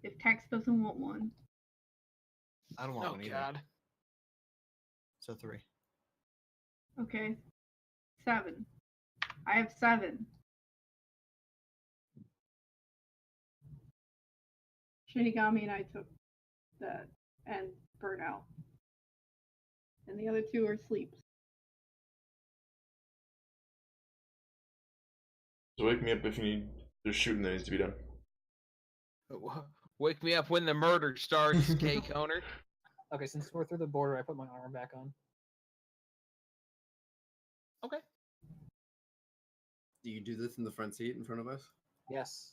If Tex doesn't want one. I don't want Oh one either. God. So 3. Okay. 7. I have 7. Shinagami and I took that and Burnout. And the other 2 are sleeps. So wake me up if you need. There's shooting that needs to be done. Wake me up when the murder starts, K Coner. Okay, since we're through the border, I put my armor back on. Okay. Do you do this in the front seat in front of us? Yes.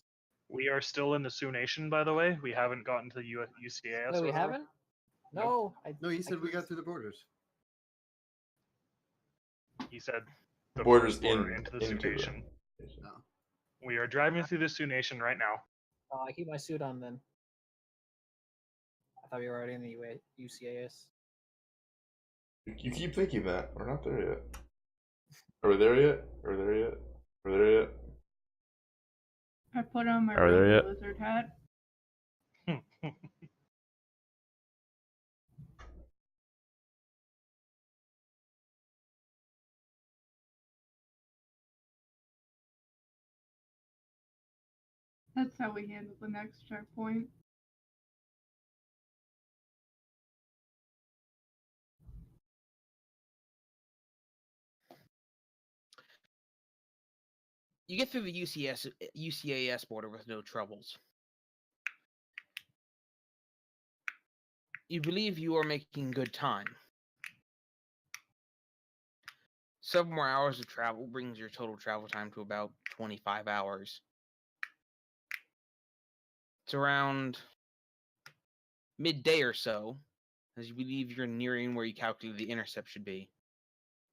We are still in the Sioux Nation, by the way. We haven't gotten to UCAS. Wait, or we whatever. haven't? No. No, you said we got through the borders. He said The the border's first border in into the Sioux into Nation. the. No. We are driving through the Sioux Nation right now. Oh, I keep my suit on then. I thought we were already in the UCAS. You keep thinking that. We're not there yet. Are we there yet? Are we there yet? Are we there yet? I put on my Are there red yet? lizard hat. That's how we handle the next checkpoint. You get through the UCAS border with no troubles. You believe you are making good time. Several more hours of travel brings your total travel time to about 25 hours. It's around midday or so, as you believe you're nearing where you calculated the intercept should be.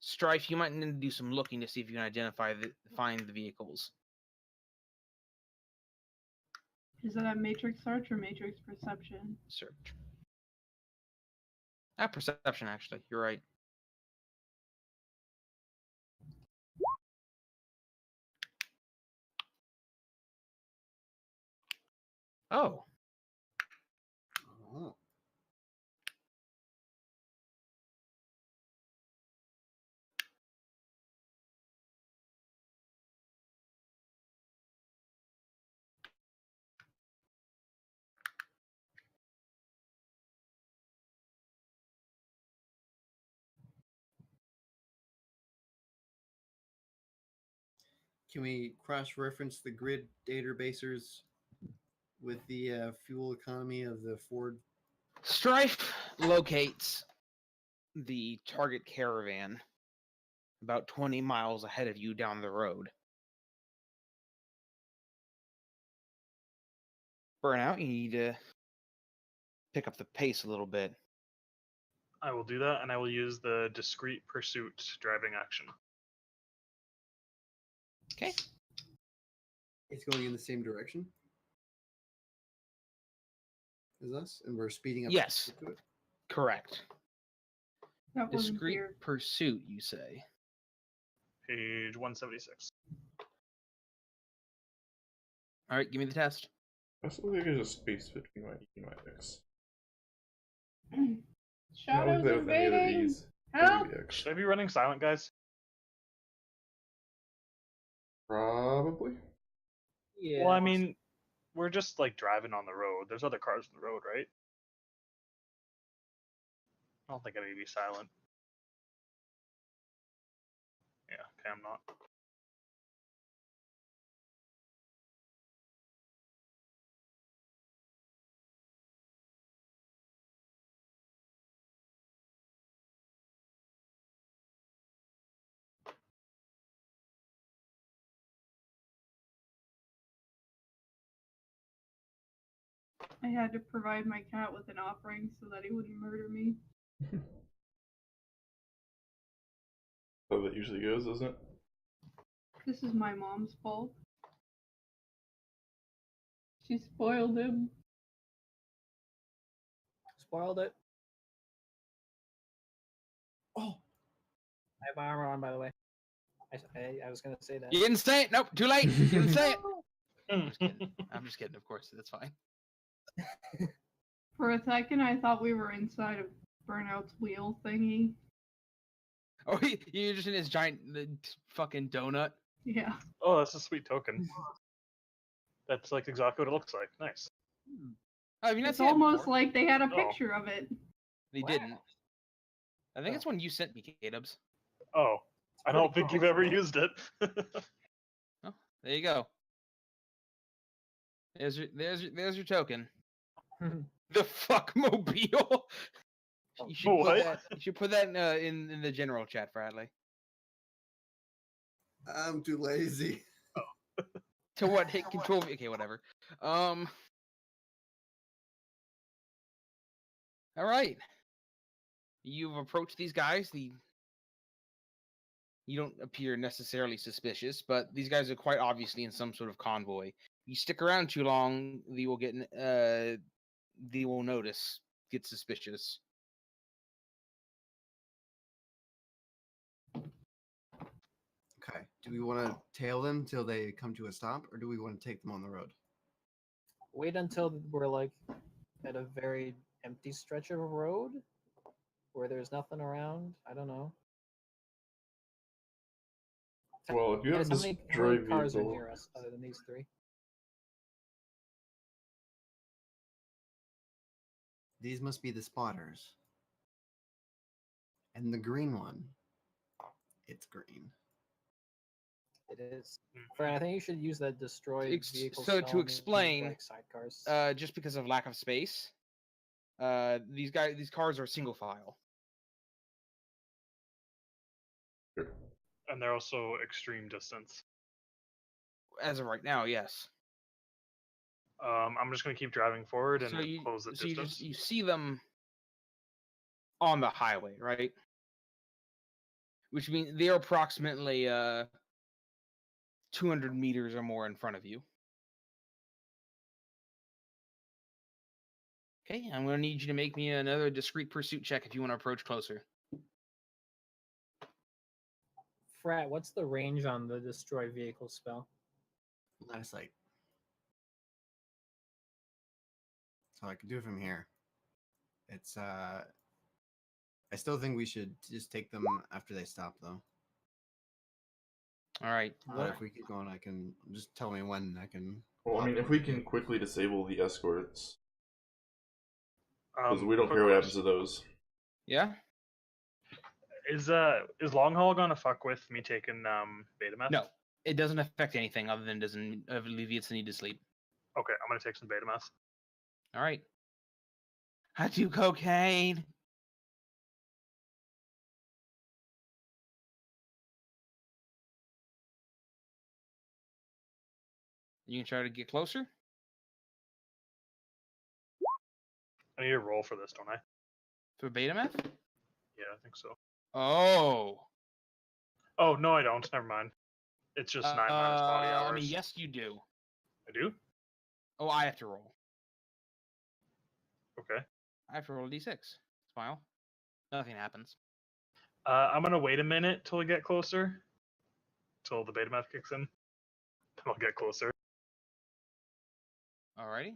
Stryfe, you might need to do some looking to see if you can find the vehicles. Is that Matrix Search or Matrix Perception? Search. Perception, actually. You're right. Oh. Oh. Can we cross-reference the grid databasers with the fuel economy of the Ford? Stryfe locates the target caravan about 20 miles ahead of you down the road. Burnout, you need to pick up the pace a little bit. I will do that, and I will use the discreet pursuit driving action. Okay. It's going in the same direction as us, and we're speeding up. Yes. to it. Correct. That wasn't Discreet clear. pursuit, you say? Page 176. All right, give me the test. I still think there's a space between my E and my X. Not like Shadows that with any other invading! E's. Help! Maybe the X. Should I be running silent, guys? Probably. Yeah. Well, I mean, we're just like driving on the road. There's other cars on the road, right? I don't think I need to be silent. Yeah, okay, I'm not. I had to provide my cat with an offering so that he wouldn't murder me. How that usually goes, doesn't it? This is my mom's fault. She spoiled him. Spoiled it. Oh, I have my armor on, by the way. I was gonna say that. You didn't say it. Nope, too late. You didn't say it. Hmm. I'm just kidding. Of course, that's fine. For a second, I thought we were inside of Burnout's wheel thingy. Oh, you're just in this giant fucking donut. Yeah. Oh, that's a sweet token. That's like exactly what it looks like. Nice. Oh, have you not It's seen it almost before? like they had a Oh. picture of it. They Wow. didn't. I think Oh. it's one you sent me, K-Dubs. Oh, I don't think you've ever used it. Oh, there you go. There's your token. The fuck mobile. You should What? put that. You should put that in the general chat, Fratly. I'm too lazy. To what hit control? Okay, whatever. All right. You've approached these guys. You don't appear necessarily suspicious, but these guys are quite obviously in some sort of convoy. You stick around too long, they will notice, get suspicious. Okay. Do we want to tail them till they come to a stop, or do we want to take them on the road? Wait until we're like at a very empty stretch of road where there's nothing around. I don't know. Well, if you have Guys, a how many destroy cars are vehicle, near us other than these three? These must be the spotters. And the green one. It's green. It is. Fran, I think you should use that destroyed vehicle. So to spell on these, explain, like sidecars. just because of lack of space, these cars are single file. And they're also extreme distance. As of right now, yes. I'm just going to keep driving forward and So you close the distance. you see them on the highway, right? Which means they're approximately 200 meters or more in front of you. Okay, I'm going to need you to make me another discreet pursuit check if you want to approach closer. Frat, what's the range on the destroy vehicle spell? Line of sight. So I can do it from here. It's I still think we should just take them after they stop, though. All right. But if we keep going, I can just tell me when I can. well, I mean, if we can quickly disable the escorts, because we don't Quick care what happens question. to those. Yeah? Is long haul gonna fuck with me taking beta meth? No, it doesn't affect anything other than doesn't alleviates the need to sleep. Okay, I'm gonna take some beta meth. All right. I do cocaine. You can try to get closer. I need a roll for this, don't I? For Betamath? Yeah, I think so. Oh. Oh no, I don't. Never mind. It's just 9 minus body hours. I mean, yes, you do. I do. Oh, I have to roll. Okay. I have to roll a d6. Smile. Nothing happens. I'm gonna wait a minute till we get closer, till the Betamath kicks in. Then I'll get closer. Alrighty.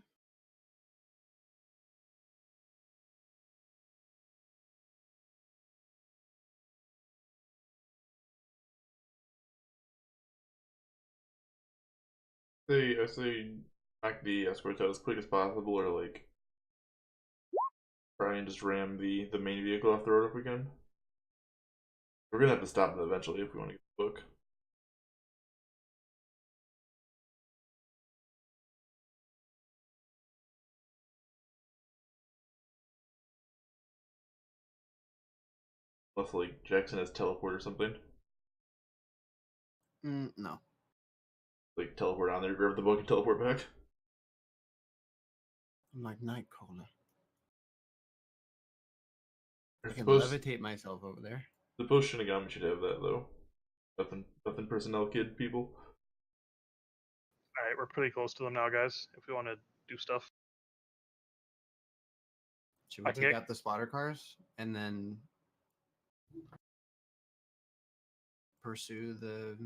I say knock the escorts out as quick as possible, or like try and just ram the main vehicle off the road if we can. We're gonna have to stop them eventually if we want to get the book. Unless like Jackson has teleport or something. No. Like teleport on there, grab the book, and teleport back. I'm like Nightcrawler. I I can suppose, levitate myself over there. suppose Shinagami should have that though. Nothing personnel kid people. All right, we're pretty close to them now, guys. If we want to do stuff, Should we I can take get- out the spotter cars and then pursue the?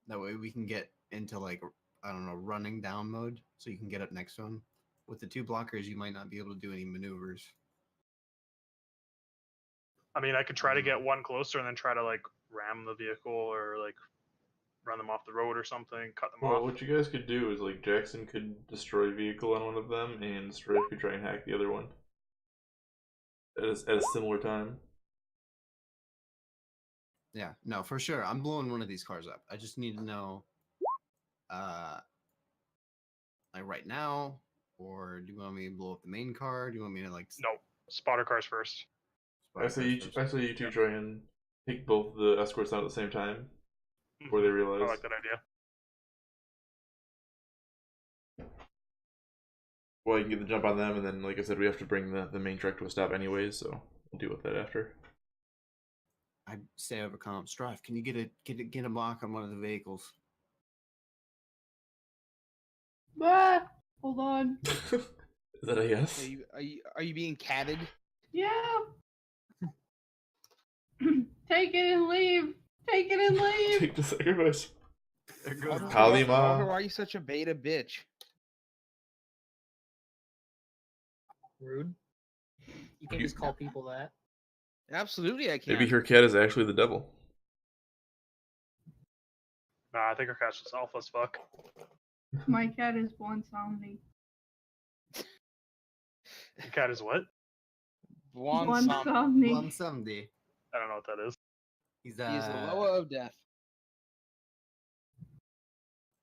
That way we can get into like, I don't know, running down mode, so you can get up next to them. With the 2 blockers, you might not be able to do any maneuvers. I mean, I could try to get one closer and then try to like ram the vehicle or like run them off the road or something, cut them Well, off. what you guys could do is like Jackson could destroy a vehicle on one of them, and Stryfe could try and hack the other one. At a similar time. Yeah, no, for sure. I'm blowing one of these cars up. I just need to know, like right now, or do you want me to blow up the main car? Do you want me to like? No, spotter cars first. I say you two try and take both the escorts out at the same time before they realize. I like that idea. Well, you can get the jump on them, and then, like I said, we have to bring the main truck to a stop anyways, so we'll deal with that after. I say over comp Stryfe. Can you get a block on one of the vehicles? Ah, hold on. Is that a yes? Are you being catted? Yeah. Take it and leave. Take it and leave. Take the sacrifice. There goes Why Kalima. are you such a beta bitch? Rude. You can't just call people that. Absolutely, I can. Maybe her cat is actually the devil. Nah, I think our cat's just alpha as fuck. My cat is one somni. Your cat is what? One One som- somni. One someday. I don't know what that is. He's He is the lower of death.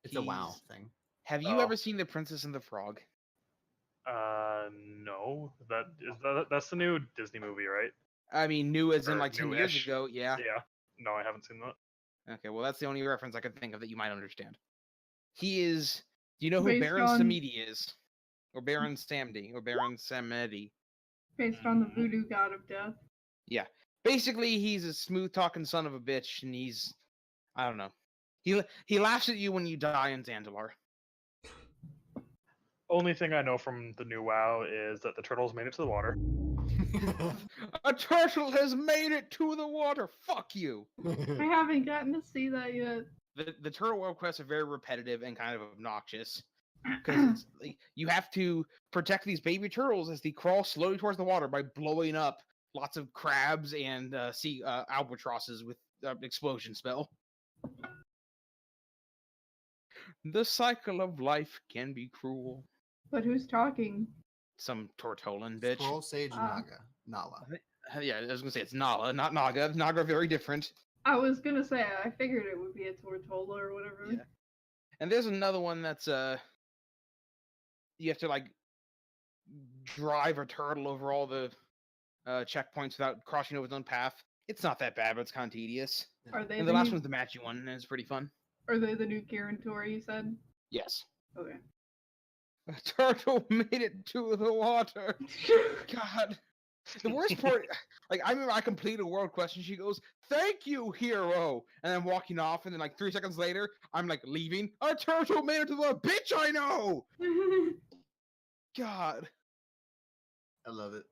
It's a WoW He's- thing. Have you Oh. ever seen The Princess and the Frog? No. That's the new Disney movie, right? I mean, new as in Or like 10 years newish. ago. Yeah. Yeah. No, I haven't seen that. Okay, well, that's the only reference I could think of that you might understand. He is. Do you know who Based Baron on- Samedi is? Or Baron Samedi? Or Baron Samedi? Based on the voodoo god of death. Yeah. Basically, he's a smooth talking son of a bitch, and he's. I don't know. He laughs at you when you die in Zanzibar. Only thing I know from the new WoW is that the turtles made it to the water. A turtle has made it to the water. Fuck you. I haven't gotten to see that yet. The turtle world quests are very repetitive and kind of obnoxious because like, you have to protect these baby turtles as they crawl slowly towards the water by blowing up lots of crabs and sea albatrosses with explosion spell. The cycle of life can be cruel. But who's talking? Some Tortolan bitch. Scroll Sage Ah. Nala. Yeah, I was gonna say it's Nala, not Naga. Naga are very different. I was gonna say, I figured it would be a Tortola or whatever. Yeah. And there's another one that's you have to like drive a turtle over all the checkpoints without crossing over its own path. It's not that bad, but it's kind of tedious. Are they And the the last new, one's the matchy one, and it's pretty fun. Are they the new Kirin Tor you said? Yes. Okay. A turtle made it to the water. God. The worst part, like, I remember I completed a world quest and she goes, "Thank you, hero," and I'm walking off, and then like 3 seconds later, I'm like leaving. A turtle made it to the bitch. I know. God. I love it.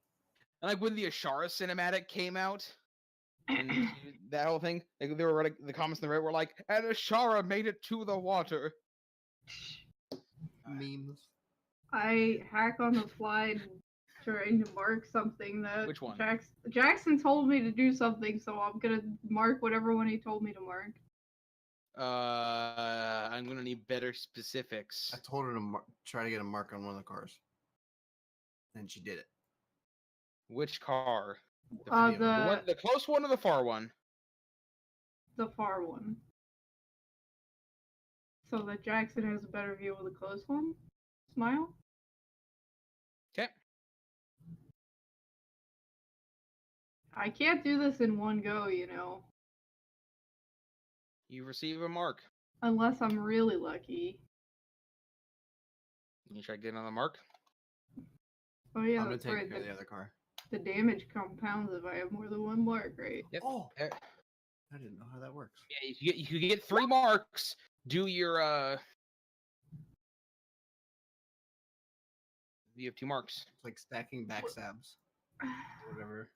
And like when the Ashara cinematic came out, and that whole thing, like, they were like the comments in the Reddit were like, "And Ashara made it to the water." Memes. I hack on the fly trying to mark something that Which one? Jackson told me to do something, so I'm gonna mark whatever one he told me to mark. I'm gonna need better specifics. I told her to try to get a mark on one of the cars, and she did it. Which car? video. The close one or the far one? The far one. So that Jackson has a better view of the close one. Smile. Okay. I can't do this in one go, you know. You receive a mark. Unless I'm really lucky. You try getting on the mark. Oh yeah, I'm gonna that's take right. care of the other car. The damage compounds if I have more than one mark, right? Yep. Oh, I didn't know how that works. Yeah, you get 3 marks. Do your You have 2 marks. It's like stacking backstabs. Whatever.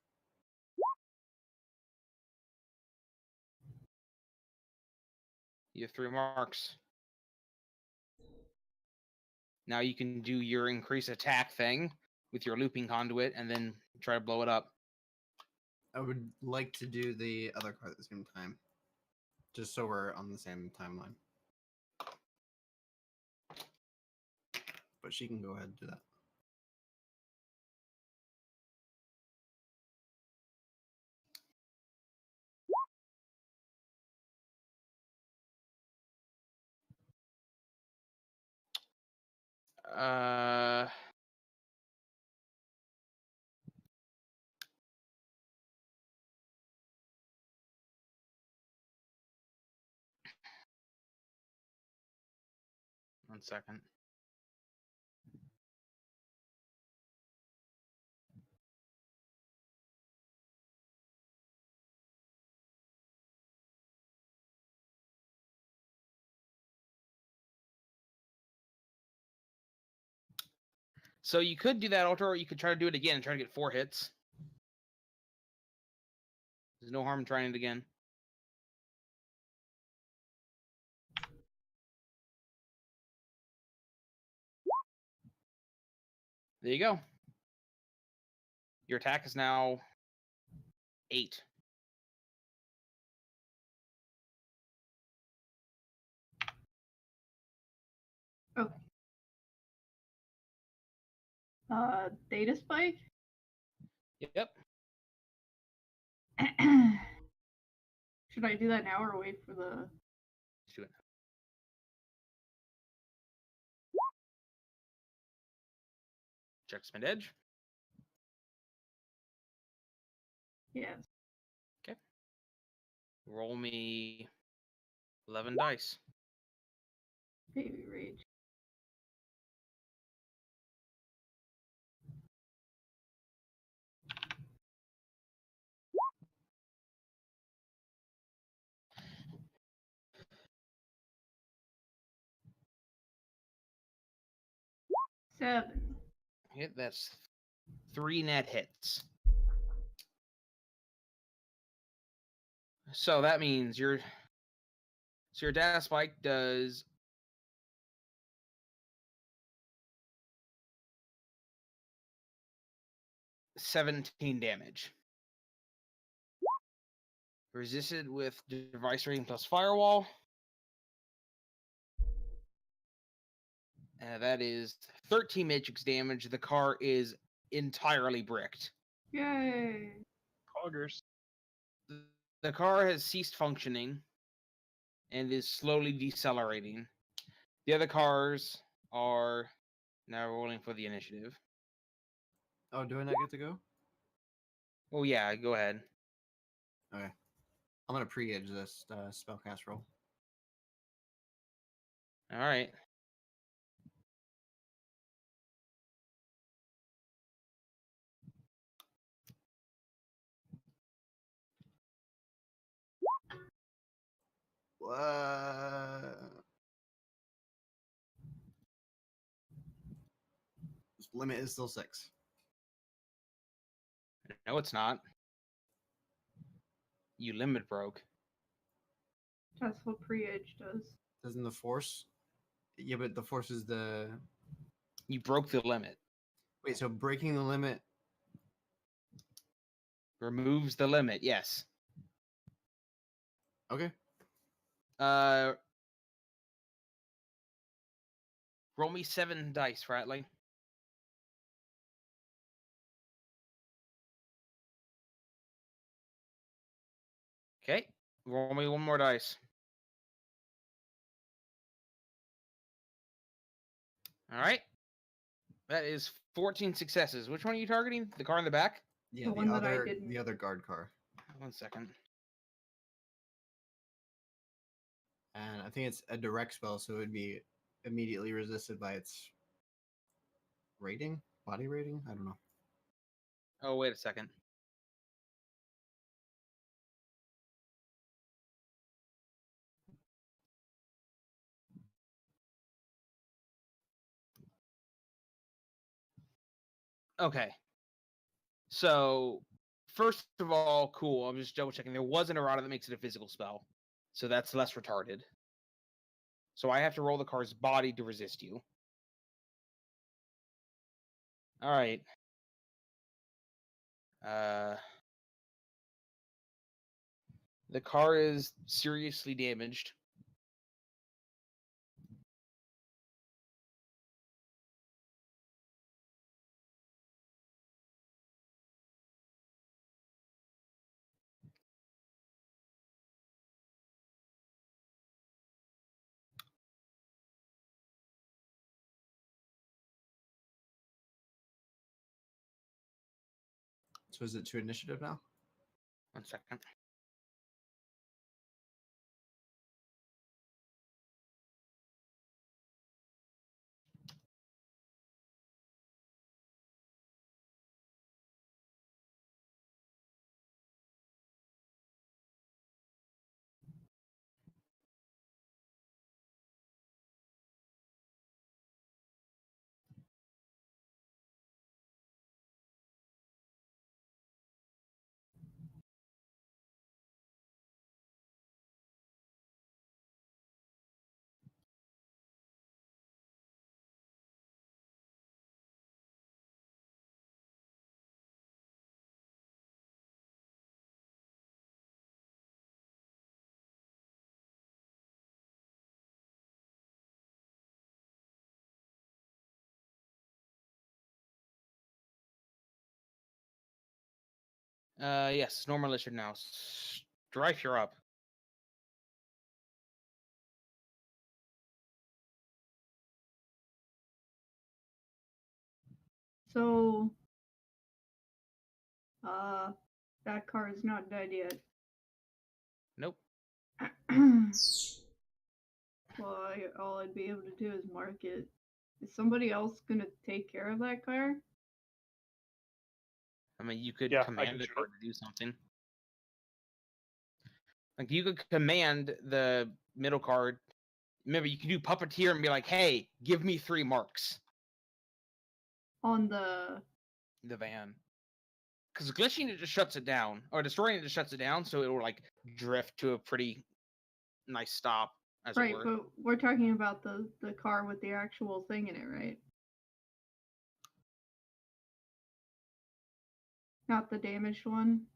You have 3 marks. Now you can do your increase attack thing with your looping conduit and then try to blow it up. I would like to do the other car at the same time, just so we're on the same timeline. But she can go ahead and do that. One second. So you could do that, Alter, or you could try to do it again and try to get 4 hits. There's no harm in trying it again. There you go. Your attack is now 8. Okay. Data spike? Yep. Should I do that now or wait for the... Let's do it. Check spend edge. Yes. Okay. Roll me 11 dice. Baby rage. Seven. Okay, that's 3 net hits. So that means your data spike does 17 damage. Resisted with device rating plus firewall. That is 13 matrix damage. The car is entirely bricked. Yay. Poggers. The car has ceased functioning and is slowly decelerating. The other cars are now rolling for the initiative. Oh, do I not get to go? Oh yeah, go ahead. Okay. I'm gonna pre-edge this spellcast roll. All right. This limit is still 6. No, it's not. You limit broke. That's what pre-age does. Doesn't the force? Yeah, but the force is the. You broke the limit. Wait, so breaking the limit. Removes the limit, yes. Okay. Roll me 7 dice, Fratly. Okay. Roll me 1 more dice. All right. That is 14 successes. Which one are you targeting? The car in the back? Yeah, The one that I didn't. the other guard car. 1 second. And I think it's a direct spell, so it would be immediately resisted by its rating, body rating. I don't know. Oh, wait a second. Okay. So, first of all, cool. I'm just double checking. There was an errata that makes it a physical spell. So that's less retarded. So I have to roll the car's body to resist you. All right. The car is seriously damaged. So is it to initiative now? 1 second. Yes, normal issue now. Stryfe, you're up. So, that car is not dead yet. Nope. Well, all I'd be able to do is mark it. Is somebody else gonna take care of that car? I mean, you could Yeah, I command can the shoot car it. to do something. Like, you could command the middle card. Remember, you can do puppeteer and be like, hey, give me 3 marks. On the van. Because glitching it just shuts it down. Or destroying it just shuts it down, so it will, like, drift to a pretty nice stop, as it right, were. but we're talking about the car with the actual thing in it, right? Not the damaged one.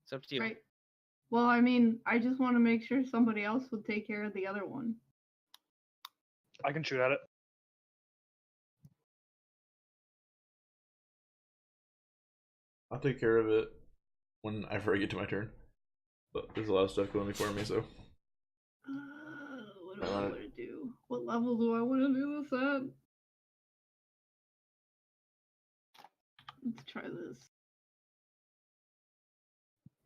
It's up to you. Right. Well, I mean, I just want to make sure somebody else would take care of the other one. I can shoot at it. I'll take care of it whenever I get to my turn. But there's a lot of stuff going for me, so. What do I want to do? What level do I want to do this at? Let's try this.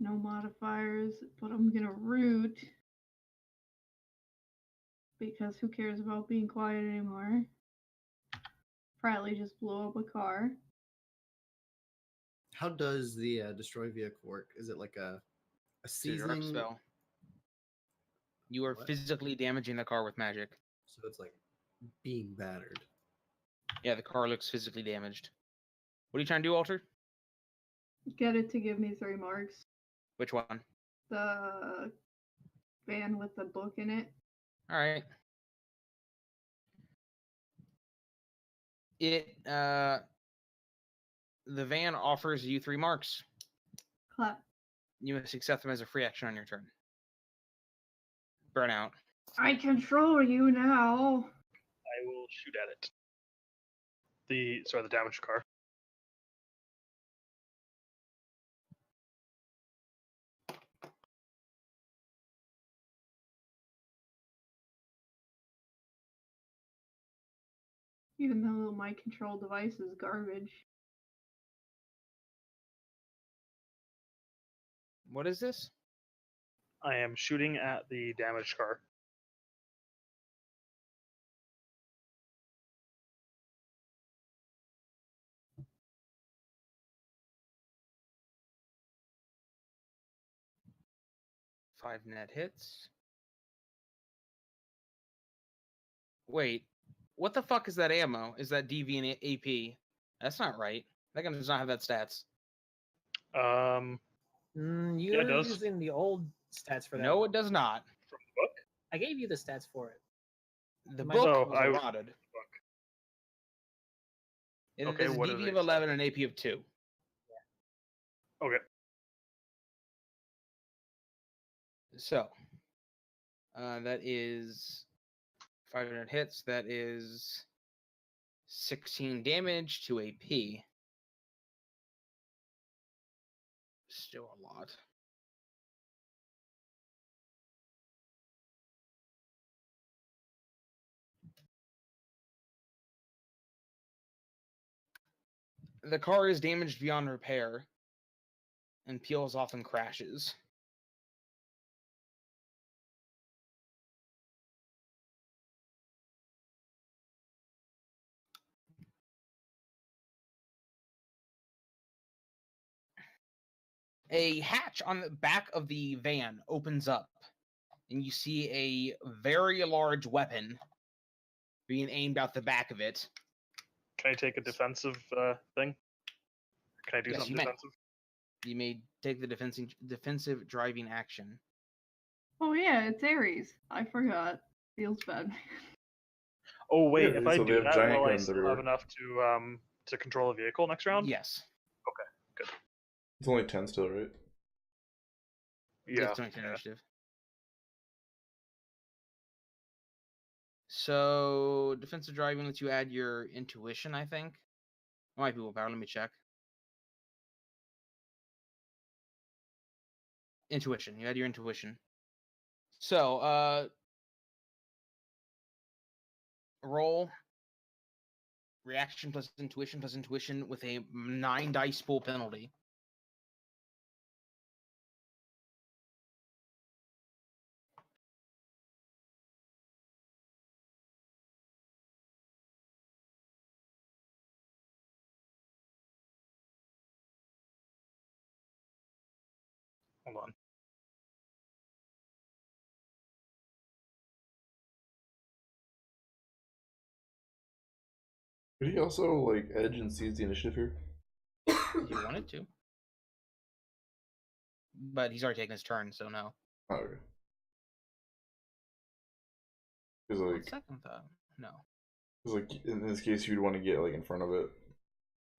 No modifiers, but I'm gonna root. Because who cares about being quiet anymore? Fratly just blew up a car. How does the destroy vehicle work? Is it like a It's a direct seasoning? spell. You are What? physically damaging the car with magic. So it's like being battered. Yeah, the car looks physically damaged. What are you trying to do, Alter? Get it to give me 3 marks. Which one? The van with the book in it. All right. The van offers you 3 marks. Clap. You must accept them as a free action on your turn. Burnout. I control you now. I will shoot at it. The damaged car. Even though my control device is garbage. What is this? I am shooting at the damaged car. Five net hits. Wait, what the fuck is that ammo? Is that DV and AP? That's not right. That gun does not have that stats. You're it does. using the old stats for that. No, it does not. From the book? I gave you the stats for it. The My- book Oh, was allotted. It Okay, is a what do DV they of 11 and AP of 2. Okay. So, that is 500 hits. That is 16 damage to AP. Still a lot. The car is damaged beyond repair and peels off and crashes. A hatch on the back of the van opens up, and you see a very large weapon being aimed out the back of it. Can I take a defensive thing? Can I do Yes, something you may. defensive? You may take the defensive driving action. Oh yeah, it's Ares. I forgot. Feels bad. Oh wait, Yeah, if I so they do have that, giant will I guns still have everywhere. enough to control a vehicle next round? Yes. It's only 10 still, right? Yeah. It's 20 initiative. So defensive driving lets you add your intuition, I think. It might be willpower. Let me check. Intuition. You add your intuition. So, roll reaction plus intuition with a 9 dice pool penalty. Hold on. Could he also like edge and seize the initiative here? If you wanted to. But he's already taken his turn, so no. Oh, okay. Because On like, second thought, no. in this case, you'd want to get like in front of it,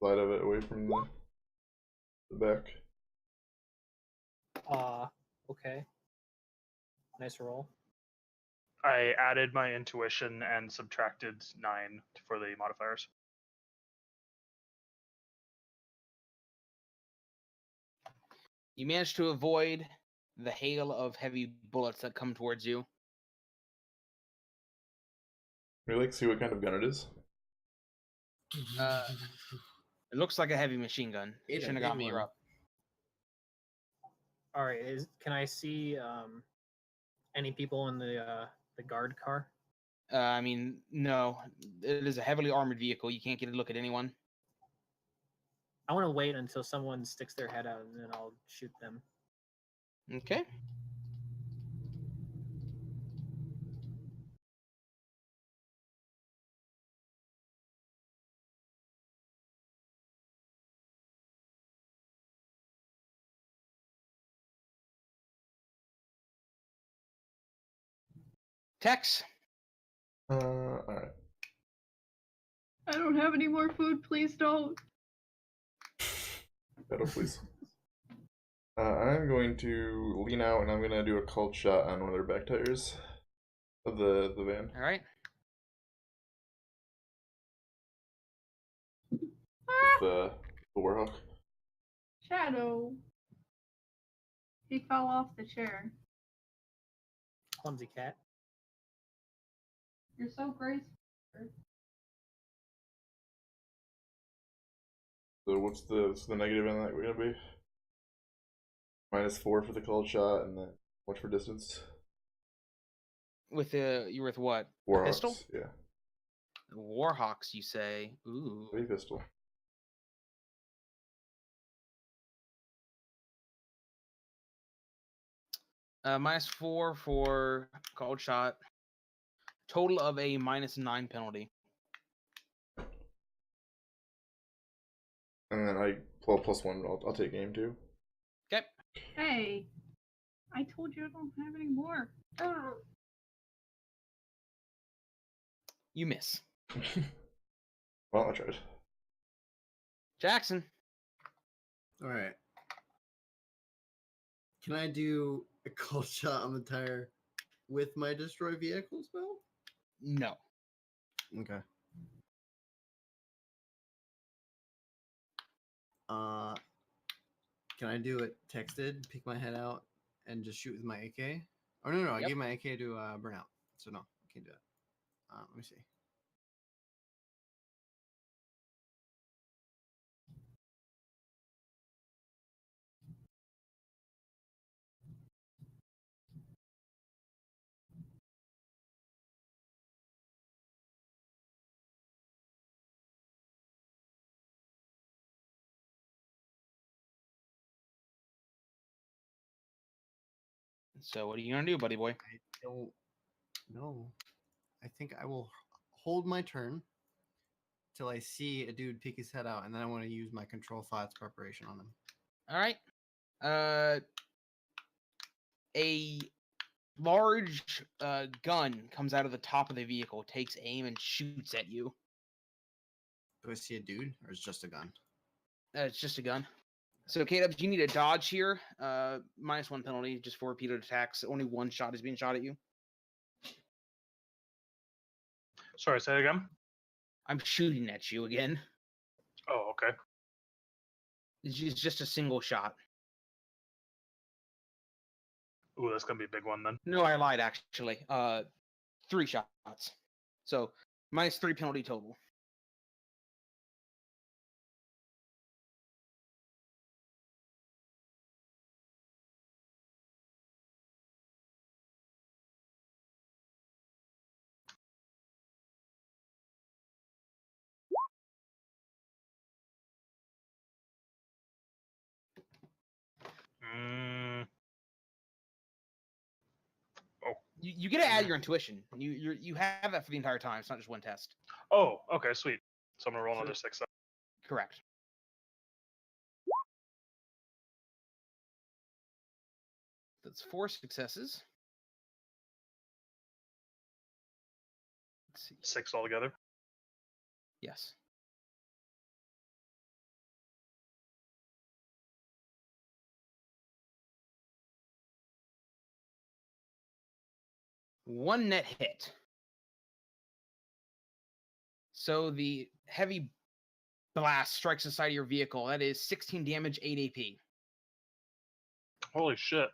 side of it, away from the back. Okay. Nice roll. I added my intuition and subtracted 9 for the modifiers. You managed to avoid the hail of heavy bullets that come towards you. Can we like see what kind of gun it is? It looks like a heavy machine gun. Ada, Shinagami, name you're one. up. All right. Can I see any people in the guard car? I mean, no. It is a heavily armored vehicle. You can't get a look at anyone. I want to wait until someone sticks their head out, and then I'll shoot them. Okay. Tex. Alright. I don't have any more food. Please don't. Better, please. I'm going to lean out and I'm going to do a cold shot on one of their back tires of the van. All right. The Warhawk. Shadow. He fell off the chair. Clumsy cat. You're so graceful. So what's the negative on that we're gonna be? -4 for the cold shot and then what for distance? With you're with what? Warhawks, Pistol? yeah. Warhawks, you say? Ooh. Heavy pistol. -4 for cold shot. Total of a -9 penalty. And then +1. I'll take aim too. Okay. Hey, I told you I don't have any more. You miss. Well, I tried. Jackson. All right. Can I do a cold shot on the tire with my destroy vehicle spell? No. Okay. Can I do it texted, peek my head out, and just shoot with my AK? Oh no, I Yep. gave my AK to Burnout, so no, I can't do that. Let me see. So what are you gonna do, buddy boy? I don't know. I think I will hold my turn till I see a dude peek his head out, and then I want to use my control thoughts preparation on him. All right. A large gun comes out of the top of the vehicle, takes aim, and shoots at you. Do I see a dude, or is it just a gun? It's just a gun. So, Kdubs, you need a dodge here. -1 penalty just for repeated attacks. Only one shot is being shot at you. Sorry, say it again. I'm shooting at you again. Oh, okay. It's just a single shot. Ooh, that's gonna be a big one then. No, I lied, actually. 3 shots. So, -3 penalty total. You get to add your intuition. You have that for the entire time. It's not just one test. Oh, okay, sweet. So I'm gonna roll another 6. Correct. That's 4 successes. Let's see. 6 altogether. Yes. One net hit. So the heavy blast strikes the side of your vehicle. That is 16 damage, 8 AP. Holy shit.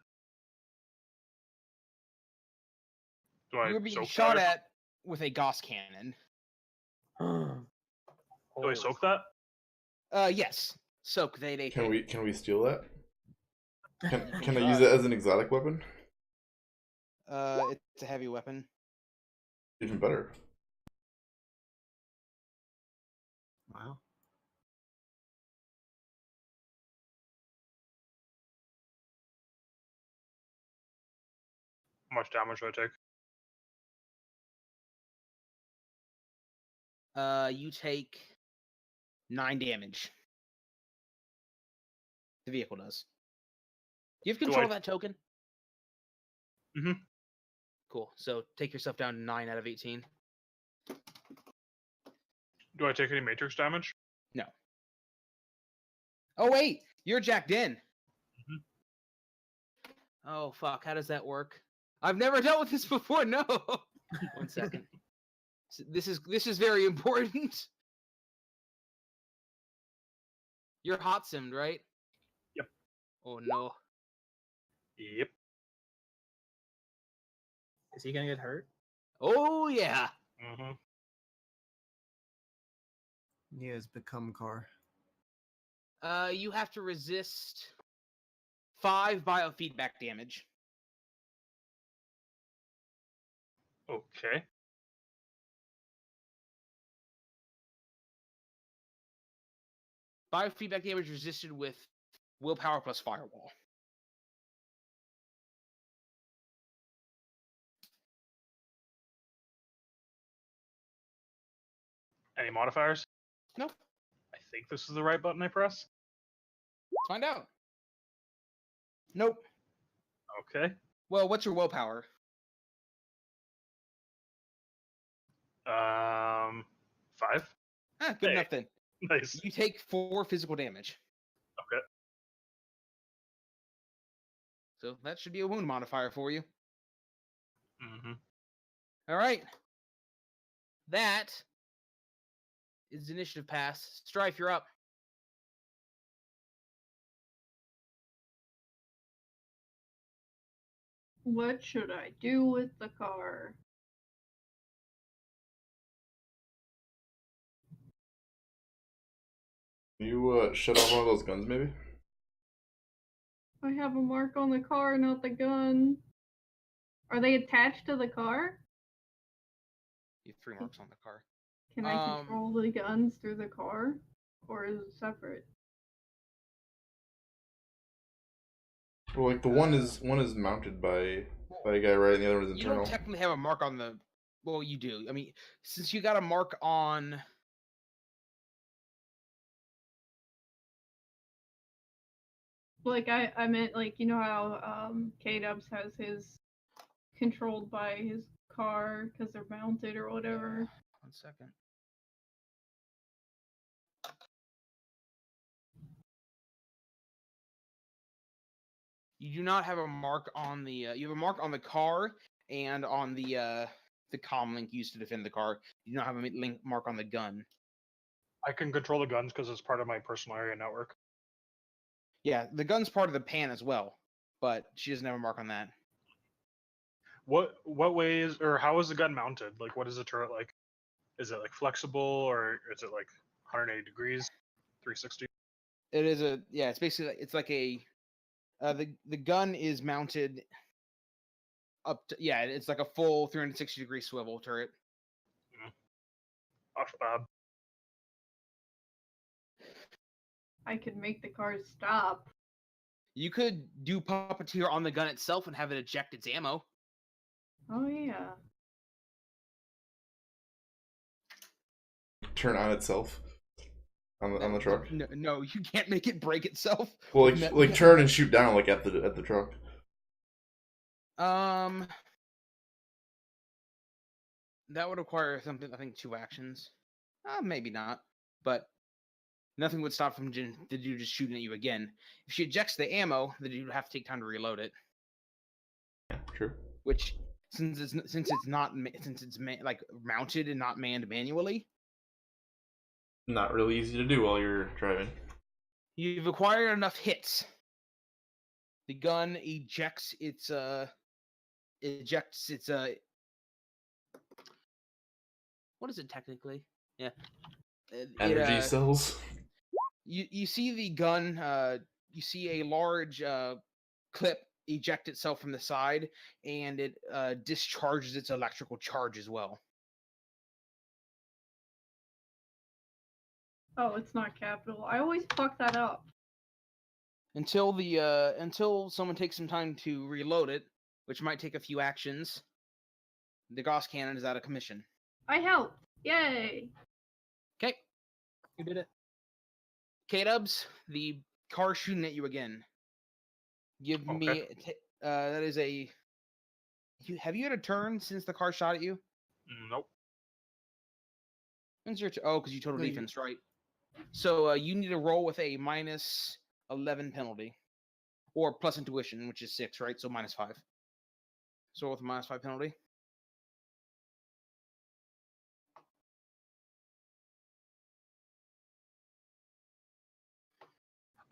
Do I You were being soak shot that? at with a Gauss cannon. Do I soak that? Yes. Soak the 8 AP. Can we steal that? Can I use it as an exotic weapon? It's a heavy weapon. Even better. Wow. How much damage do I take? You take 9 damage. The vehicle does. Do you have control of that token? Mhm. Cool. So take yourself down to 9 out of 18. Do I take any matrix damage? No. Oh wait, you're jacked in. Mhm. Oh fuck, how does that work? I've never dealt with this before. No. 1 second. This is very important. You're hot simmed, right? Yep. Oh no. Yep. Is he gonna get hurt? Oh yeah. Mm-hmm. He has become car. You have to resist 5 biofeedback damage. Okay. Biofeedback damage resisted with willpower plus firewall. Any modifiers? Nope. I think this is the right button I press. Let's find out. Nope. Okay. Well, what's your willpower? 5. Good Hey. enough then. Nice. You take 4 physical damage. Okay. So that should be a wound modifier for you. Mm-hmm. All right. That is initiative pass. Stryfe, you're up. What should I do with the car? You shut off one of those guns, maybe? I have a mark on the car, not the gun. Are they attached to the car? You have 3 marks on the car. Can I control the guns through the car? Or is it separate? Well, like the one is mounted by a guy, right? And the other one is You internal. don't technically have a mark on the. Well, you do. I mean, since you got a mark on. Like I meant like you know how Kdubs has his controlled by his car because they're mounted or whatever. 1 second. You do not have a mark on the. You have a mark on the car and on the comm link used to defend the car. You do not have a mark on the gun. I can control the guns because it's part of my personal area network. Yeah, the gun's part of the pan as well, but she doesn't have a mark on that. What way is or how is the gun mounted? Like, what is the turret like? Is it like flexible or is it like 180 degrees, 360? It is a It's basically it's like a the gun is mounted up to it's like a full 360-degree swivel turret. Off Bob. I could make the car stop. You could do puppeteer on the gun itself and have it eject its ammo. Oh yeah. Turn on itself on the truck. No, you can't make it break itself. Well, like turn and shoot down like at the truck. That would require something. I think 2 actions. Maybe not, but nothing would stop from the dude just shooting at you again. If she ejects the ammo, the dude would have to take time to reload it. Yeah, true. Which, since it's like mounted and not manned manually, not really easy to do while you're driving. You've acquired enough hits. The gun ejects its what is it technically? Yeah. Energy cells. You see the gun, you see a large clip eject itself from the side, and it discharges its electrical charge as well. Oh, it's not capital. I always fuck that up. Until someone takes some time to reload it, which might take a few actions. The Gauss cannon is out of commission. I helped. Yay! Okay. You did it. K-Dubs, the car shooting at you again. Give me... Okay. that is a... Have you had a turn since the car shot at you? Nope. When's your oh, because you total No, you- defense, right? So you need to roll with a minus 11 penalty. Or plus intuition, which is 6, right? So minus 5. So with a minus 5 penalty.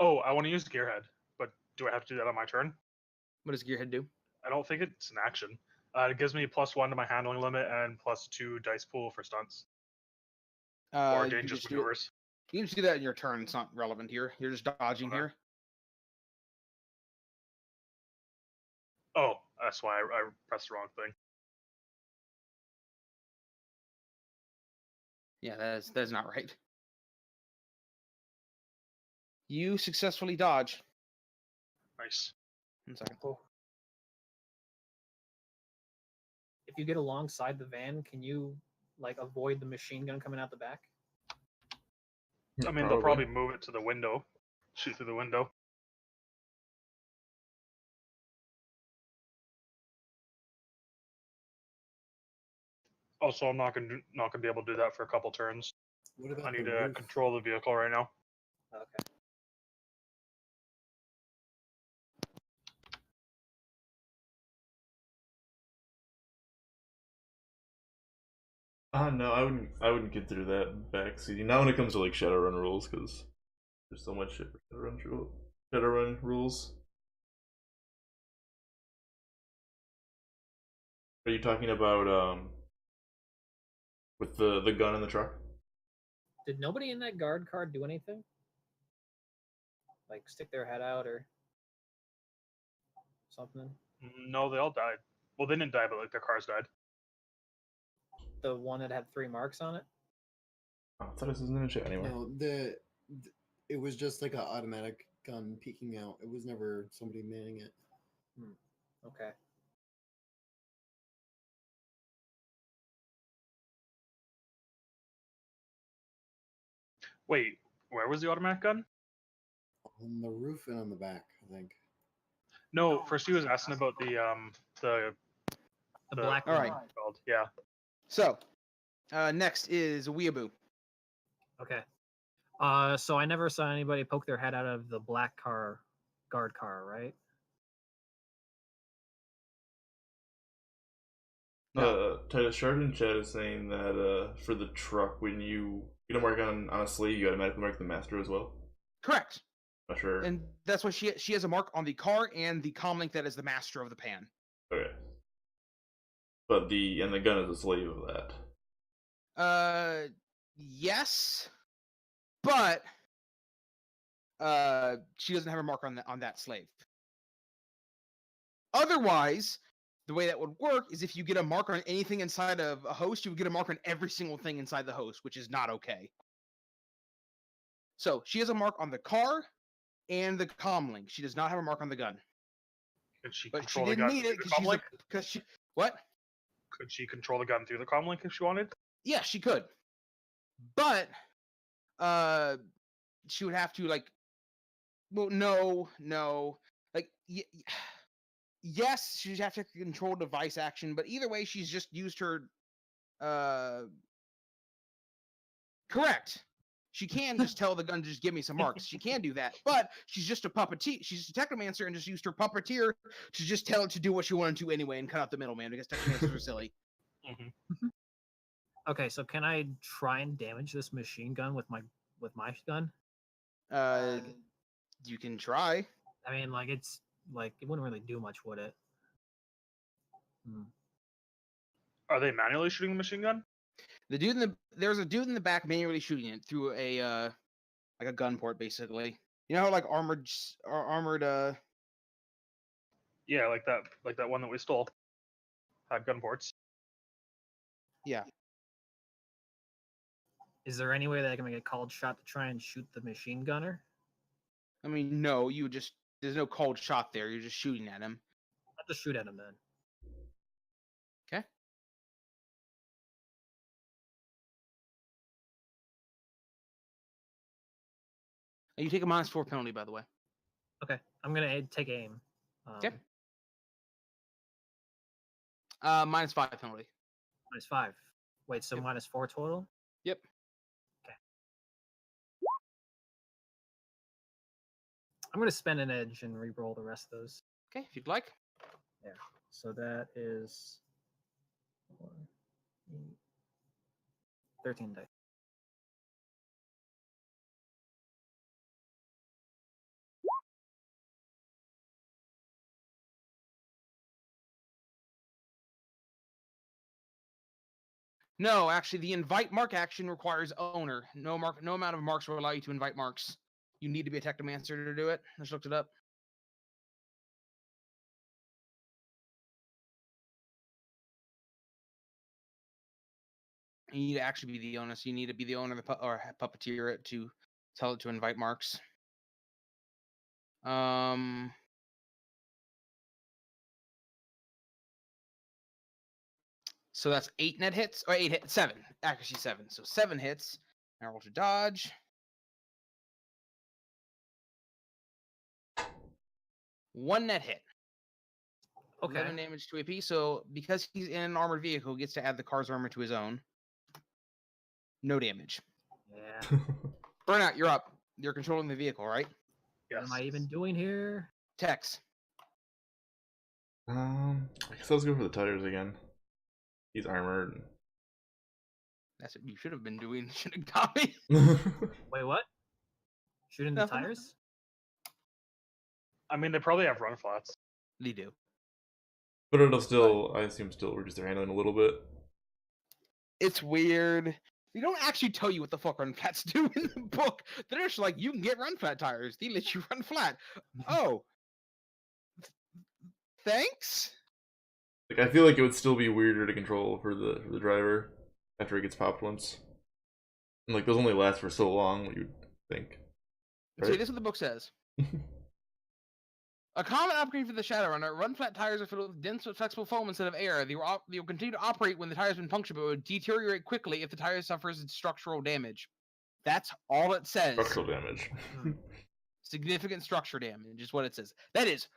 Oh, I want to use Gearhead, but do I have to do that on my turn? What does Gearhead do? I don't think it's an action. It gives me +1 to my handling limit and +2 dice pool for stunts or You can dangerous just do it- maneuvers. You can just do that in your turn. It's not relevant here. You're just dodging Okay. here. Oh, that's why I pressed the wrong thing. Yeah, that's not right. You successfully dodge. Nice. 1 second. If you get alongside the van, can you like avoid the machine gun coming out the back? I mean, they'll probably move it to the window, shoot through the window. Also, I'm not gonna be able to do that for a couple turns. What about I need the to roof? control the vehicle right now. Okay. No, I wouldn't consider that backseating. Not when it comes to like Shadowrun rules, because there's so much shit for Shadowrun rules. Are you talking about with the gun in the truck? Did nobody in that guard car do anything? Like stick their head out or something? No, they all died. Well, they didn't die, but like their cars died. The one that had 3 marks on it? Oh, I thought this isn't in the chat anymore. No, it was just like an automatic gun peeking out. It was never somebody manning it. Okay. Wait, where was the automatic gun? On the roof and on the back, I think. No, first he was asking about the The black All one. right. called. Yeah. So, next is Weeaboo. Okay. So I never saw anybody poke their head out of the black car, guard car, right? Titus Shard in chat is saying that for the truck, when you don't mark on a sleeve, you automatically mark the master as well. Correct. Not sure. And that's why she has a mark on the car and the comlink that is the master of the pan. Okay. But the gun is a slave of that. Yes, but she doesn't have a mark on that slave. Otherwise, the way that would work is if you get a mark on anything inside of a host, you would get a mark on every single thing inside the host, which is not okay. So she has a mark on the car and the comlink. She does not have a mark on the gun. Could she But she control the didn't gun need through it the because comlink? she what? Could she control the gun through the comlink if she wanted? Yeah, she could. But she would have to no. Like yes, she'd have to control device action, but either way she's just used her correct. She can just tell the gun to just give me some marks. She can do that, but she's just a puppeteer. She's a technomancer and just used her puppeteer to just tell it to do what she wanted to anyway and cut out the middleman because technomancers are silly. Mm-hmm. Okay, so can I try and damage this machine gun with my gun? You can try. I mean, like it's like it wouldn't really do much, would it? Are they manually shooting the machine gun? There's a dude in the back manually shooting it through a like a gun port basically. You know how like armored Yeah, like that one that we stole had gun ports. yeah. Is there any way that I can make a called shot to try and shoot the machine gunner? I mean, no, there's no cold shot there. You're just shooting at him. just shoot at him then. Okay. You take a -4 penalty, by the way. Okay, I'm gonna take aim. Okay. -5 penalty. -5. Wait, so Yep. -4 total? Yep. Okay. I'm gonna spend an edge and re-roll the rest of those. Okay, if you'd like. Yeah. So that is 4, 8, 13 dice. No, actually, the invite mark action requires owner. No amount of marks will allow you to invite marks. You need to be a technomancer to do it. I just looked it up. You need to actually be the owner. So you need to be the owner of the or puppeteer it to tell it to invite marks. So that's 8 net hits, or 8 hits, 7 accuracy 7. So 7 hits. Now roll to dodge. 1 net hit. Okay. 11 damage to AP. So because he's in an armored vehicle, he gets to add the car's armor to his own. No damage. Yeah. Burnout, you're up. You're controlling the vehicle, right? What am I even doing here? Tex. I guess let's go for the tires again. He's armored. That's what you should have been doing, Shinagami. Wait, what? Shooting the Nothing. tires? I mean, they probably have run flats. They do. But it'll still, I assume, still reduce their handling a little bit. It's weird. They don't actually tell you what the fuck run flats do in the book. They're just like, you can get run flat tires. They let you run flat. Oh. Thanks? Like, I feel like it would still be weirder to control for the driver after it gets popped once. And like, those only last for so long, what you'd think. See, this is what the book says. A common upgrade for the Shadowrunner, run flat tires are filled with dense but flexible foam instead of air. They will continue to operate when the tires have been punctured, but will deteriorate quickly if the tire suffers structural damage. That's all it says. Structural damage. Significant structure damage is what it says. That is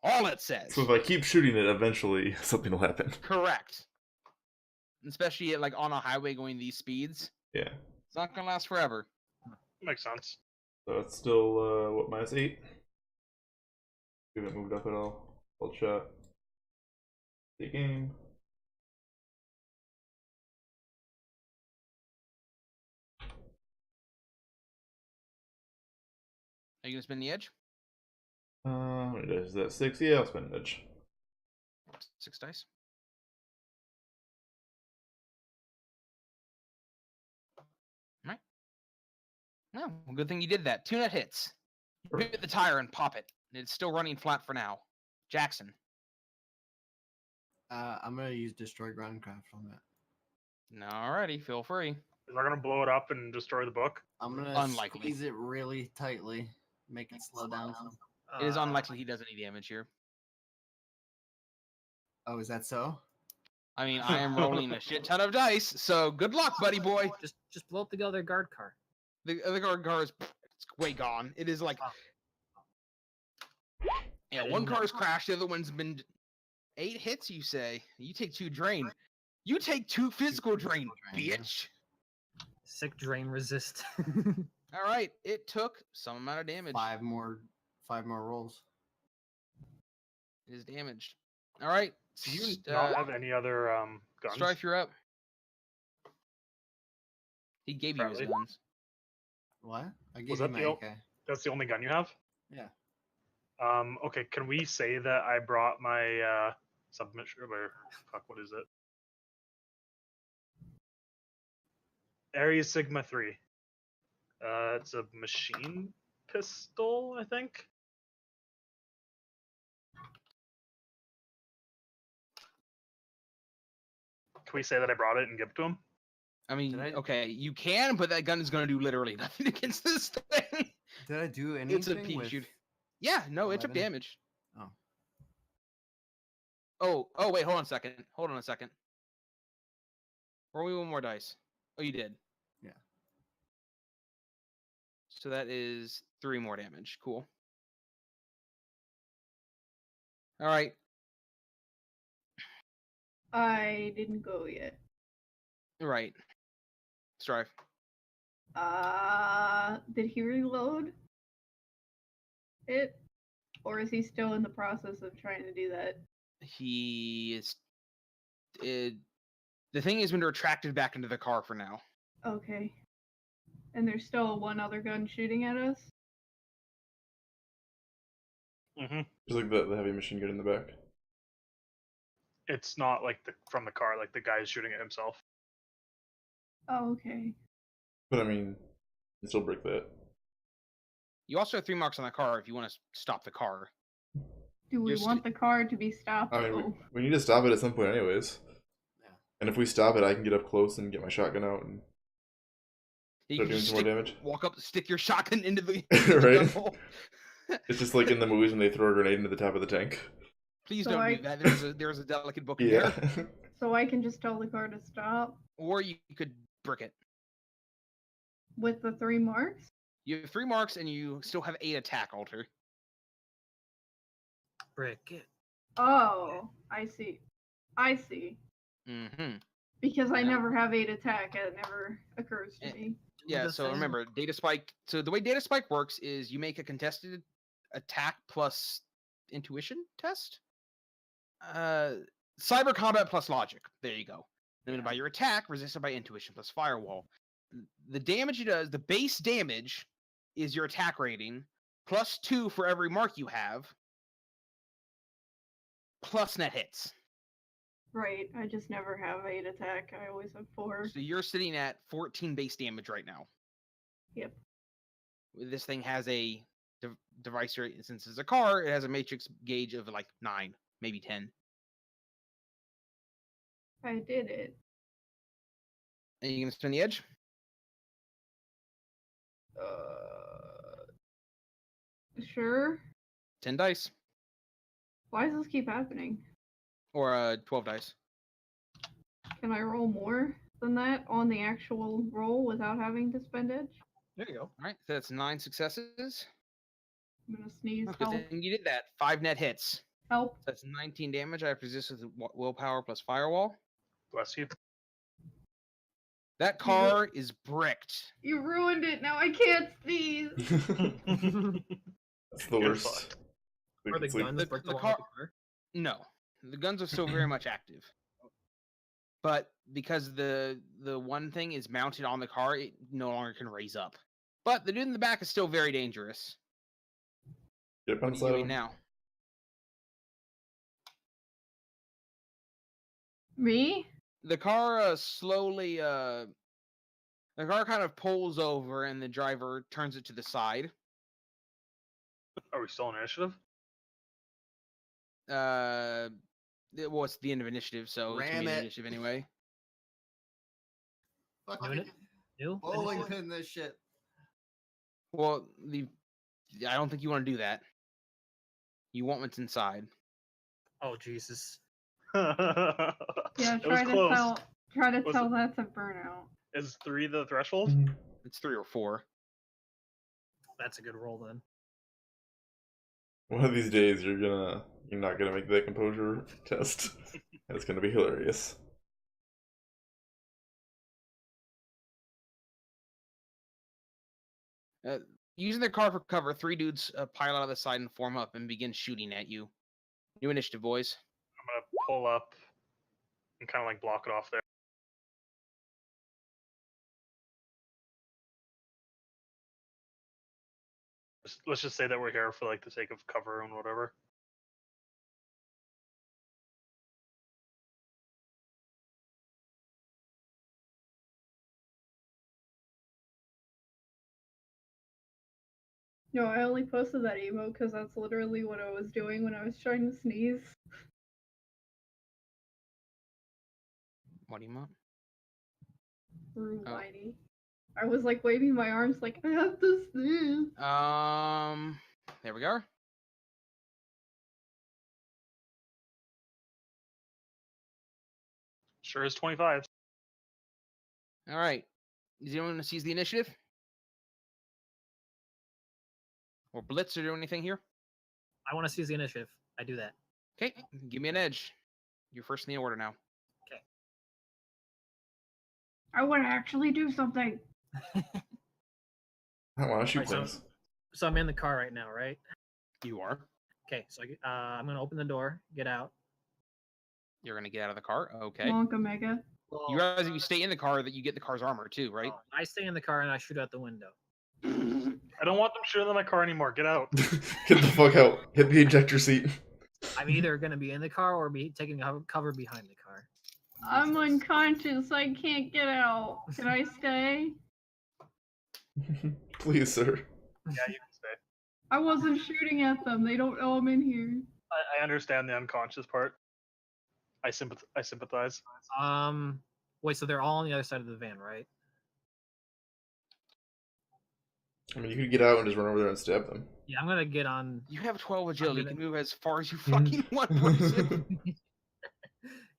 all it says. So if I keep shooting it, eventually something will happen. Correct. Especially like on a highway going these speeds. Yeah. It's not gonna last forever. Makes sense. So it's still, what, -8? We haven't moved up at all. Hold shot. Take aim. Are you gonna spin the edge? What is that? 6? Yeah, I'll spend an edge. 6 dice. Alright. No, well, good thing you did that. 2 net hits. You hit the tire and pop it. It's still running flat for now. Jackson. I'm gonna use Destroy Groundcraft on that. Alrighty, feel free. Is that gonna blow it up and destroy the book? I'm gonna Unlikely. squeeze it really tightly, make it slow down some. It is unlikely he does any damage here. Oh, is that so? I mean, I am rolling a shit ton of dice, so good luck, buddy boy. Just blow up the other guard car. The other guard car is way gone. It is like, yeah, one car is crashed, the other one's been 8 hits. You say you take 2 drain. You take 2 physical drain, bitch. Sick drain resist. All right, it took some amount of damage. 5 more rolls. It is damaged. All right. Do you not have any other guns? Stryfe, you're up. He gave you his Apparently. guns. What? I gave Was you that my the AK. That's the only gun you have? Yeah. Okay, can we say that I brought my submission or fuck, what is it? Ares Sigma 3. It's a machine pistol, I think. Can we say that I brought it and give it to him? I mean, Did I- okay, you can, but that gun is going to do literally nothing against this thing. Did I do anything It's a peak with... shoot. Yeah, no, it took 11? damage. Oh. Oh, wait, hold on a second. Roll me one more dice. Oh, you did. Yeah. So that is 3 more damage. Cool. All right. I didn't go yet. Right. Stryfe. Did he reload it? Or is he still in the process of trying to do that? He is. The thing has been retracted back into the car for now. Okay. And there's still one other gun shooting at us? Mm-hmm. Just like the heavy machine gun in the back. It's not like from the car, like the guy's shooting at himself. Oh, okay. But I mean, you still break that. You also have 3 marks on the car if you want to stop the car. Do we want the car to be stopped? I mean, we need to stop it at some point anyways. Yeah. And if we stop it, I can get up close and get my shotgun out and You start can doing just some more damage. walk up, stick your shotgun into the Right? gun hole. It's just like in the movies when they throw a grenade into the top of the tank. Please So don't do that. There's a delicate book in Yeah. there. So I can just tell the car to stop Or you could brick it. with the 3 marks? You have 3 marks and you still have 8 attack, Alter. Brick it. Oh, I see. Mm-hmm. Because I Yeah. never have 8 attack, it never occurs to me. Yeah, the so thing. remember, data spike. So the way data spike works is you make a contested attack plus intuition test. Cyber combat plus logic. There you go. Limited by your attack, resisted by intuition plus firewall. The damage it does, the base damage is your attack rating, plus 2 for every mark you have, plus net hits. Right, I just never have 8 attack, I always have 4. So you're sitting at 14 base damage right now. Yep. This thing has a device rate, since it's a car, it has a matrix gauge of like 9, maybe 10. I did it. And you gonna spin the edge? Sure. 10 dice. Why does this keep happening? Or 12 dice. Can I roll more than that on the actual roll without having to spend edge? There you go. Alright, so that's 9 successes. I'm gonna sneeze. Good Help. thing you did that. 5 net hits. Help. That's 19 damage. I resist with willpower plus firewall. Bless you. That car is bricked. You ruined it. Now I can't sneeze. That's the You're worst. fucked. Are the It's like- guns the- bricked the along car- with the car? No, the guns are still very much active. But because the one thing is mounted on the car, it no longer can raise up. But the dude in the back is still very dangerous. Get up What on are the you side of doing him. now? Me? The car slowly the car kind of pulls over and the driver turns it to the side. Are we still in initiative? Well, it's the end of initiative, so it's gonna Ram be it. initiative anyway. Fucking New? bowling Initiative? pin this shit. Well, I don't think you want to do that. You want what's inside. Oh Jesus. Yeah, It was try to close. tell that to Burnout. Is 3 the threshold? It's 3 or 4. That's a good roll then. One of these days, you're not gonna make that composure test. It's gonna be hilarious. Using their car for cover, 3 dudes pile out of the side and form up and begin shooting at you. New initiative, boys. I'm gonna pull up and kind of like block it off there. Let's just say that we're here for like the sake of cover and whatever. No, I only posted that emote because that's literally what I was doing when I was trying to sneeze. What do you want? Rude Oh. whiny. I was like waving my arms like, I have to sneeze. There we go. Sure is 25. All right. Does anyone want to seize the initiative? Or Blitz or do anything here? I want to seize the initiative. I do that. Okay, give me an edge. You're first in the order now. I want to actually do something. I want to shoot Alright, things. So I'm in the car right now, right? You are. Okay, so I'm gonna open the door, get out. You're gonna get out of the car. Okay. Wonka Mega. You realize if you stay in the car that you get the car's armor too, right? I stay in the car and I shoot out the window. I don't want them shooting in my car anymore. Get out. Get the fuck out. Hit the ejector seat. I'm either gonna be in the car or be taking cover behind the car. I'm unconscious. I can't get out. Can I stay? Please, sir. Yeah, you can stay. I wasn't shooting at them. They don't know I'm in here. I understand the unconscious part. I sympathize. Wait, so they're all on the other side of the van, right? I mean, you could get out and just run over there and stab them. Yeah, I'm gonna get on. You have 12 agility. You gonna- can move as far as you fucking want. person.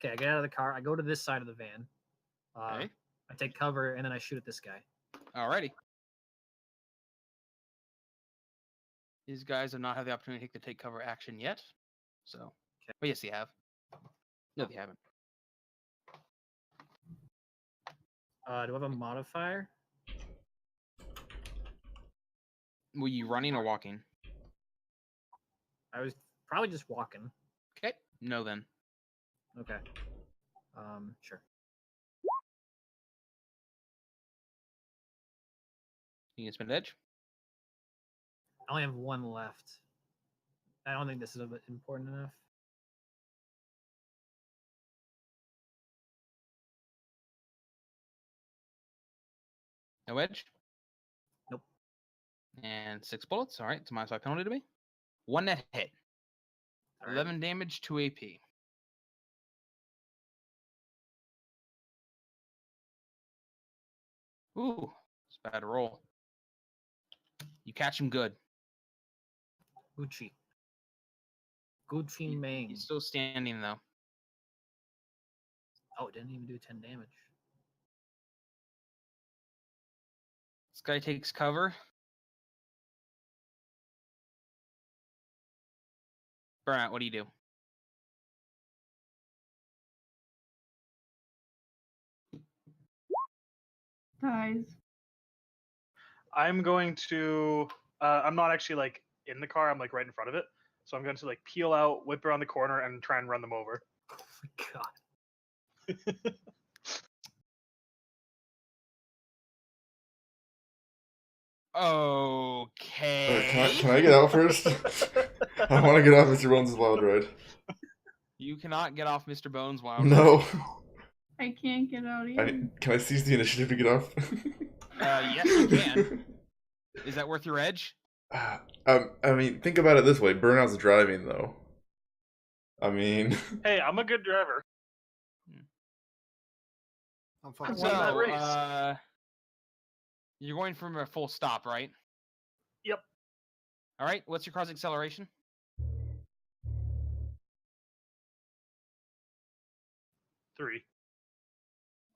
Okay, I get out of the car. I go to this side of the van. Okay. I take cover and then I shoot at this guy. Alrighty. These guys have not had the opportunity to take cover action yet. So, but yes, they have. No, they haven't. Do I have a modifier? Were you running or walking? I was probably just walking. Okay. No, then. Okay. Sure. You can spend edge. I only have one left. I don't think this is important enough. No edge. Nope. And 6 bullets. All right. It's a -5 penalty to me. 1 net hit. All right. 11 damage, 2 AP. Ooh, it's a bad roll. You catch him good. Gucci. Gucci Mane. He's still standing though. Oh, it didn't even do 10 damage. This guy takes cover. Burnout, what do you do? Dies. I'm going to. I'm not actually like in the car. I'm like right in front of it. So I'm going to like peel out, whip around the corner, and try and run them over. Oh my god. Okay. Can I get out first? I want to get off Mr. Bones' wild ride. You cannot get off Mr. Bones while No. I can't get out either. Can I seize the initiative to get off? Yes, you can. Is that worth your edge? I mean, think about it this way. Burnout's driving, though. I mean... Hey, I'm a good driver. I'm fucking won that race. You're going from a full stop, right? Yep. All right. What's your car's acceleration? 3.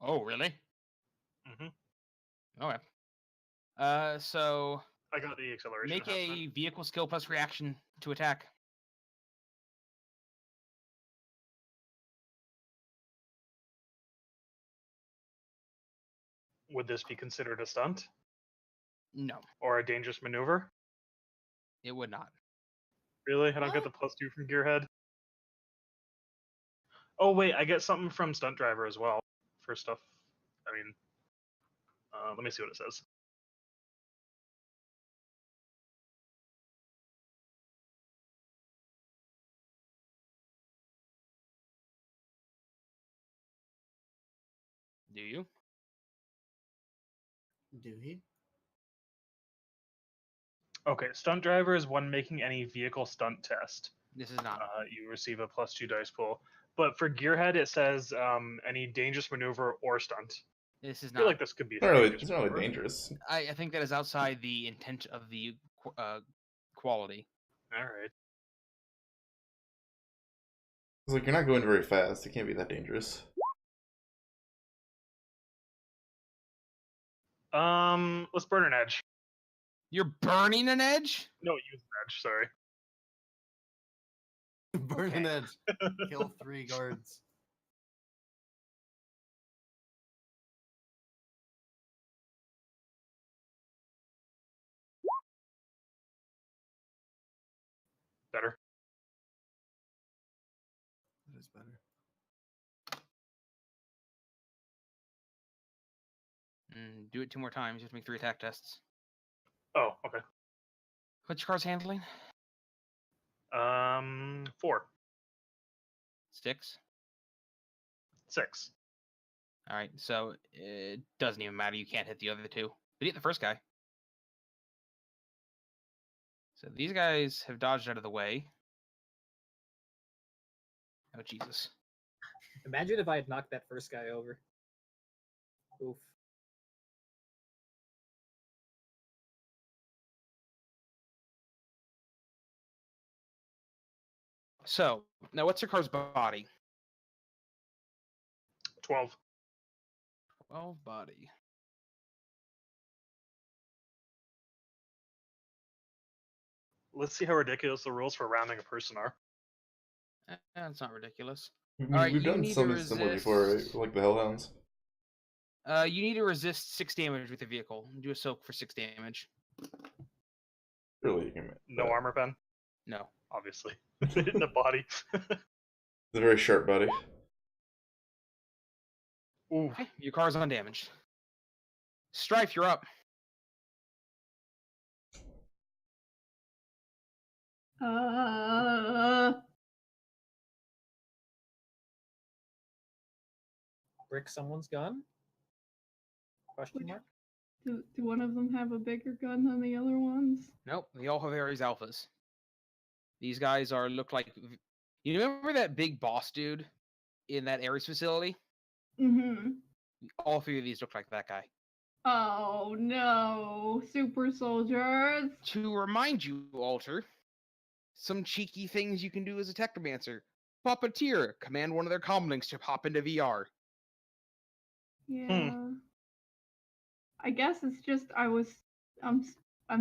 Oh, really? Mm-hmm. Okay. So I got the acceleration. make a vehicle skill plus reaction to attack. Would this be considered a stunt No, or a dangerous maneuver? it would not. Really? I don't get the +2 from Gearhead. Oh wait, I get something from Stunt Driver as well for stuff. I mean, let me see what it says. Do you? Do he? Okay, Stunt Driver is one making any vehicle stunt test. This is not. You receive a +2 dice pool. But for Gearhead, it says any dangerous maneuver or stunt. This is I feel not. like this could be. It's not really maneuver. dangerous. I think that is outside the intent of the quality. All right. It's like, you're not going very fast. It can't be that dangerous. Let's burn an edge. You're burning an edge? No, use an edge. Sorry. Burn an Okay. edge. Kill 3 guards. Better. That is better. Do it 2 more times. You have to make 3 attack tests. Oh, okay. What's your car's handling? 4, 6. 6. All right, so it doesn't even matter. You can't hit the other 2. But hit the first guy. So these guys have dodged out of the way. Oh, Jesus. Imagine if I had knocked that first guy over. Oof. So, now what's your car's body? 12. 12 body. Let's see how ridiculous the rules for rounding a person are. That's not ridiculous. We've Alright, we've you done need to something similar before, right? resist- Like the Hellhounds. You need to resist 6 damage with your vehicle. Do a soak for 6 damage. Surely you can make No that. armor pen, No. obviously. In the body. It's a very sharp body. Ooh. Okay, your car's undamaged. Stryfe, you're up. Brick someone's gun? Question Which- mark? Do one of them have a bigger gun than the other ones? Nope, they all have Ares alphas. These guys look like. You remember that big boss dude in that Ares facility? Mm-hmm. All 3 of these look like that guy. Oh no, super soldiers. To remind you, Alter, some cheeky things you can do as a Technomancer. Puppeteer, command one of their comlinks to pop into VR. Yeah. I guess it's just I'm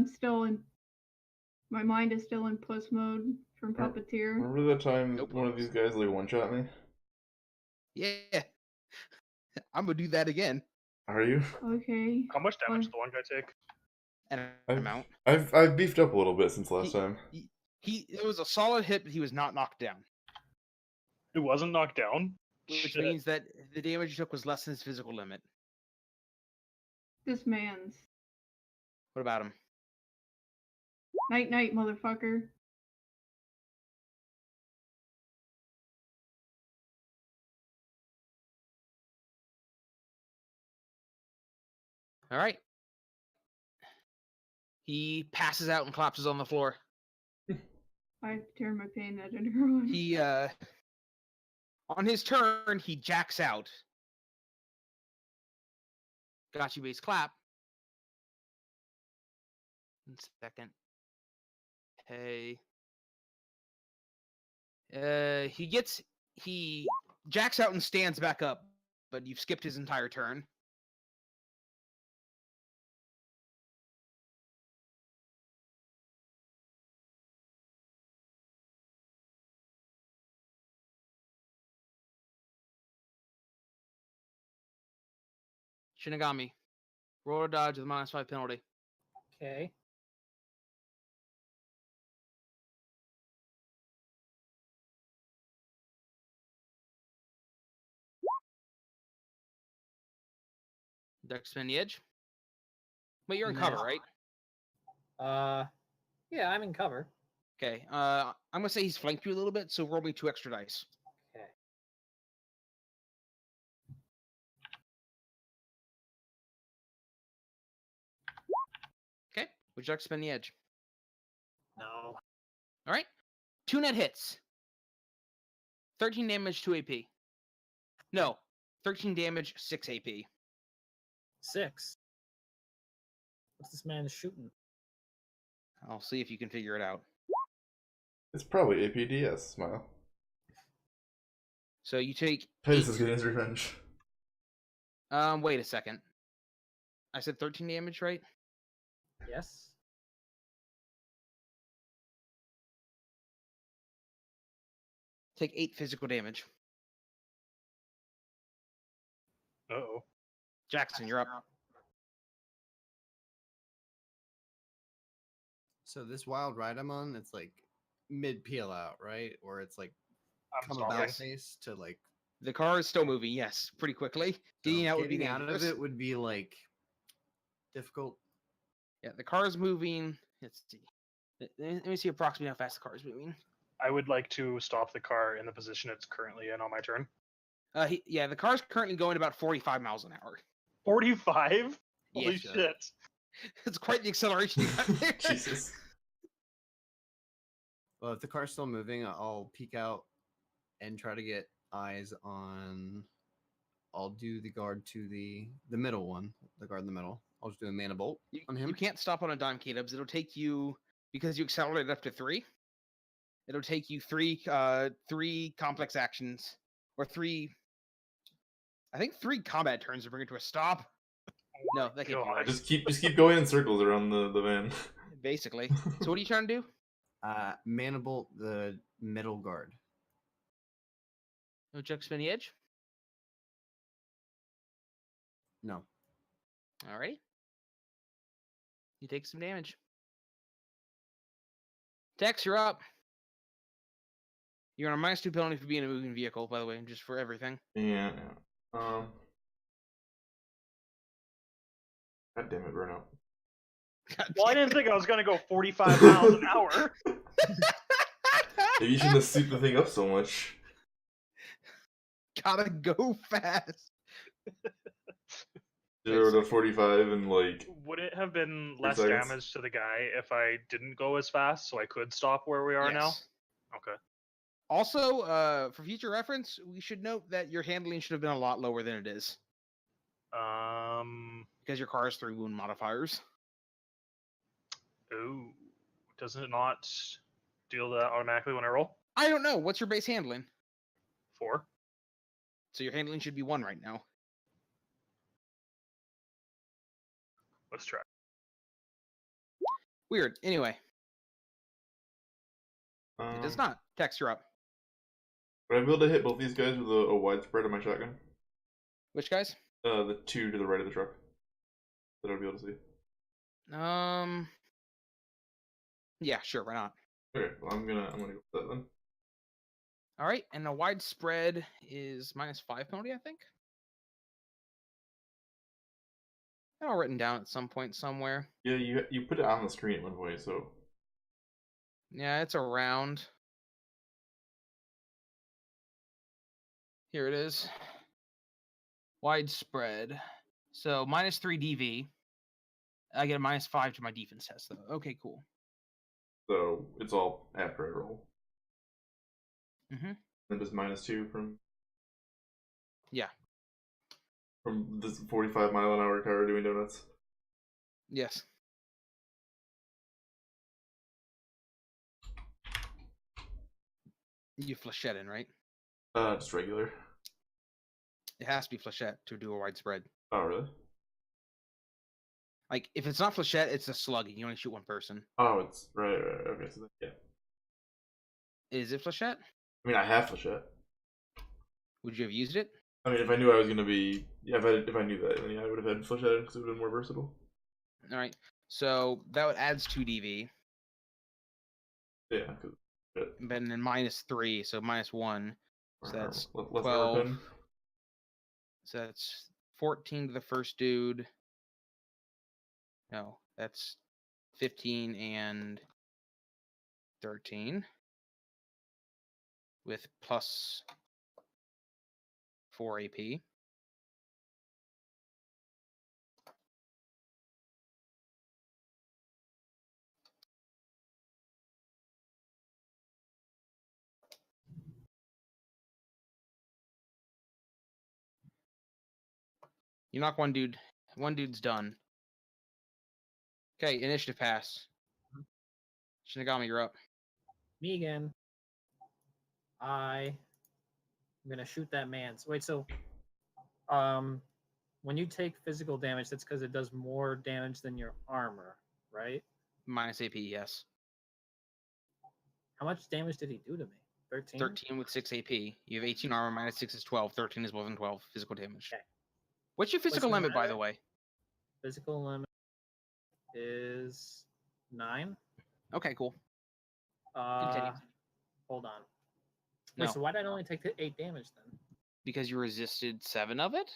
still in. My mind is still in puss mode from Remember- Puppeteer. Remember that time Nope. one of these guys like one-shot me? Yeah. I'm gonna do that again. Are you? Okay. How much damage Fun. did the one guy take? And I've, amount. I've beefed up a little bit since last time. It was a solid hit, but he was not knocked down. It wasn't knocked down? Which Shit. means that the damage you took was less than his physical limit. This man's. What about him? Night night, motherfucker. All right. He passes out and collapses on the floor. I tear my pain editor on. He on his turn, he jacks out. Got you base clap. 1 second. Hey. He jacks out and stands back up, but you've skipped his entire turn. Shinagami. Roll or dodge with a -5 penalty. Okay. Dex spin the edge. But you're in No. cover, right? Yeah, I'm in cover. Okay. I'm gonna say he's flanked you a little bit, so roll me 2 extra dice. Okay. Okay. Would you like to spin the edge? No. All right. 2 net hits. 13 damage, 2 AP. No, 13 damage, 6 AP. 6. What's this man shooting? I'll see if you can figure it out. It's probably APDS, smile. So you take. Titus is getting his revenge. Wait a second. I said 13 damage, right? Yes. Take 8 physical damage. Uh-oh. Jackson, you're up. So this wild ride I'm on, it's like mid peel out, right? Or it's like I'm come stopping. about face to like. The car is still moving, yes, pretty quickly. So Getting out would be getting out dangerous. of it would be like difficult. Yeah, the car is moving. Let's see. Let me see approximately how fast the car is moving. I would like to stop the car in the position it's currently in on my turn. Yeah, the car's currently going about 45 miles an hour. 45? Yeah. Holy shit. It's quite the acceleration you got there. Jesus. Well, if the car's still moving, I'll peek out and try to get eyes on. I'll do the guard to the middle one, the guard in the middle. I'll just do a mana bolt on him. You can't stop on a dime, K-Dubs. It'll take you, because you accelerated up to 3, it'll take you 3 complex actions, or 3, I think 3 combat turns to bring it to a stop. No, that can't be God. right. Just keep going in circles around the van. Basically. So what are you trying to do? Mana bolt the middle guard. No chuck spinny edge? No. Alright. You take some damage. Tex, you're up. You're on a -2 penalty for being a moving vehicle, by the way, just for everything. Yeah. God damn it, Burnout. Well, I didn't think I was going to go 45 miles an hour. Maybe you shouldn't have souped the thing up so much. Gotta go fast. 0 to 45 and like. Would it have been less seconds. damage to the guy if I didn't go as fast so I could stop where we are now? Yes. Okay. Also, for future reference, we should note that your handling should have been a lot lower than it is, because your car has 3 wound modifiers. Ooh. Doesn't it not deal that automatically when I roll? I don't know. What's your base handling? 4. So your handling should be 1 right now. Let's try. Weird. Anyway, it does not. Tex, you're up. Would I be able to hit both these guys with a widespread of my shotgun? Which guys? The 2 to the right of the truck. That I'd be able to see. Yeah, sure. Why not? Okay, well I'm gonna go with that then. All right, and a widespread is -5 penalty, I think. All written down at some point somewhere. Yeah, you put it on the screen at one point, so. Yeah, it's around. Here it is. Widespread. So -3 DV. I get a -5 to my defense test, though. Okay, cool. So it's all after I roll. Mm-hmm. Then just -2 from. Yeah. From this 45-mile-an-hour car doing donuts. Yes. You flechette in, right? Just regular. It has to be flechette to do a widespread. Oh, really? Like, if it's not flechette, it's a slugging. You only shoot 1 person. Oh, it's right. Okay, so then, yeah. Is it flechette? I mean, I have flechette. Would you have used it? I mean, if I knew I was gonna be, yeah, if I knew that, then yeah, I would have had flechette because it would have been more versatile. All right. So that adds 2 DV. Yeah, because. And then -3, so -1. So that's Let's 12. open. So that's 14 to the first dude. No, that's 15 and 13 with +4 AP. You knock 1 dude. 1 dude's done. Okay, initiative pass. Shinagami, you're up. Me again. I'm gonna shoot that man. So wait, so when you take physical damage, that's because it does more damage than your armor, right? Minus AP, yes. How much damage did he do to me? 13? 13 with 6 AP. You have 18 armor, minus 6 is 12. 13 is more than 12 physical damage. Okay. What's your physical your limit, by limit? the way? Physical limit is 9. Okay, cool. Continue. Hold on. No. Wait, so why did I only take the 8 damage then? Because you resisted 7 of it?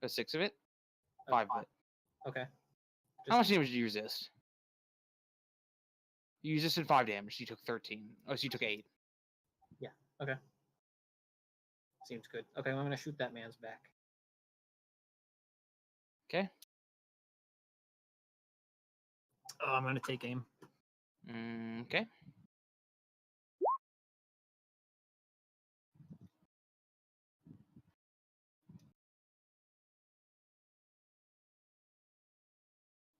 Or 6 of it? 5 of it. Okay. How much damage did you resist? You resisted 5 damage. You took 13. Oh, so you took 8. Yeah. Okay. Seems good. Okay, I'm gonna shoot that man's back. Okay. Oh, I'm gonna take aim. Okay.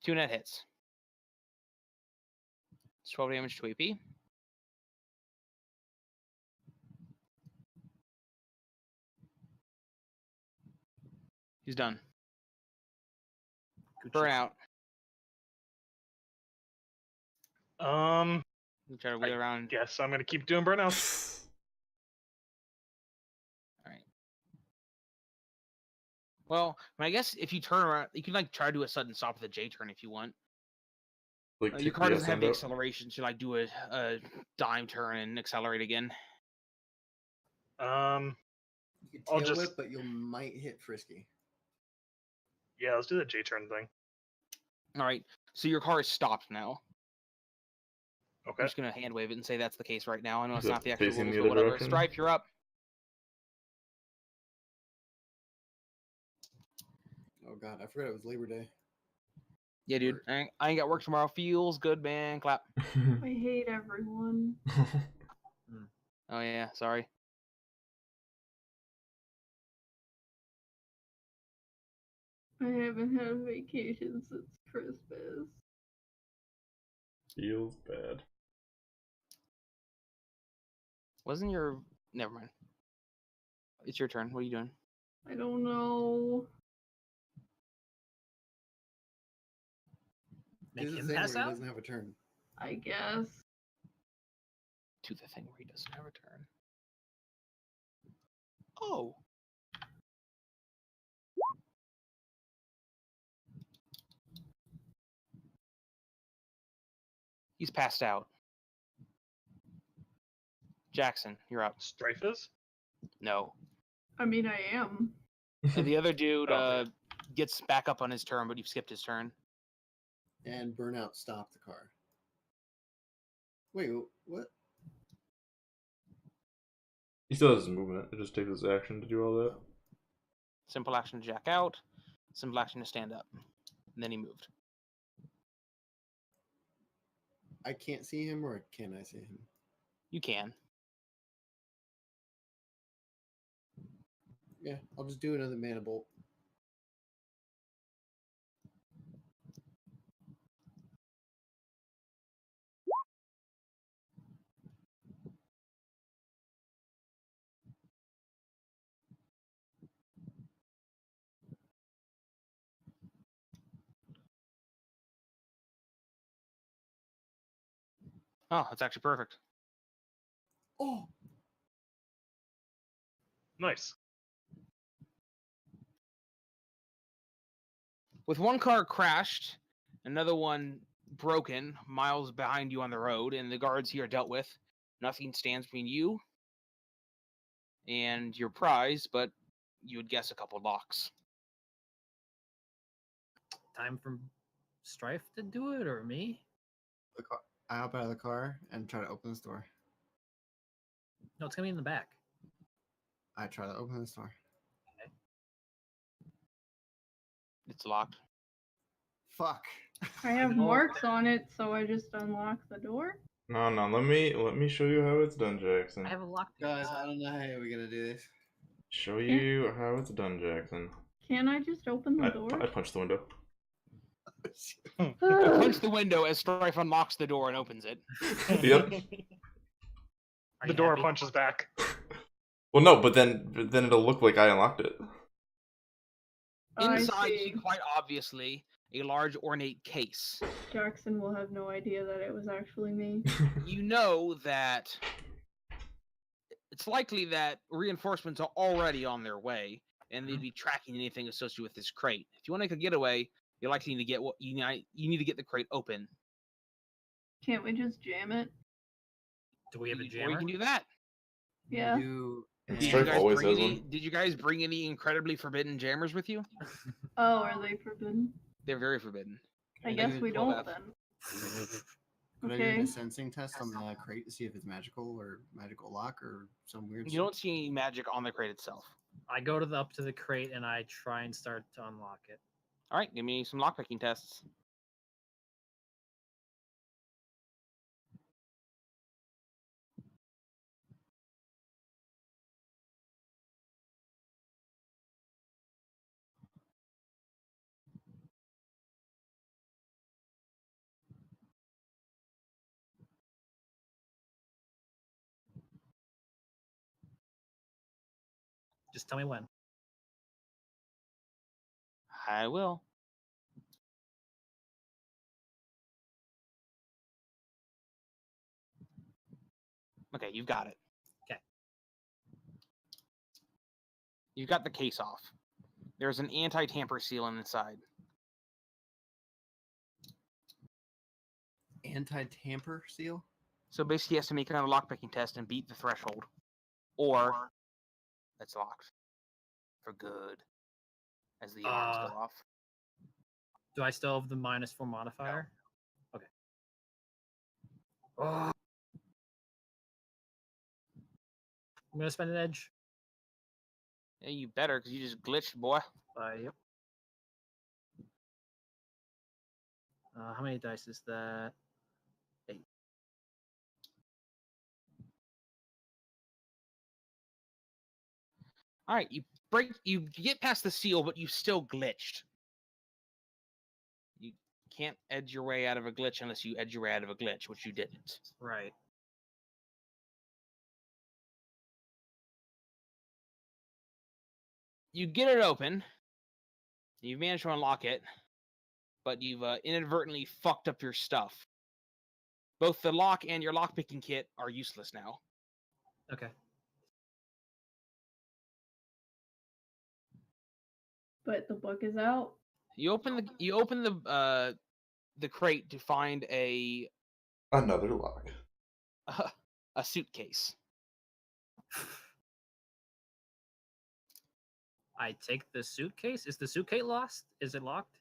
Two net hits. It's 12 damage to AP. He's done. Good Burnout. You try to wheel around. Guess I'm gonna keep doing burnouts. All right. Well, I guess if you turn around, you can like try to do a sudden stop with a J turn if you want. Like Your kick car the doesn't ass have the end up. acceleration to like do a dime turn and accelerate again. You can I'll tail just- whip, but you might hit Frisky. Yeah, let's do the J turn thing. All right. So your car is stopped now. Okay. I'm just gonna hand wave it and say that's the case right now. I know Is it's it not the actual facing rules, the but other whatever. direction? Stryfe, you're up. Oh god, I forgot it was Labor Day. Yeah, dude. Work. I ain't got work tomorrow. Feels good, man. Clap. I hate everyone. Oh yeah, sorry. I haven't had a vacation since Christmas. Feels bad. Wasn't your... Never mind. It's your turn. What are you doing? I don't know. Make Do the him thing pass where he out? doesn't have a turn. I guess. To the thing where he doesn't have a turn. Oh. He's passed out. Jackson, you're up. Stryfe is? No. I mean, I am. And the other dude Oh, gets back up on his turn, but you've skipped his turn. And Burnout stopped the car. Wait, what? He still has his movement. It just takes his action to do all that. Simple action to jack out. Simple action to stand up. And then he moved. I can't see him, or can I see him? You can. Yeah, I'll just do another mana bolt. Oh, that's actually perfect. Oh, Nice. With one car crashed, another one broken, miles behind you on the road, and the guards here dealt with, nothing stands between you and your prize, but you would guess a couple locks. Time for Stryfe to do it, or me? the car. I hop out of the car and try to open this door. No, it's gonna be in the back. I try to open this door. It's locked. Fuck. I have No. marks on it, so I just unlock the door. No, let me show you how it's done, Jackson. I have a lock. Guys, I don't know how we're gonna do this. Show you how it's done, Jackson. Can I just open the door? I punched the window. You punch the window as Stryfe unlocks the door and opens it. Yep. Are The you door happy? punches back. Well, no, but then it'll look like I unlocked it. I Inside, you see see. quite obviously a large ornate case. Jackson will have no idea that it was actually me. You know that it's likely that reinforcements are already on their way, and they'd be tracking anything associated with this crate. If you want to make a getaway, you're likely to get what you need to get the crate open. Can't we just jam it? Do we have a Or you jammer? can do that. Yeah. Do Stryfe always has one. Did you guys bring any incredibly forbidden jammers with you? Oh, are they forbidden? They're very forbidden. I I guess do we 12F. don't then. Could I do Okay. a sensing test on the crate to see if it's magical or magical lock or some weird You don't see any magic on the crate itself. I go up to the crate and I try and start to unlock it. All right, give me some lockpicking tests. Just tell me when. I will. Okay, you've got it. Okay. You've got the case off. There's an anti-tamper seal inside. anti-tamper seal. So basically, he has to make another lockpicking test and beat the threshold, or it's locked for good. As the alarms go off. Do I still have the -4 modifier? No. Okay. Oh. I'm gonna spend an edge. Yeah, you better, because you just glitched, boy. Yep. How many dice is that? 8. All right, you get past the seal, but you still glitched. You can't edge your way out of a glitch unless you edge your way out of a glitch, which you didn't. Right. You get it open. You've managed to unlock it, but you've inadvertently fucked up your stuff. Both the lock and your lockpicking kit are useless now. Okay. But the book is out. You open the crate to find Another lock. a suitcase. I take the suitcase. Is the suitcase lost? Is it locked?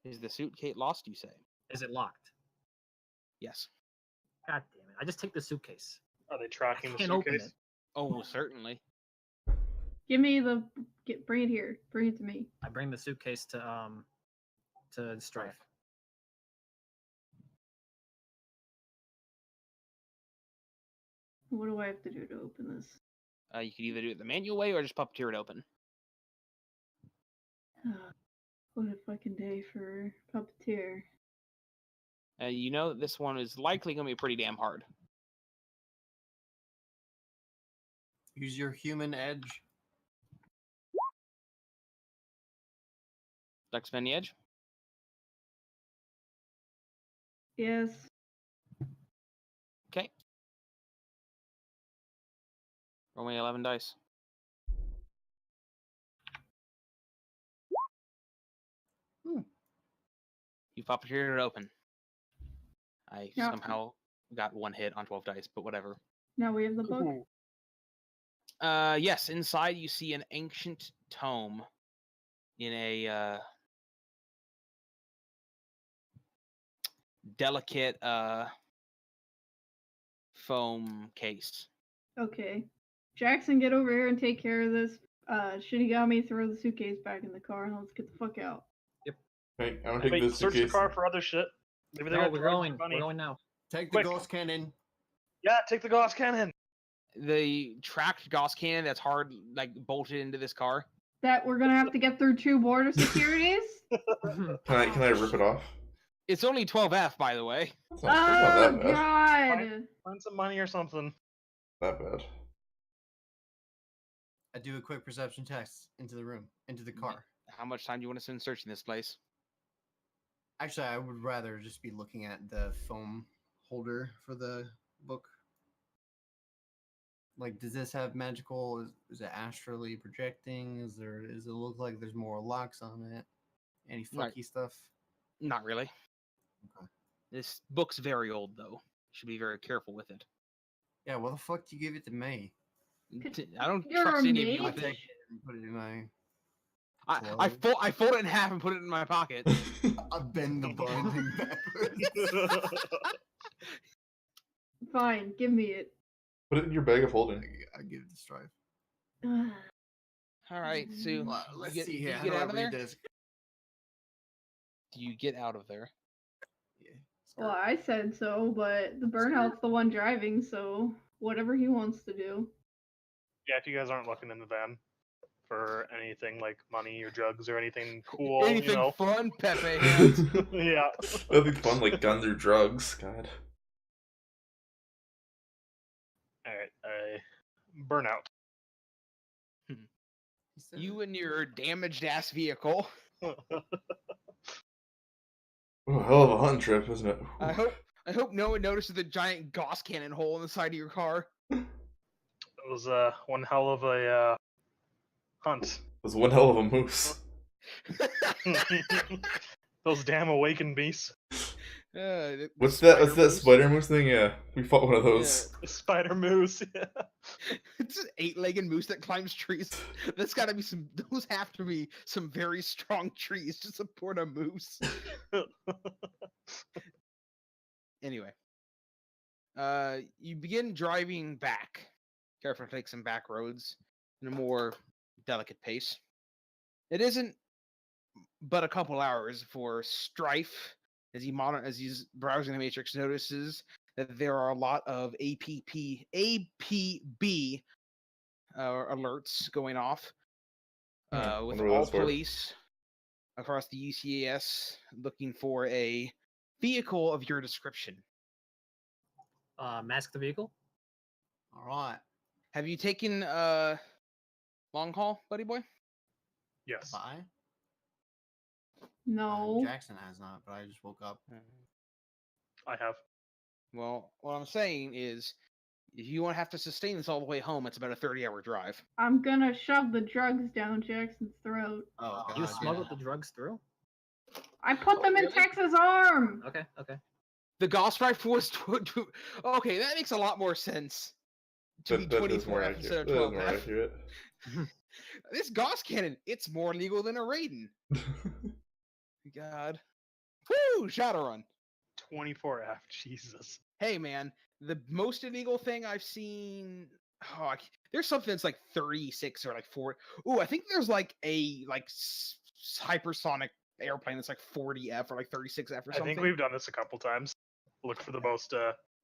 Is the suitcase lost, you say? Is it locked? Yes. God damn it. I just take the suitcase. Are they tracking the Can't open suitcase? it. Oh, certainly. Give me the. Bring it here. Bring it to me. I bring the suitcase to Stryfe. What do I have to do to open this? You can either do it the manual way or just puppeteer it open. What a fucking day for puppeteer. You know that this one is likely going to be pretty damn hard. Use your human edge. Like spin the edge? Yes. Okay. Roll me 11 dice. You puppeteered it open. I Yeah. somehow got 1 hit on 12 dice, but whatever. Now we have the book. Ooh. Yes, inside you see an ancient tome in a delicate foam case. Okay. Jackson, get over here and take care of this. Shinagami, throw the suitcase back in the car and let's get the fuck out. Hey, I want to take Wait, this search the suitcase. car for other shit. Maybe they No, got we're drugs going. and money. We're going now. Take the Quick. ghost cannon. Yeah, take the Gauss cannon. The tracked Gauss cannon that's hard, like bolted into this car. That we're gonna have to get through 2 border securities? Can I rip it off? It's only 12F, by the way. That's not Oh that bad. god! Find some money or something. That bad. I do a quick perception test into the room, into the car. How much time do you want to spend searching this place? Actually, I would rather just be looking at the foam holder for the book. Like, does this have magical? Is it astrally projecting? Does it look like there's more locks on it? Any Right. fucky stuff? Not really. Okay. This book's very old, though. Should be very careful with it. Yeah, what the fuck do you give it to me? I don't You're trust a any of you. I mage? with take it. it and put it in my. I fold it in half and put it in my pocket. I bend the binding backwards. Fine, give me it. Put it in your bag of holding. I give it to Stryfe. All right, Sue. Well, you let's get- see do here. you How get do I out of read there? this? Do you get out of there? Yeah. Well, I said so, but the Burnout's the one driving, so whatever he wants to do. Yeah, if you guys aren't looking in the van for anything like money or drugs or anything cool, Anything you know. fun, Pepe hands? Yeah. Nothing fun like guns or drugs. God. Alright, Burnout. You and your damaged ass vehicle. Oh, hell of a hunting trip, isn't it? I hope no one notices the giant Gauss cannon hole in the side of your car. It was one hell of a hunt. It was one hell of a moose. Those damn awakened beasts. What's that spider moose thing? Yeah, we fought one of those. Spider moose. Yeah. It's an 8-legged moose that climbs trees. That's gotta be those have to be some very strong trees to support a moose. Anyway. You begin driving back. Careful to take some back roads in a more delicate pace. It isn't but a couple hours for Stryfe, as he's browsing the Matrix, notices that there are a lot of APB alerts going off with wonder what all that's for. police across the UCAS looking for a vehicle of your description. Mask the vehicle. All right. Have you taken long haul, buddy boy? Yes. Bye. No. Jackson has not, but I just woke up. I have. Well, what I'm saying is, if you won't have to sustain this all the way home, it's about a 30-hour drive. I'm gonna shove the drugs down Jackson's throat. Oh, You God, smuggled yeah. the drugs through? I put them in really? Tex's arm! Okay, okay. The Gauss rifle was okay. That makes a lot more sense. To be That is 24 more F instead of accurate. That is 12 more F. accurate. This Gauss cannon, it's more legal than a Raiden. God. Woo! Shadowrun. 24F. Jesus. Hey, man. The most illegal thing I've seen... Oh, there's something that's like 36 or like 4. Ooh, I think there's like a hypersonic airplane that's like 40F or like 36F or something. I think we've done this a couple times. Look for the most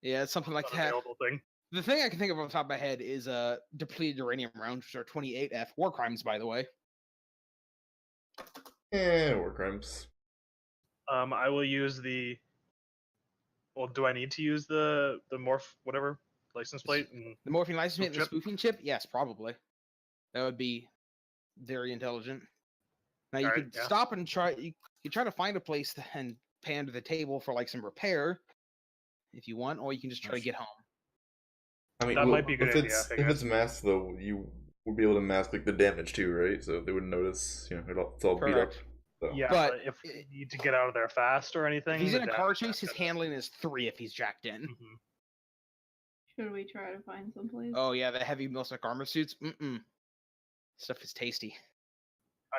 Yeah, it's something like that. unavailable thing. The thing I can think of off the top of my head is depleted uranium rounds, which are 28F. War crimes, by the way. War crimes. I will use the. Well, do I need to use the morph whatever license plate? And The morphine license plate and the chip? spoofing chip? Yes, probably. That would be very intelligent. Now you Alright, could yeah. stop and try. You try to find a place and pay under the table for like some repair, if you want, or you can just try to get home. I mean, That might be a good if idea, it's I if guess. it's masked though, you would be able to mask like the damage too, right? So they wouldn't notice. You know, it's all beat up. Correct. So. Yeah, But but if we need to get out of there fast or anything, If he's in a the car damage chase, his that's gonna- handling is 3 if he's jacked in. Mhm. Should we try to find someplace? Oh yeah, the heavy Milsec armor suits. Stuff is tasty.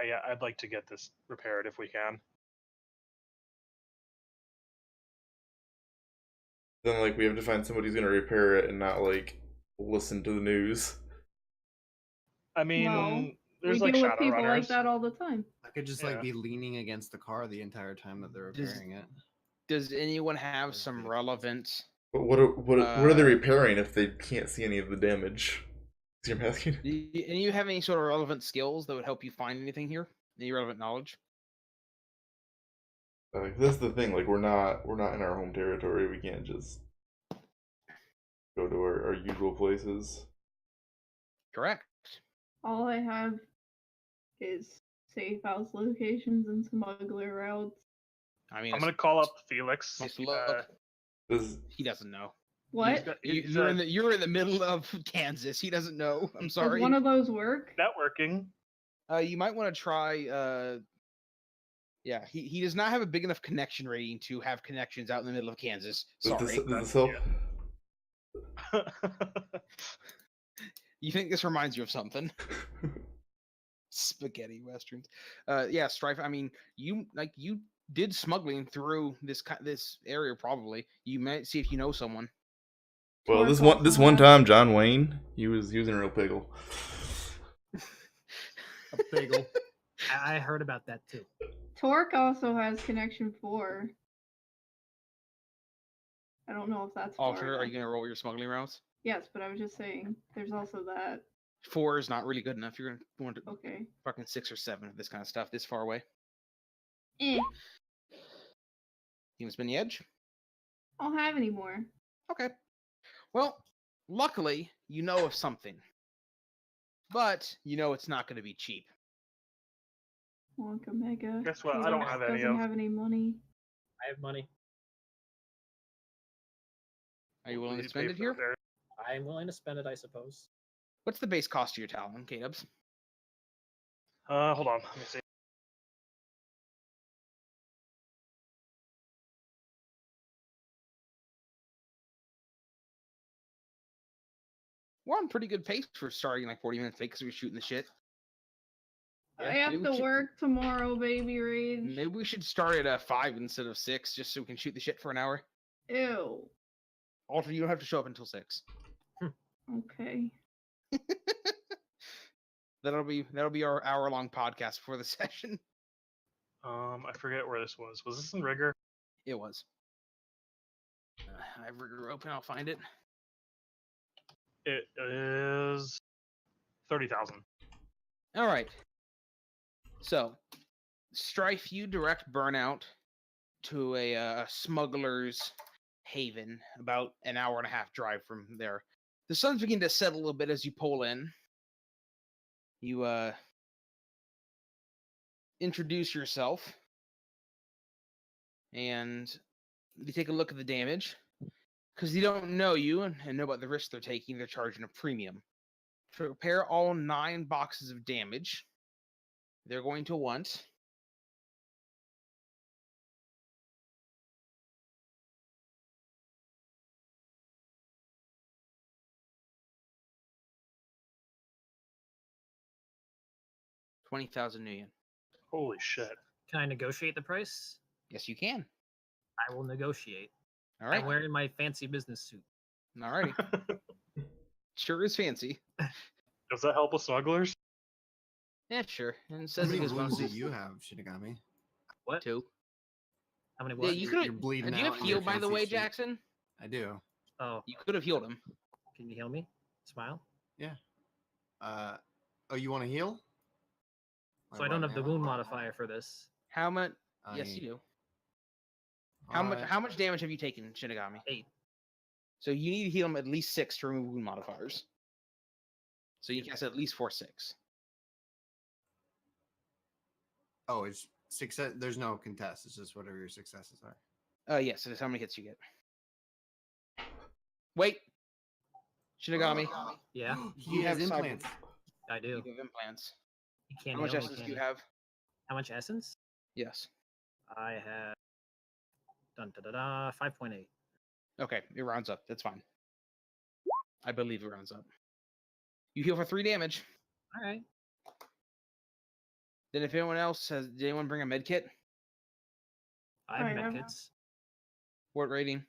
Yeah, I'd like to get this repaired if we can. Then like we have to find somebody who's gonna repair it and not like listen to the news. I mean, Well, there's we like deal with shadow people runners. like that all the time. I could just Yeah. like be leaning against the car the entire time that they're Does- repairing it. Does anyone have That's some good. relevant? But what are they Uh, repairing if they can't see any of the damage? See what I'm asking? Do you have any sort of relevant skills that would help you find anything here? Any relevant knowledge? That's the thing. Like we're not in our home territory. We can't just go to our usual places. Correct. All I have is safe house locations and smuggler routes. I mean, I'm gonna call up Felix. let's look. He doesn't know. What? You're in the middle of Kansas. He doesn't know. I'm sorry. Does one of those work? Networking. You might want to try. Yeah, he does not have a big enough connection rating to have connections out in the middle of Kansas. Sorry. Does this help? You think this reminds you of something? Spaghetti westerns. Yeah, Stryfe. I mean, you did smuggling through this area. Probably you might see if you know someone. Well, this one time, John Wayne, he was a real pickle. A bagel. I heard about that too. Torque also has connection 4. I don't know if that's Alter, far are you gonna roll your smuggling routes? Yes, but I was just saying, there's also that. 4 is not really good enough. You're gonna want to Okay. fucking 6 or 7 of this kind of stuff this far away. Eh. You gonna spin the edge? I don't have any more. Okay. Well, luckily, you know of something. But you know it's not going to be cheap. Wonka Mega. Guess what? He I don't have any doesn't of. have any money. I have money. Are you willing to Please spend pay it for here? repair. I'm willing to spend it, I suppose. What's the base cost of your talon, K-Dubs? Hold on. Let me see. We're on pretty good pace for starting like 40 minutes late because we're shooting the shit. I have to work tomorrow, baby rage. Maybe we should start at 5 instead of 6, just so we can shoot the shit for an hour. Ew. Alter, you don't have to show up until 6. Okay. That'll be our hour-long podcast for the session. I forget where this was. Was this in Rigor? It was. I have Rigor open. I'll find it. It is 30,000. All right. So, Stryfe, you direct Burnout to a smuggler's haven, about an hour and a half drive from there. The sun's beginning to set a little bit as you pull in. You introduce yourself, and you take a look at the damage. Because they don't know you and know about the risk they're taking, they're charging a premium. To repair all 9 boxes of damage, they're going to want $20,000 new yen. Holy shit. Can I negotiate the price? Yes, you can. I will negotiate. All right. I'm wearing my fancy business suit. All righty. Sure is fancy. Does that help with smugglers? Yeah, sure. And it How says many it goes wounds do bonuses. you have, Shinagami? What? 2. How many Yeah, what? you You're could. bleeding Do you out have in your heal, by the fancy way, suit. Jackson? I do. Oh, You could have healed him. can you heal me? Smile. Oh, you want to heal? So I don't have the wound modifier for this. How much? Yes, you do. How much damage have you taken, Shinagami? 8. So you need to heal him at least 6 to remove wound modifiers. So you cast at least 4/6. Oh, it's success. There's no contest. It's just whatever your successes are. Yes, so that's how many hits you get. Wait, Shinagami, Yeah, He has have cyber- implants. I do. you have implants. You can't How much heal me, essence do can you you? have? How much essence? Yes. I have 5.8. Okay, it rounds up. That's fine. I believe it rounds up. You heal for 3 damage. All right. Then if anyone else has, did anyone bring a med kit? I have I have- medkits. What rating?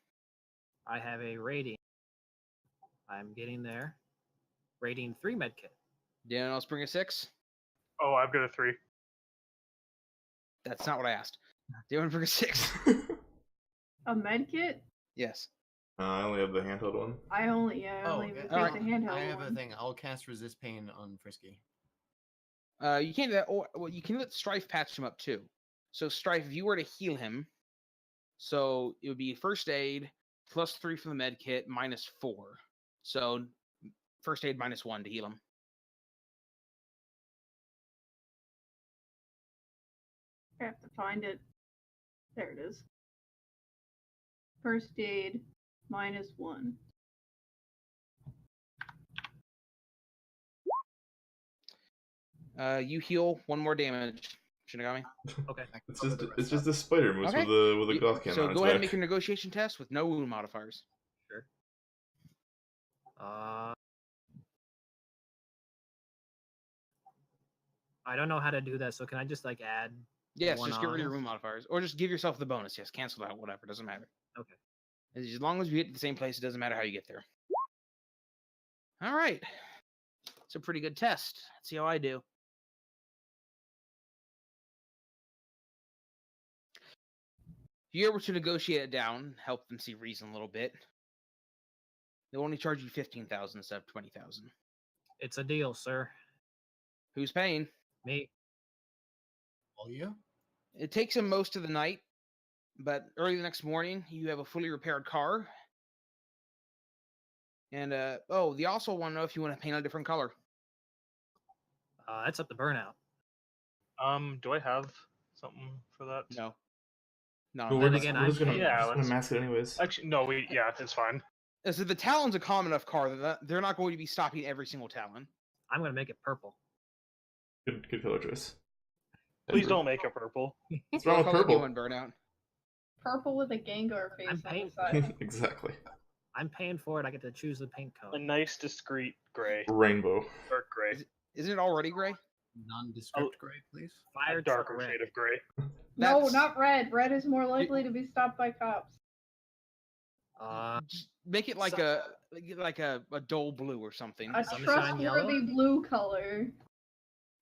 I have a rating. I'm getting there. Rating 3 medkit. Did anyone else bring a 6? Oh, I've got a 3. That's not what I asked. Did anyone bring a 6? A med kit? Yes. I only have the handheld one. I only Okay. take Alright. the handheld I have a one. thing. I'll cast resist pain on Frisky. You can't do that. Or well, you can let Stryfe patch him up too. So Stryfe, if you were to heal him, so it would be first aid plus 3 from the med kit minus 4. So first aid minus 1 to heal him. I have to find it. There it is. First aid, -1. You heal 1 more damage, Shinagami. Okay. It's just a spider moose Okay. with a goth cannon So on its go ahead and back. make a negotiation test with no wound modifiers. Sure. I don't know how to do that, so can I just like add? Yes, one just get rid of your on? wound modifiers, or just give yourself the bonus. Yes, cancel out, whatever, doesn't matter. Okay. As long as you get to the same place, it doesn't matter how you get there. All right, it's a pretty good test. Let's see how I do. If you're able to negotiate it down, help them see reason a little bit, they'll only charge you 15,000 instead of 20,000. It's a deal, sir. Who's paying? Me. All you? It takes them most of the night, but early the next morning, you have a fully repaired car. And, they also want to know if you want to paint a different color. That's up to Burnout. Do I have something for that? No. But No. we're then just, again, we're just I'm gonna, paying. just gonna Yeah, mask it anyways. Actually, no. It's fine. So the Talon's a common enough car that they're not going to be stopping every single Talon. I'm gonna make it purple. Good color choice. Please don't make it purple. What's wrong with What color do you purple? want, Burnout? Purple with a Gengar face I'm on the paying- side. Exactly. I'm paying for it. I get to choose the paint A color. nice, discreet gray, Rainbow. dark gray, Isn't it already gray? Nondescript gray, please. Fire a darker truck red. shade of gray. No, That's- not red. Red is more likely to be stopped by cops. Just make it like a dull blue or something. A Sunshine yellow? trustworthy blue color.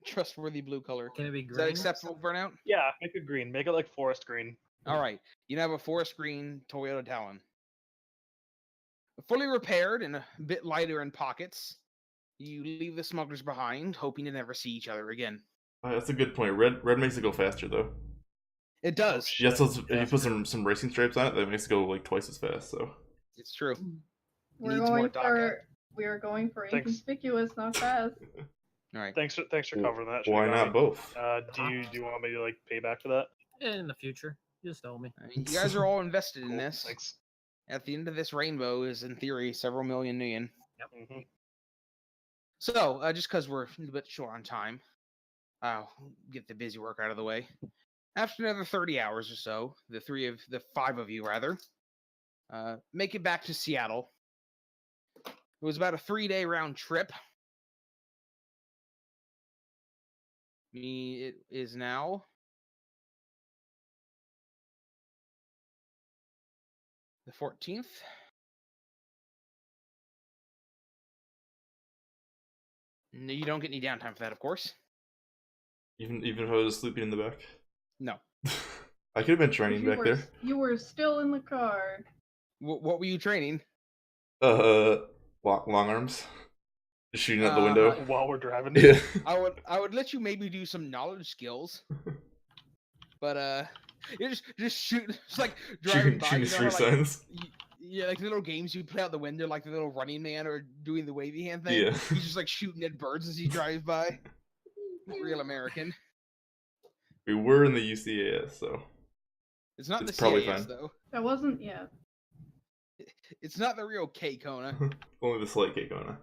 Trustworthy blue color. Can it be Is that green? acceptable, Burnout? Yeah, make it green. Make it like forest green. All right. You have a forest green Toyota Talon. Fully repaired and a bit lighter in pockets. You leave the smugglers behind, hoping to never see each other again. That's a good point. Red makes it go faster though. It does. Yeah, so if you put some racing stripes on it, that makes it go like twice as fast. So It's true. We're Needs more going DACA. for we are going for Thanks. inconspicuous, not fast. All right. Thanks for covering that. why Shinigami. not both? Do you want me to like pay back for that? In the future. You just told me. I mean, you guys are all invested in Cool, this. Thanks. At the end of this rainbow is, in theory, several million yen. Mhm. So, just because we're a bit short on time, I'll get the busy work out of the way. After another 30 hours or so, the 5 of you rather, make it back to Seattle. It was about a 3-day round trip. It is now the 14th. No, you don't get any downtime for that, of course. Even if I was sleeping in the back. No. I could have been training back there. You were still in the car. What were you training? Long arms. Just shooting out the window. While we're driving. Yeah. I would let you maybe do some knowledge skills, but you just shoot, just like driving by. shooting You know how, street like, signs. yeah, like the little games you play out the window, like the little Running Man or doing the wavy hand thing. Yeah. He's just like shooting at birds as he drives by. Real American. We were in the UCAS, so It's not It's the probably CAS fine. though. That wasn't yeah. It's not the real K Kona. only the slight cake on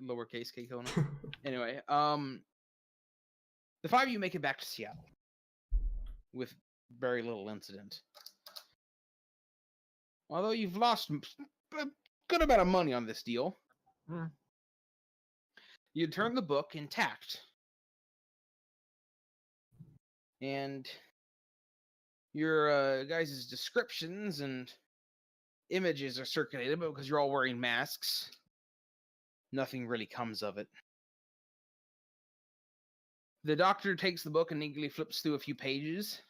Lowercase K Kona. Anyway, the 5 of you make it back to Seattle with very little incident. Although you've lost a good amount of money on this deal, you turn the book intact. And your guys' descriptions and images are circulated, but because you're all wearing masks, nothing really comes of it. The doctor takes the book and eagerly flips through a few pages.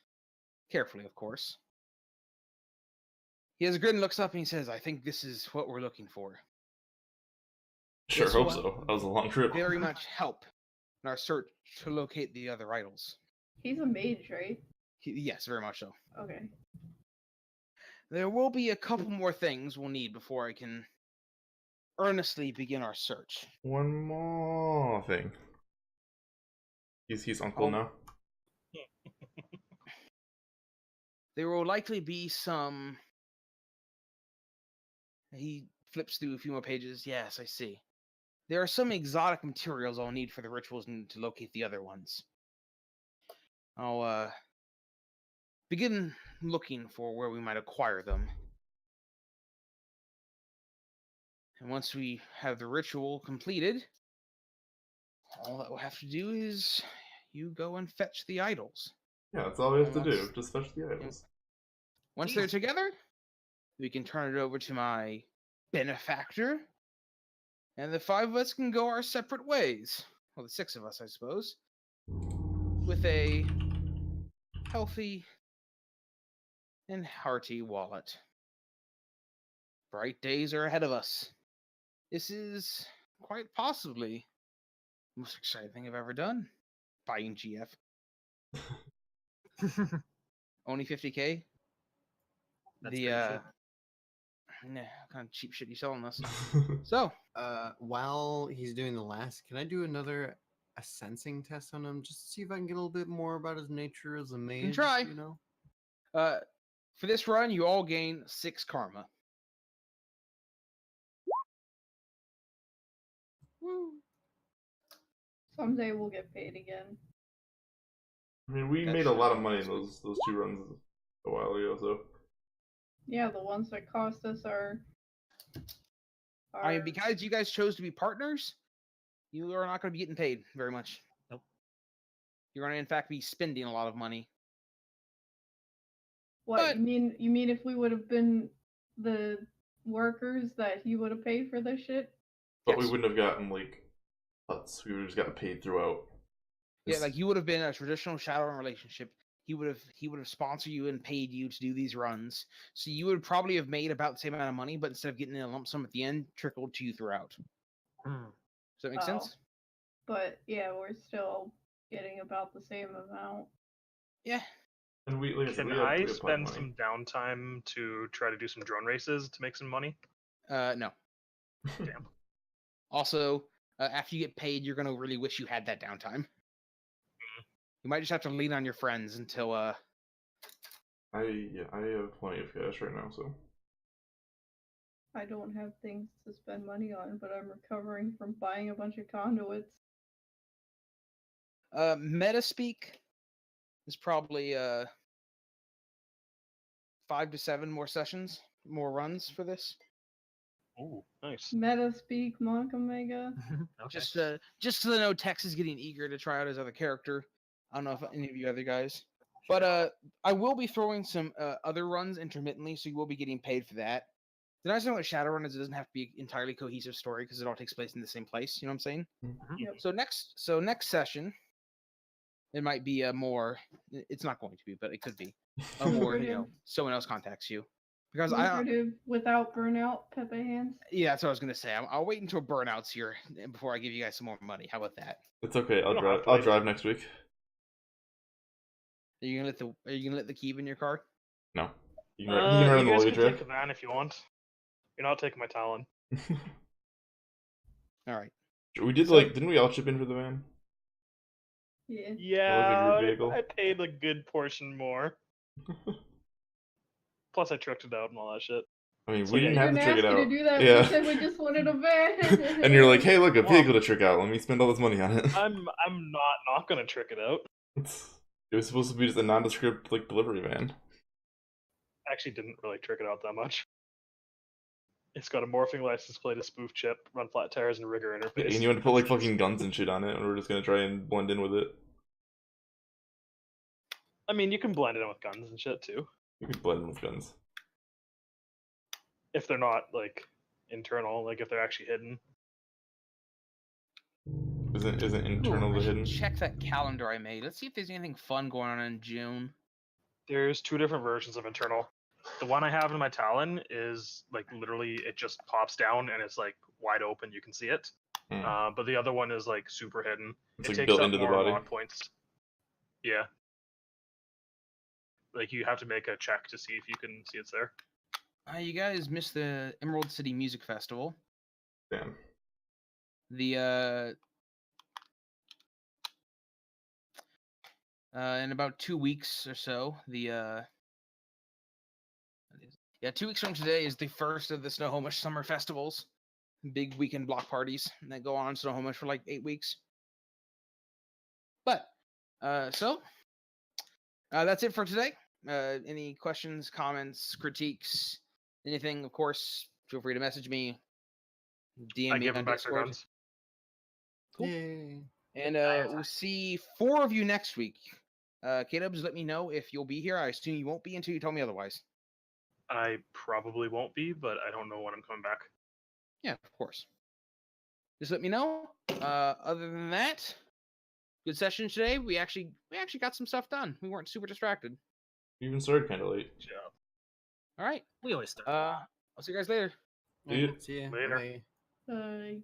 Carefully, of course. He has a grin, looks up, and he says, I think this is what we're looking for. Sure This hope will so. That was a long trip. very much help in our search to locate the other idols. He's a mage, right? Yes, very much so. Okay. There will be a couple more things we'll need before I can earnestly begin our search. One more thing. He's uncle Oh. now. there will likely be some. He flips through a few more pages. Yes, I see. There are some exotic materials I'll need for the rituals and to locate the other ones. I'll begin looking for where we might acquire them. And once we have the ritual completed, all that we'll have to do is you go and fetch the idols. Yeah, that's all we have to And do. once- Just fetch the idols. Once they're together, we can turn it over to my benefactor, and the 5 of us can go our separate ways. Well, the 6 of us, I suppose. With a healthy and hearty wallet. Bright days are ahead of us. This is quite possibly the most exciting thing I've ever done. Buying GF. Only 50k? That's The great shit. nah, kind of cheap shit you selling us. So, While he's doing the last, can I do another a sensing test on him just to see if I can get a little bit more about his nature as a mage? try. You know. for this run, you all gain 6 karma. Someday we'll get paid again. I mean, we That made a should lot of be money in next those 2 runs a while ago, so. Yeah, the ones that cost us are. I mean, because you guys chose to be partners, you are not going to be getting paid very much. Nope. You're going to, in fact, be spending a lot of money. What but- you mean if we would have been the workers that he would have paid for this shit? But we Yes. wouldn't have gotten, like, huts. We would have just gotten paid throughout. Yeah, like you would have been a traditional Shadowrun relationship. He would have sponsored you and paid you to do these runs. So you would probably have made about the same amount of money, but instead of getting a lump sum at the end, trickled to you throughout. Does that make sense? But yeah, we're still getting about the same amount. Yeah. And we, like I said, Can we had I a pot of spend money. some downtime to try to do some drone races to make some money? No. Damn. Also, after you get paid, you're gonna really wish you had that downtime. You might just have to lean on your friends until I have plenty of cash right now, so. I don't have things to spend money on, but I'm recovering from buying a bunch of conduits. meta speak is probably 5 to 7 more sessions, more runs for this. Ooh, nice. Meta speak, Monk Omega. Okay. Just so they know, Tex is getting eager to try out his other character. I don't know if any of you other guys, but I will be throwing some other runs intermittently, so you will be getting paid for that. The nice thing about Shadowrun is it doesn't have to be an entirely cohesive story because it all takes place in the same place. You know what I'm saying? Yep. So next session, it might be a more. It's not going to be, but it could be a more. Someone else contacts you because Lucrative without burnout, Pepe hands. Yeah, that's what I was gonna say. I'll wait until Burnout's here before I give you guys some more money. How about that? It's okay. don't have to I'll wait. drive next week. Are you gonna let the key in your car? No. You can run in the you guys luggage can rack. take the van if you want. You're not taking my Talon. All right. We did, didn't we all chip in for the van? Yeah. Yeah, group vehicle. I paid a good portion more. Plus, I tricked it out and all that shit. I mean, So we yeah, didn't You're have to trick it nasty out. to do that. Yeah. We said we just wanted a van. And you're like, hey, look, a Well- vehicle to trick out. Let me spend all this money on it. I'm not gonna trick it out. It was supposed to be just a nondescript delivery van. Actually, didn't really trick it out that much. It's got a morphing license plate, a spoof chip, run flat tires, and rigger interface. And you had to put fucking guns and shit on it, and we're just gonna try and blend in with it. I mean, you can blend it in with guns and shit too, You could blend in with guns. if they're not internal, if they're actually hidden. Isn't internal Ooh, I the should hidden? check that calendar I made. Let's see if there's anything fun going on in June. There's 2 different versions of internal. The one I have in my Talon is literally it just pops down and it's wide open. You can see it. But the other one is super hidden. It's It takes built up into the more body. mod points. Yeah. You have to make a check to see if you can see it's there. You guys missed the Emerald City Music Festival. Damn. The in about 2 weeks or so, the Yeah, 2 weeks from today is the first of the Snohomish Summer Festivals. Big weekend block parties that go on in Snohomish for like 8 weeks. But, so, that's it for today. Any questions, comments, critiques, anything, of course, feel free to message me, DM I me give them on back their Discord. guns. Cool. Yay. And we'll see 4 of you next week. K-Dubs, let me know if you'll be here. I assume you won't be until you tell me otherwise. I probably won't be, but I don't know when I'm coming back. Yeah, of course. Just let me know. Other than that, good session today. We actually got some stuff done. We weren't super distracted. You even started kind of late. Good job. All right. We always start. I'll see you guys later. See ya. See ya. Later. Bye. Bye.